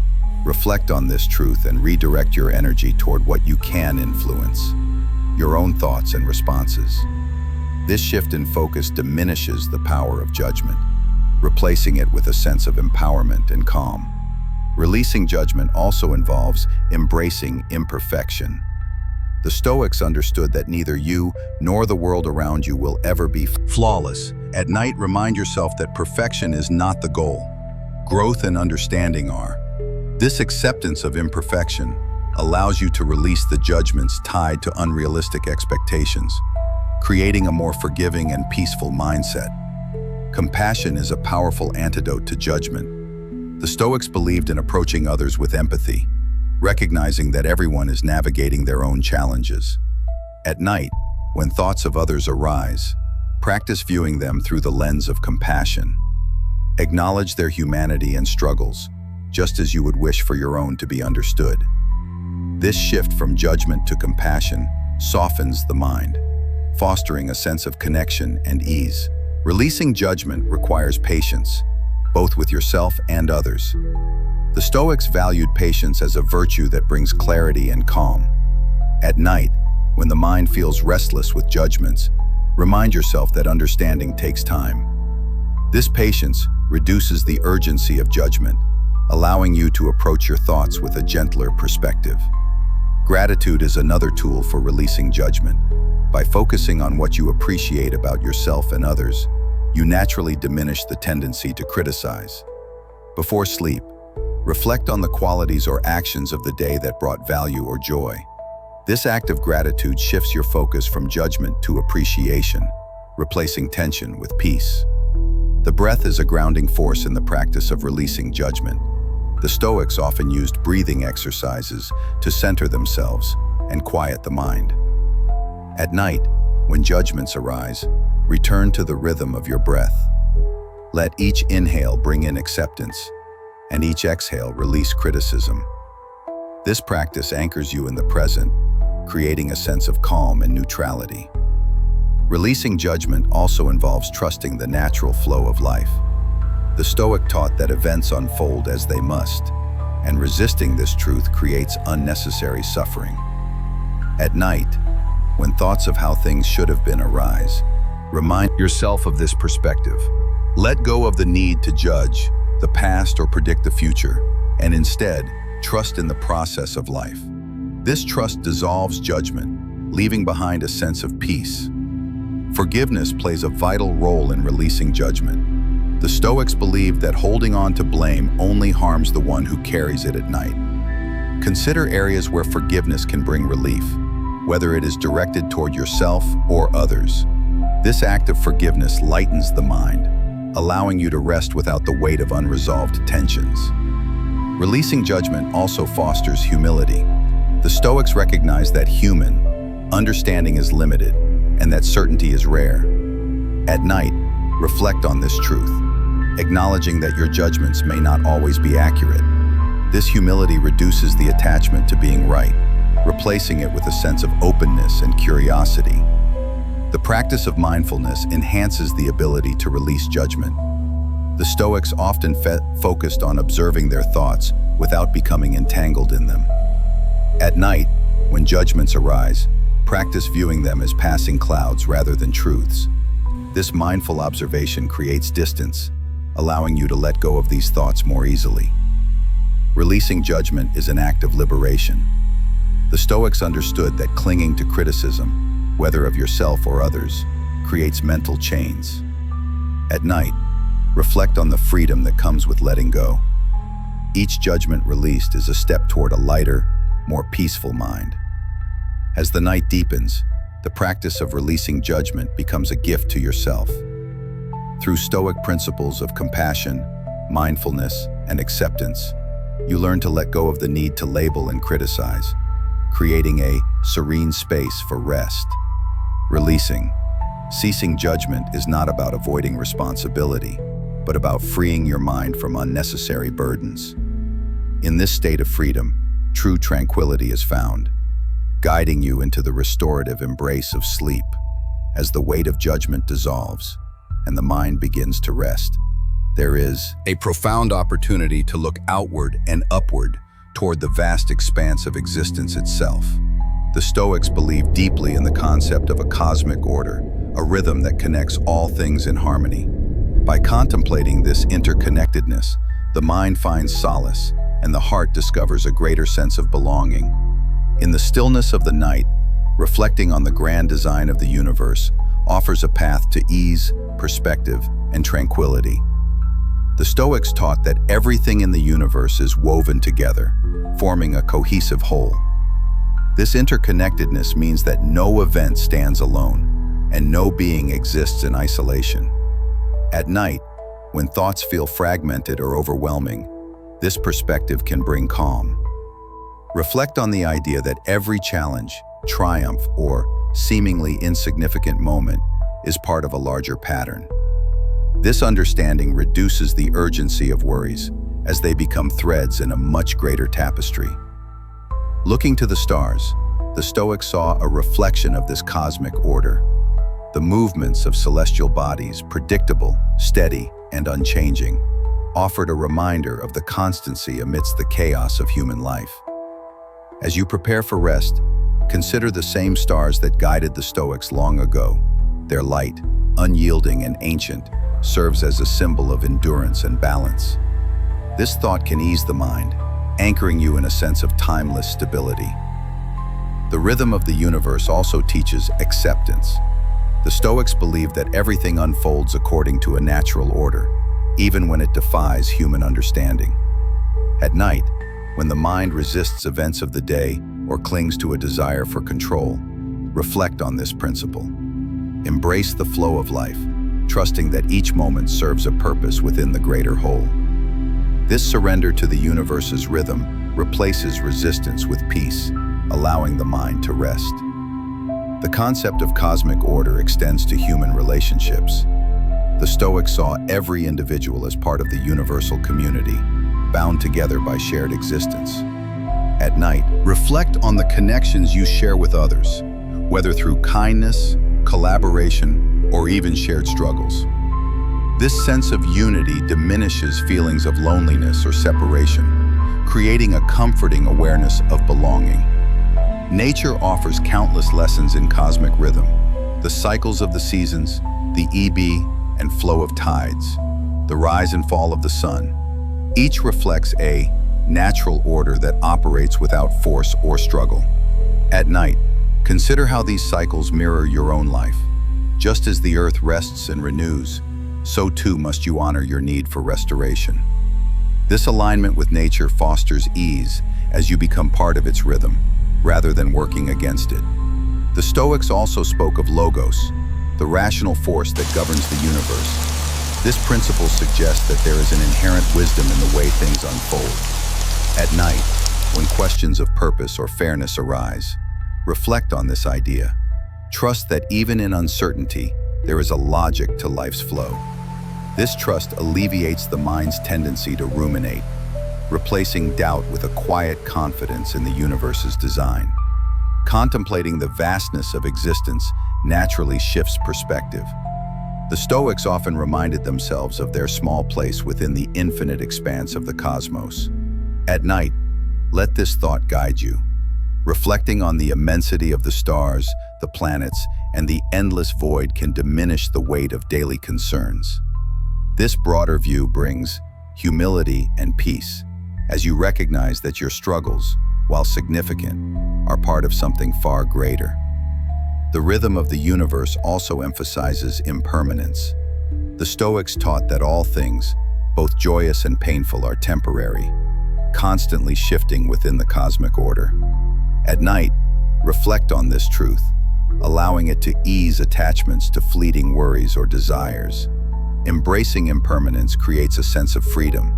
reflect on this truth and redirect your energy toward what you can influence, your own thoughts and responses. This shift in focus diminishes the power of judgment, replacing it with a sense of empowerment and calm. Releasing judgment also involves embracing imperfection. The Stoics understood that neither you nor the world around you will ever be flawless. At night, remind yourself that perfection is not the goal. Growth and understanding are. This acceptance of imperfection allows you to release the judgments tied to unrealistic expectations, creating a more forgiving and peaceful mindset. Compassion is a powerful antidote to judgment. The Stoics believed in approaching others with empathy, recognizing that everyone is navigating their own challenges. At night, when thoughts of others arise, practice viewing them through the lens of compassion. Acknowledge their humanity and struggles, just as you would wish for your own to be understood. This shift from judgment to compassion softens the mind, fostering a sense of connection and ease. Releasing judgment requires patience, both with yourself and others. The Stoics valued patience as a virtue that brings clarity and calm. At night, when the mind feels restless with judgments, remind yourself that understanding takes time. This patience reduces the urgency of judgment, allowing you to approach your thoughts with a gentler perspective. Gratitude is another tool for releasing judgment. By focusing on what you appreciate about yourself and others, you naturally diminish the tendency to criticize. Before sleep, Reflect on the qualities or actions of the day that brought value or joy. This act of gratitude shifts your focus from judgment to appreciation, replacing tension with peace. The breath is a grounding force in the practice of releasing judgment. The Stoics often used breathing exercises to center themselves and quiet the mind. At night, when judgments arise, return to the rhythm of your breath. Let each inhale bring in acceptance, and each exhale release criticism. This practice anchors you in the present, creating a sense of calm and neutrality. Releasing judgment also involves trusting the natural flow of life. The Stoic taught that events unfold as they must, and resisting this truth creates unnecessary suffering. At night, when thoughts of how things should have been arise, remind yourself of this perspective. Let go of the need to judge the past or predict the future, and instead, trust in the process of life. This trust dissolves judgment, leaving behind a sense of peace. Forgiveness plays a vital role in releasing judgment. The Stoics believed that holding on to blame only harms the one who carries it at night. Consider areas where forgiveness can bring relief, whether it is directed toward yourself or others. This act of forgiveness lightens the mind, allowing you to rest without the weight of unresolved tensions. Releasing judgment also fosters humility. The Stoics recognize that human understanding is limited and that certainty is rare. At night, reflect on this truth, acknowledging that your judgments may not always be accurate. This humility reduces the attachment to being right, replacing it with a sense of openness and curiosity. The practice of mindfulness enhances the ability to release judgment. The Stoics often focused on observing their thoughts without becoming entangled in them. At night, when judgments arise, practice viewing them as passing clouds rather than truths. This mindful observation creates distance, allowing you to let go of these thoughts more easily. Releasing judgment is an act of liberation. The Stoics understood that clinging to criticism, whether of yourself or others, creates mental chains. At night, reflect on the freedom that comes with letting go. Each judgment released is a step toward a lighter, more peaceful mind. As the night deepens, the practice of releasing judgment becomes a gift to yourself. Through Stoic principles of compassion, mindfulness, and acceptance, you learn to let go of the need to label and criticize, creating a serene space for rest. Ceasing judgment is not about avoiding responsibility, but about freeing your mind from unnecessary burdens. In this state of freedom, true tranquility is found, guiding you into the restorative embrace of sleep. As the weight of judgment dissolves and the mind begins to rest, there is a profound opportunity to look outward and upward toward the vast expanse of existence itself. The Stoics believed deeply in the concept of a cosmic order, a rhythm that connects all things in harmony. By contemplating this interconnectedness, the mind finds solace, and the heart discovers a greater sense of belonging. In the stillness of the night, reflecting on the grand design of the universe offers a path to ease, perspective, and tranquility. The Stoics taught that everything in the universe is woven together, forming a cohesive whole. This interconnectedness means that no event stands alone, and no being exists in isolation. At night, when thoughts feel fragmented or overwhelming, this perspective can bring calm. Reflect on the idea that every challenge, triumph, or seemingly insignificant moment is part of a larger pattern. This understanding reduces the urgency of worries as they become threads in a much greater tapestry. Looking to the stars, the Stoics saw a reflection of this cosmic order. The movements of celestial bodies, predictable, steady, and unchanging, offered a reminder of the constancy amidst the chaos of human life. As you prepare for rest, consider the same stars that guided the Stoics long ago. Their light, unyielding and ancient, serves as a symbol of endurance and balance. This thought can ease the mind, anchoring you in a sense of timeless stability. The rhythm of the universe also teaches acceptance. The Stoics believe that everything unfolds according to a natural order, even when it defies human understanding. At night, when the mind resists events of the day or clings to a desire for control, reflect on this principle. Embrace the flow of life, trusting that each moment serves a purpose within the greater whole. This surrender to the universe's rhythm replaces resistance with peace, allowing the mind to rest. The concept of cosmic order extends to human relationships. The Stoics saw every individual as part of the universal community, bound together by shared existence. At night, reflect on the connections you share with others, whether through kindness, collaboration, or even shared struggles. This sense of unity diminishes feelings of loneliness or separation, creating a comforting awareness of belonging. Nature offers countless lessons in cosmic rhythm: the cycles of the seasons, the ebb and flow of tides, the rise and fall of the sun. Each reflects a natural order that operates without force or struggle. At night, consider how these cycles mirror your own life. Just as the earth rests and renews, so too must you honor your need for restoration. This alignment with nature fosters ease as you become part of its rhythm, rather than working against it. The Stoics also spoke of logos, the rational force that governs the universe. This principle suggests that there is an inherent wisdom in the way things unfold. At night, when questions of purpose or fairness arise, reflect on this idea. Trust that even in uncertainty, there is a logic to life's flow. This trust alleviates the mind's tendency to ruminate, replacing doubt with a quiet confidence in the universe's design. Contemplating the vastness of existence naturally shifts perspective. The Stoics often reminded themselves of their small place within the infinite expanse of the cosmos. At night, let this thought guide you. Reflecting on the immensity of the stars, the planets, and the endless void can diminish the weight of daily concerns. This broader view brings humility and peace, as you recognize that your struggles, while significant, are part of something far greater. The rhythm of the universe also emphasizes impermanence. The Stoics taught that all things, both joyous and painful, are temporary, constantly shifting within the cosmic order. At night, reflect on this truth, allowing it to ease attachments to fleeting worries or desires. Embracing impermanence creates a sense of freedom.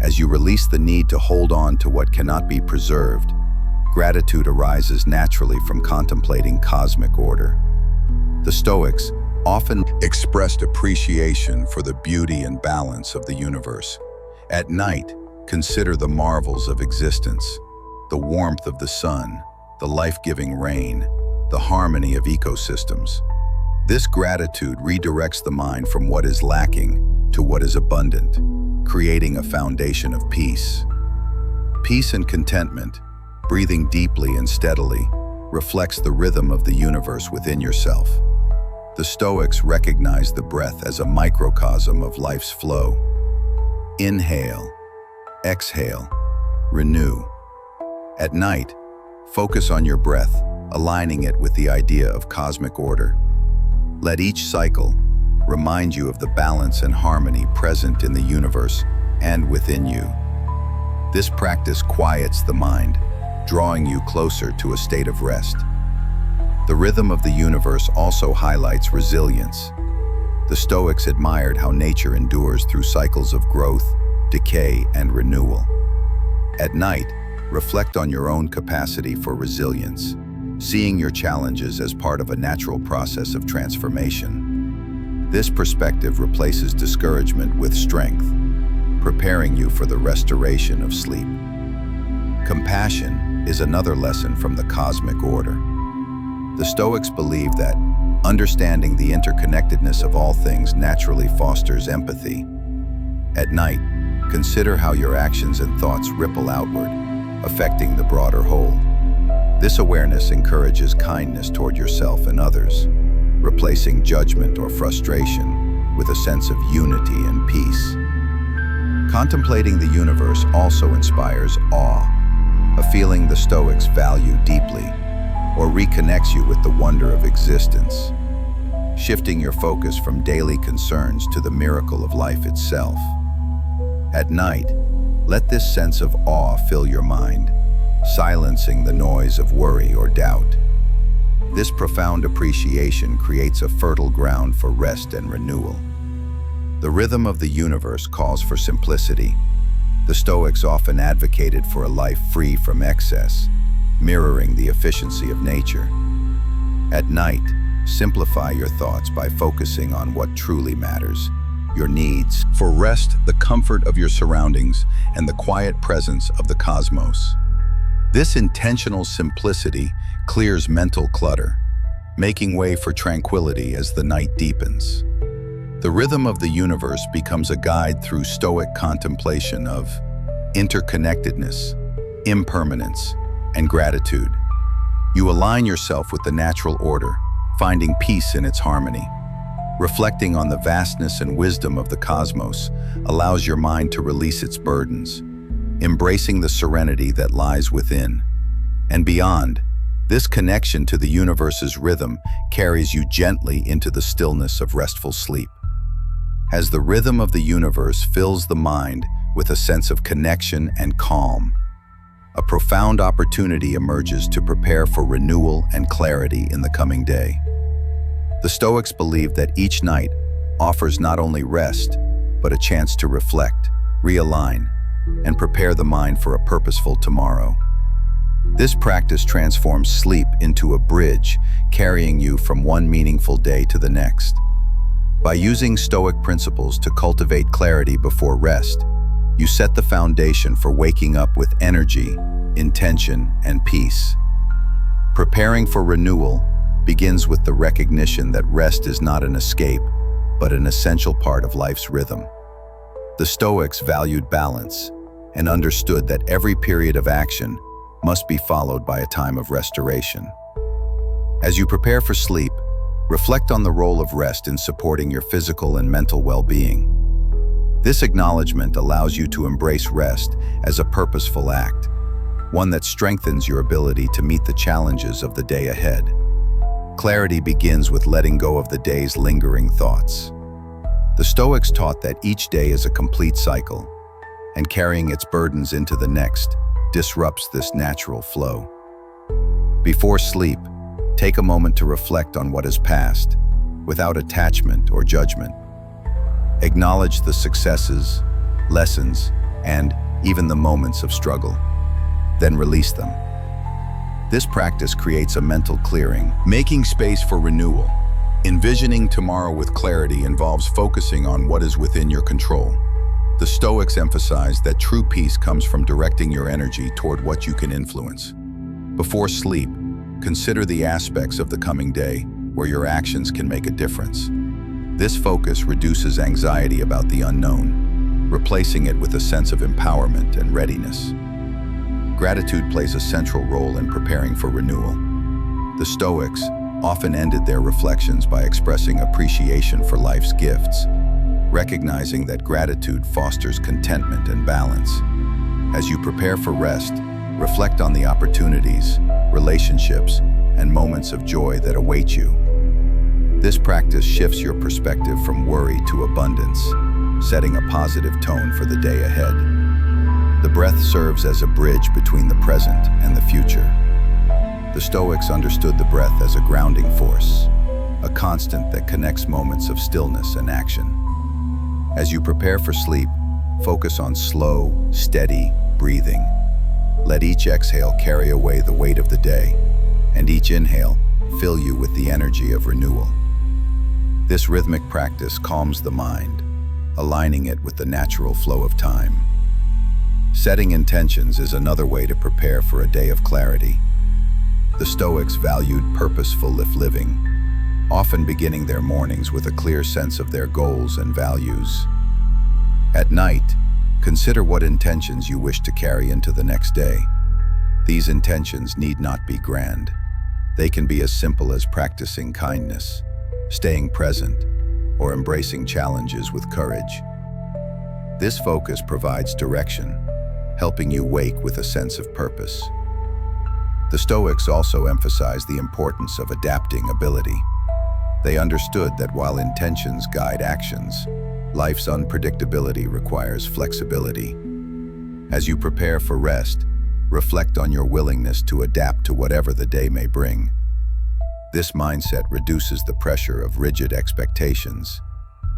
As you release the need to hold on to what cannot be preserved, gratitude arises naturally from contemplating cosmic order. The Stoics often expressed appreciation for the beauty and balance of the universe. At night, consider the marvels of existence, the warmth of the sun, the life-giving rain, the harmony of ecosystems. This gratitude redirects the mind from what is lacking to what is abundant, creating a foundation of peace. Peace and contentment, breathing deeply and steadily, reflects the rhythm of the universe within yourself. The Stoics recognize the breath as a microcosm of life's flow. Inhale, exhale, renew. At night, focus on your breath, aligning it with the idea of cosmic order. Let each cycle remind you of the balance and harmony present in the universe and within you. This practice quiets the mind, drawing you closer to a state of rest. The rhythm of the universe also highlights resilience. The Stoics admired how nature endures through cycles of growth, decay, and renewal. At night, reflect on your own capacity for resilience, seeing your challenges as part of a natural process of transformation. This perspective replaces discouragement with strength, preparing you for the restoration of sleep. Compassion is another lesson from the cosmic order. The Stoics believe that understanding the interconnectedness of all things naturally fosters empathy. At night, consider how your actions and thoughts ripple outward, affecting the broader whole. This awareness encourages kindness toward yourself and others, replacing judgment or frustration with a sense of unity and peace. Contemplating the universe also inspires awe, a feeling the Stoics value deeply, or reconnects you with the wonder of existence, shifting your focus from daily concerns to the miracle of life itself. At night, Let this sense of awe fill your mind, silencing the noise of worry or doubt. This profound appreciation creates a fertile ground for rest and renewal. The rhythm of the universe calls for simplicity. The Stoics often advocated for a life free from excess, mirroring the efficiency of nature. At night, simplify your thoughts by focusing on what truly matters, your needs. For rest, the comfort of your surroundings and the quiet presence of the cosmos. This intentional simplicity clears mental clutter, making way for tranquility as the night deepens. The rhythm of the universe becomes a guide through Stoic contemplation of interconnectedness, impermanence, and gratitude. You align yourself with the natural order, finding peace in its harmony. Reflecting on the vastness and wisdom of the cosmos allows your mind to release its burdens, embracing the serenity that lies within. And beyond, this connection to the universe's rhythm carries you gently into the stillness of restful sleep. As the rhythm of the universe fills the mind with a sense of connection and calm, a profound opportunity emerges to prepare for renewal and clarity in the coming day. The Stoics believe that each night offers not only rest, but a chance to reflect, realign, and prepare the mind for a purposeful tomorrow. This practice transforms sleep into a bridge, carrying you from one meaningful day to the next. By using Stoic principles to cultivate clarity before rest, you set the foundation for waking up with energy, intention, and peace. Preparing for renewal begins with the recognition that rest is not an escape, but an essential part of life's rhythm. The Stoics valued balance and understood that every period of action must be followed by a time of restoration. As you prepare for sleep, reflect on the role of rest in supporting your physical and mental well-being. This acknowledgement allows you to embrace rest as a purposeful act, one that strengthens your ability to meet the challenges of the day ahead. Clarity begins with letting go of the day's lingering thoughts. The Stoics taught that each day is a complete cycle, and carrying its burdens into the next disrupts this natural flow. Before sleep, take a moment to reflect on what has passed, without attachment or judgment. Acknowledge the successes, lessons, and even the moments of struggle. Then release them. This practice creates a mental clearing, making space for renewal. Envisioning tomorrow with clarity involves focusing on what is within your control. The Stoics emphasize that true peace comes from directing your energy toward what you can influence. Before sleep, consider the aspects of the coming day where your actions can make a difference. This focus reduces anxiety about the unknown, replacing it with a sense of empowerment and readiness. Gratitude plays a central role in preparing for renewal. The Stoics often ended their reflections by expressing appreciation for life's gifts, recognizing that gratitude fosters contentment and balance. As you prepare for rest, reflect on the opportunities, relationships, and moments of joy that await you. This practice shifts your perspective from worry to abundance, setting a positive tone for the day ahead. The breath serves as a bridge between the present and the future. The Stoics understood the breath as a grounding force, a constant that connects moments of stillness and action. As you prepare for sleep, focus on slow, steady breathing. Let each exhale carry away the weight of the day, and each inhale fill you with the energy of renewal. This rhythmic practice calms the mind, aligning it with the natural flow of time. Setting intentions is another way to prepare for a day of clarity. The Stoics valued purposeful living, often beginning their mornings with a clear sense of their goals and values. At night, consider what intentions you wish to carry into the next day. These intentions need not be grand. They can be as simple as practicing kindness, staying present, or embracing challenges with courage. This focus provides direction, helping you wake with a sense of purpose. The Stoics also emphasize the importance of adapting ability. They understood that while intentions guide actions, life's unpredictability requires flexibility. As you prepare for rest, reflect on your willingness to adapt to whatever the day may bring. This mindset reduces the pressure of rigid expectations,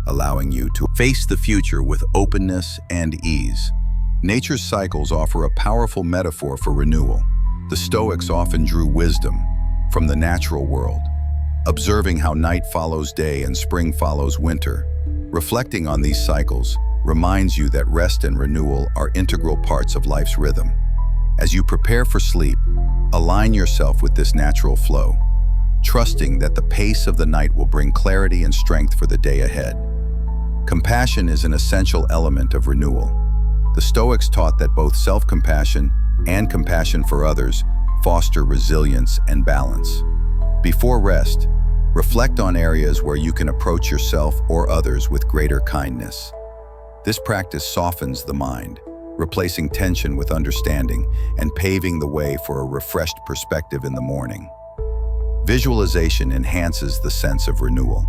allowing you to face the future with openness and ease. Nature's cycles offer a powerful metaphor for renewal. The Stoics often drew wisdom from the natural world, observing how night follows day and spring follows winter. Reflecting on these cycles reminds you that rest and renewal are integral parts of life's rhythm. As you prepare for sleep, align yourself with this natural flow, trusting that the pace of the night will bring clarity and strength for the day ahead. Compassion is an essential element of renewal. The Stoics taught that both self-compassion and compassion for others foster resilience and balance. Before rest, reflect on areas where you can approach yourself or others with greater kindness. This practice softens the mind, replacing tension with understanding and paving the way for a refreshed perspective in the morning. Visualization enhances the sense of renewal.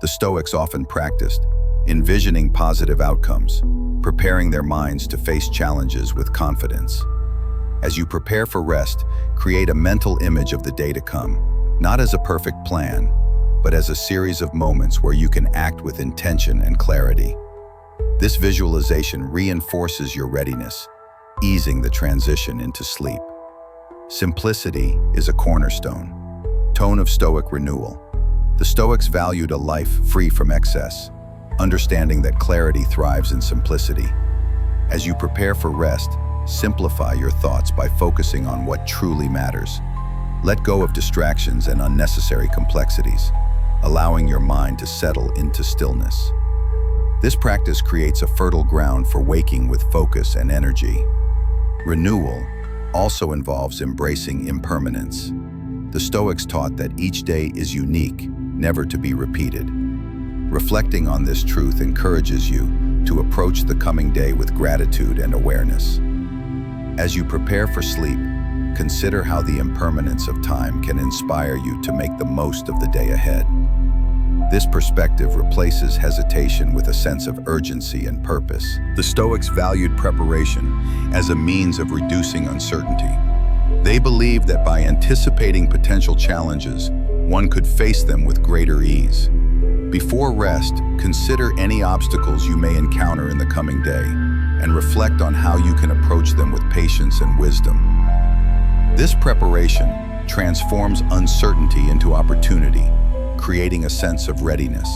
The Stoics often practiced envisioning positive outcomes, preparing their minds to face challenges with confidence. As you prepare for rest, create a mental image of the day to come, not as a perfect plan, but as a series of moments where you can act with intention and clarity. This visualization reinforces your readiness, easing the transition into sleep. Simplicity is a cornerstone. Tone of Stoic renewal. The Stoics valued a life free from excess, understanding that clarity thrives in simplicity. As you prepare for rest, simplify your thoughts by focusing on what truly matters. Let go of distractions and unnecessary complexities, allowing your mind to settle into stillness. This practice creates a fertile ground for waking with focus and energy. Renewal also involves embracing impermanence. The Stoics taught that each day is unique, never to be repeated. Reflecting on this truth encourages you to approach the coming day with gratitude and awareness. As you prepare for sleep, consider how the impermanence of time can inspire you to make the most of the day ahead. This perspective replaces hesitation with a sense of urgency and purpose. The Stoics valued preparation as a means of reducing uncertainty. They believed that by anticipating potential challenges, one could face them with greater ease. Before rest, consider any obstacles you may encounter in the coming day and reflect on how you can approach them with patience and wisdom. This preparation transforms uncertainty into opportunity, creating a sense of readiness.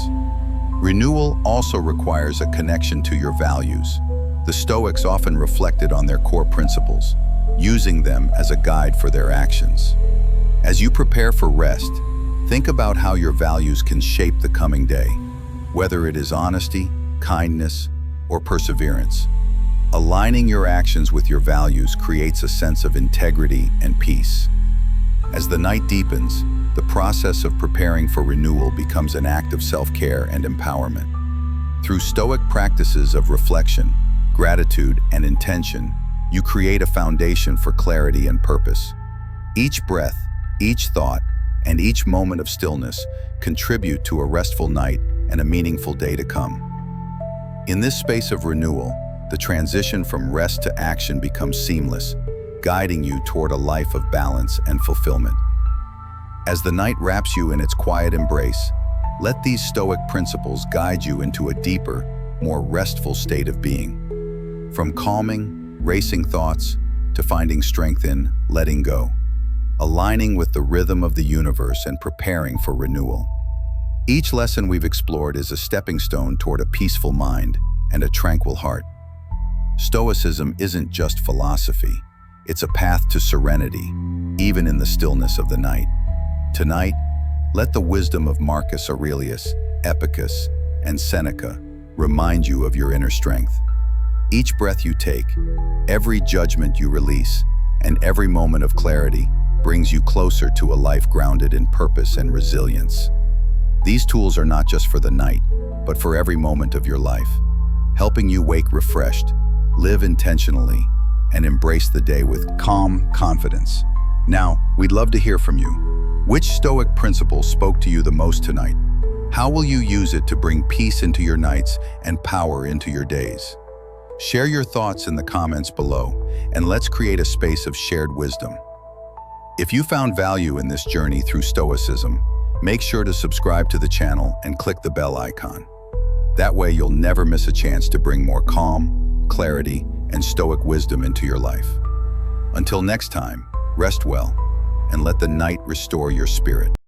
Renewal also requires a connection to your values. The Stoics often reflected on their core principles, using them as a guide for their actions. As you prepare for rest, think about how your values can shape the coming day, whether it is honesty, kindness, or perseverance. Aligning your actions with your values creates a sense of integrity and peace. As the night deepens, the process of preparing for renewal becomes an act of self-care and empowerment. Through Stoic practices of reflection, gratitude, and intention, you create a foundation for clarity and purpose. Each breath, each thought, and each moment of stillness contribute to a restful night and a meaningful day to come. In this space of renewal, the transition from rest to action becomes seamless, guiding you toward a life of balance and fulfillment. As the night wraps you in its quiet embrace, let these Stoic principles guide you into a deeper, more restful state of being. From calming, racing thoughts to finding strength in letting go, aligning with the rhythm of the universe and preparing for renewal. Each lesson we've explored is a stepping stone toward a peaceful mind and a tranquil heart. Stoicism isn't just philosophy, it's a path to serenity, even in the stillness of the night. Tonight, let the wisdom of Marcus Aurelius, Epicus, and Seneca remind you of your inner strength. Each breath you take, every judgment you release, and every moment of clarity brings you closer to a life grounded in purpose and resilience. These tools are not just for the night, but for every moment of your life, helping you wake refreshed, live intentionally, and embrace the day with calm confidence. Now, we'd love to hear from you. Which Stoic principle spoke to you the most tonight? How will you use it to bring peace into your nights and power into your days? Share your thoughts in the comments below, and let's create a space of shared wisdom. If you found value in this journey through Stoicism, make sure to subscribe to the channel and click the bell icon. That way you'll never miss a chance to bring more calm, clarity, and Stoic wisdom into your life. Until next time, rest well, and let the night restore your spirit.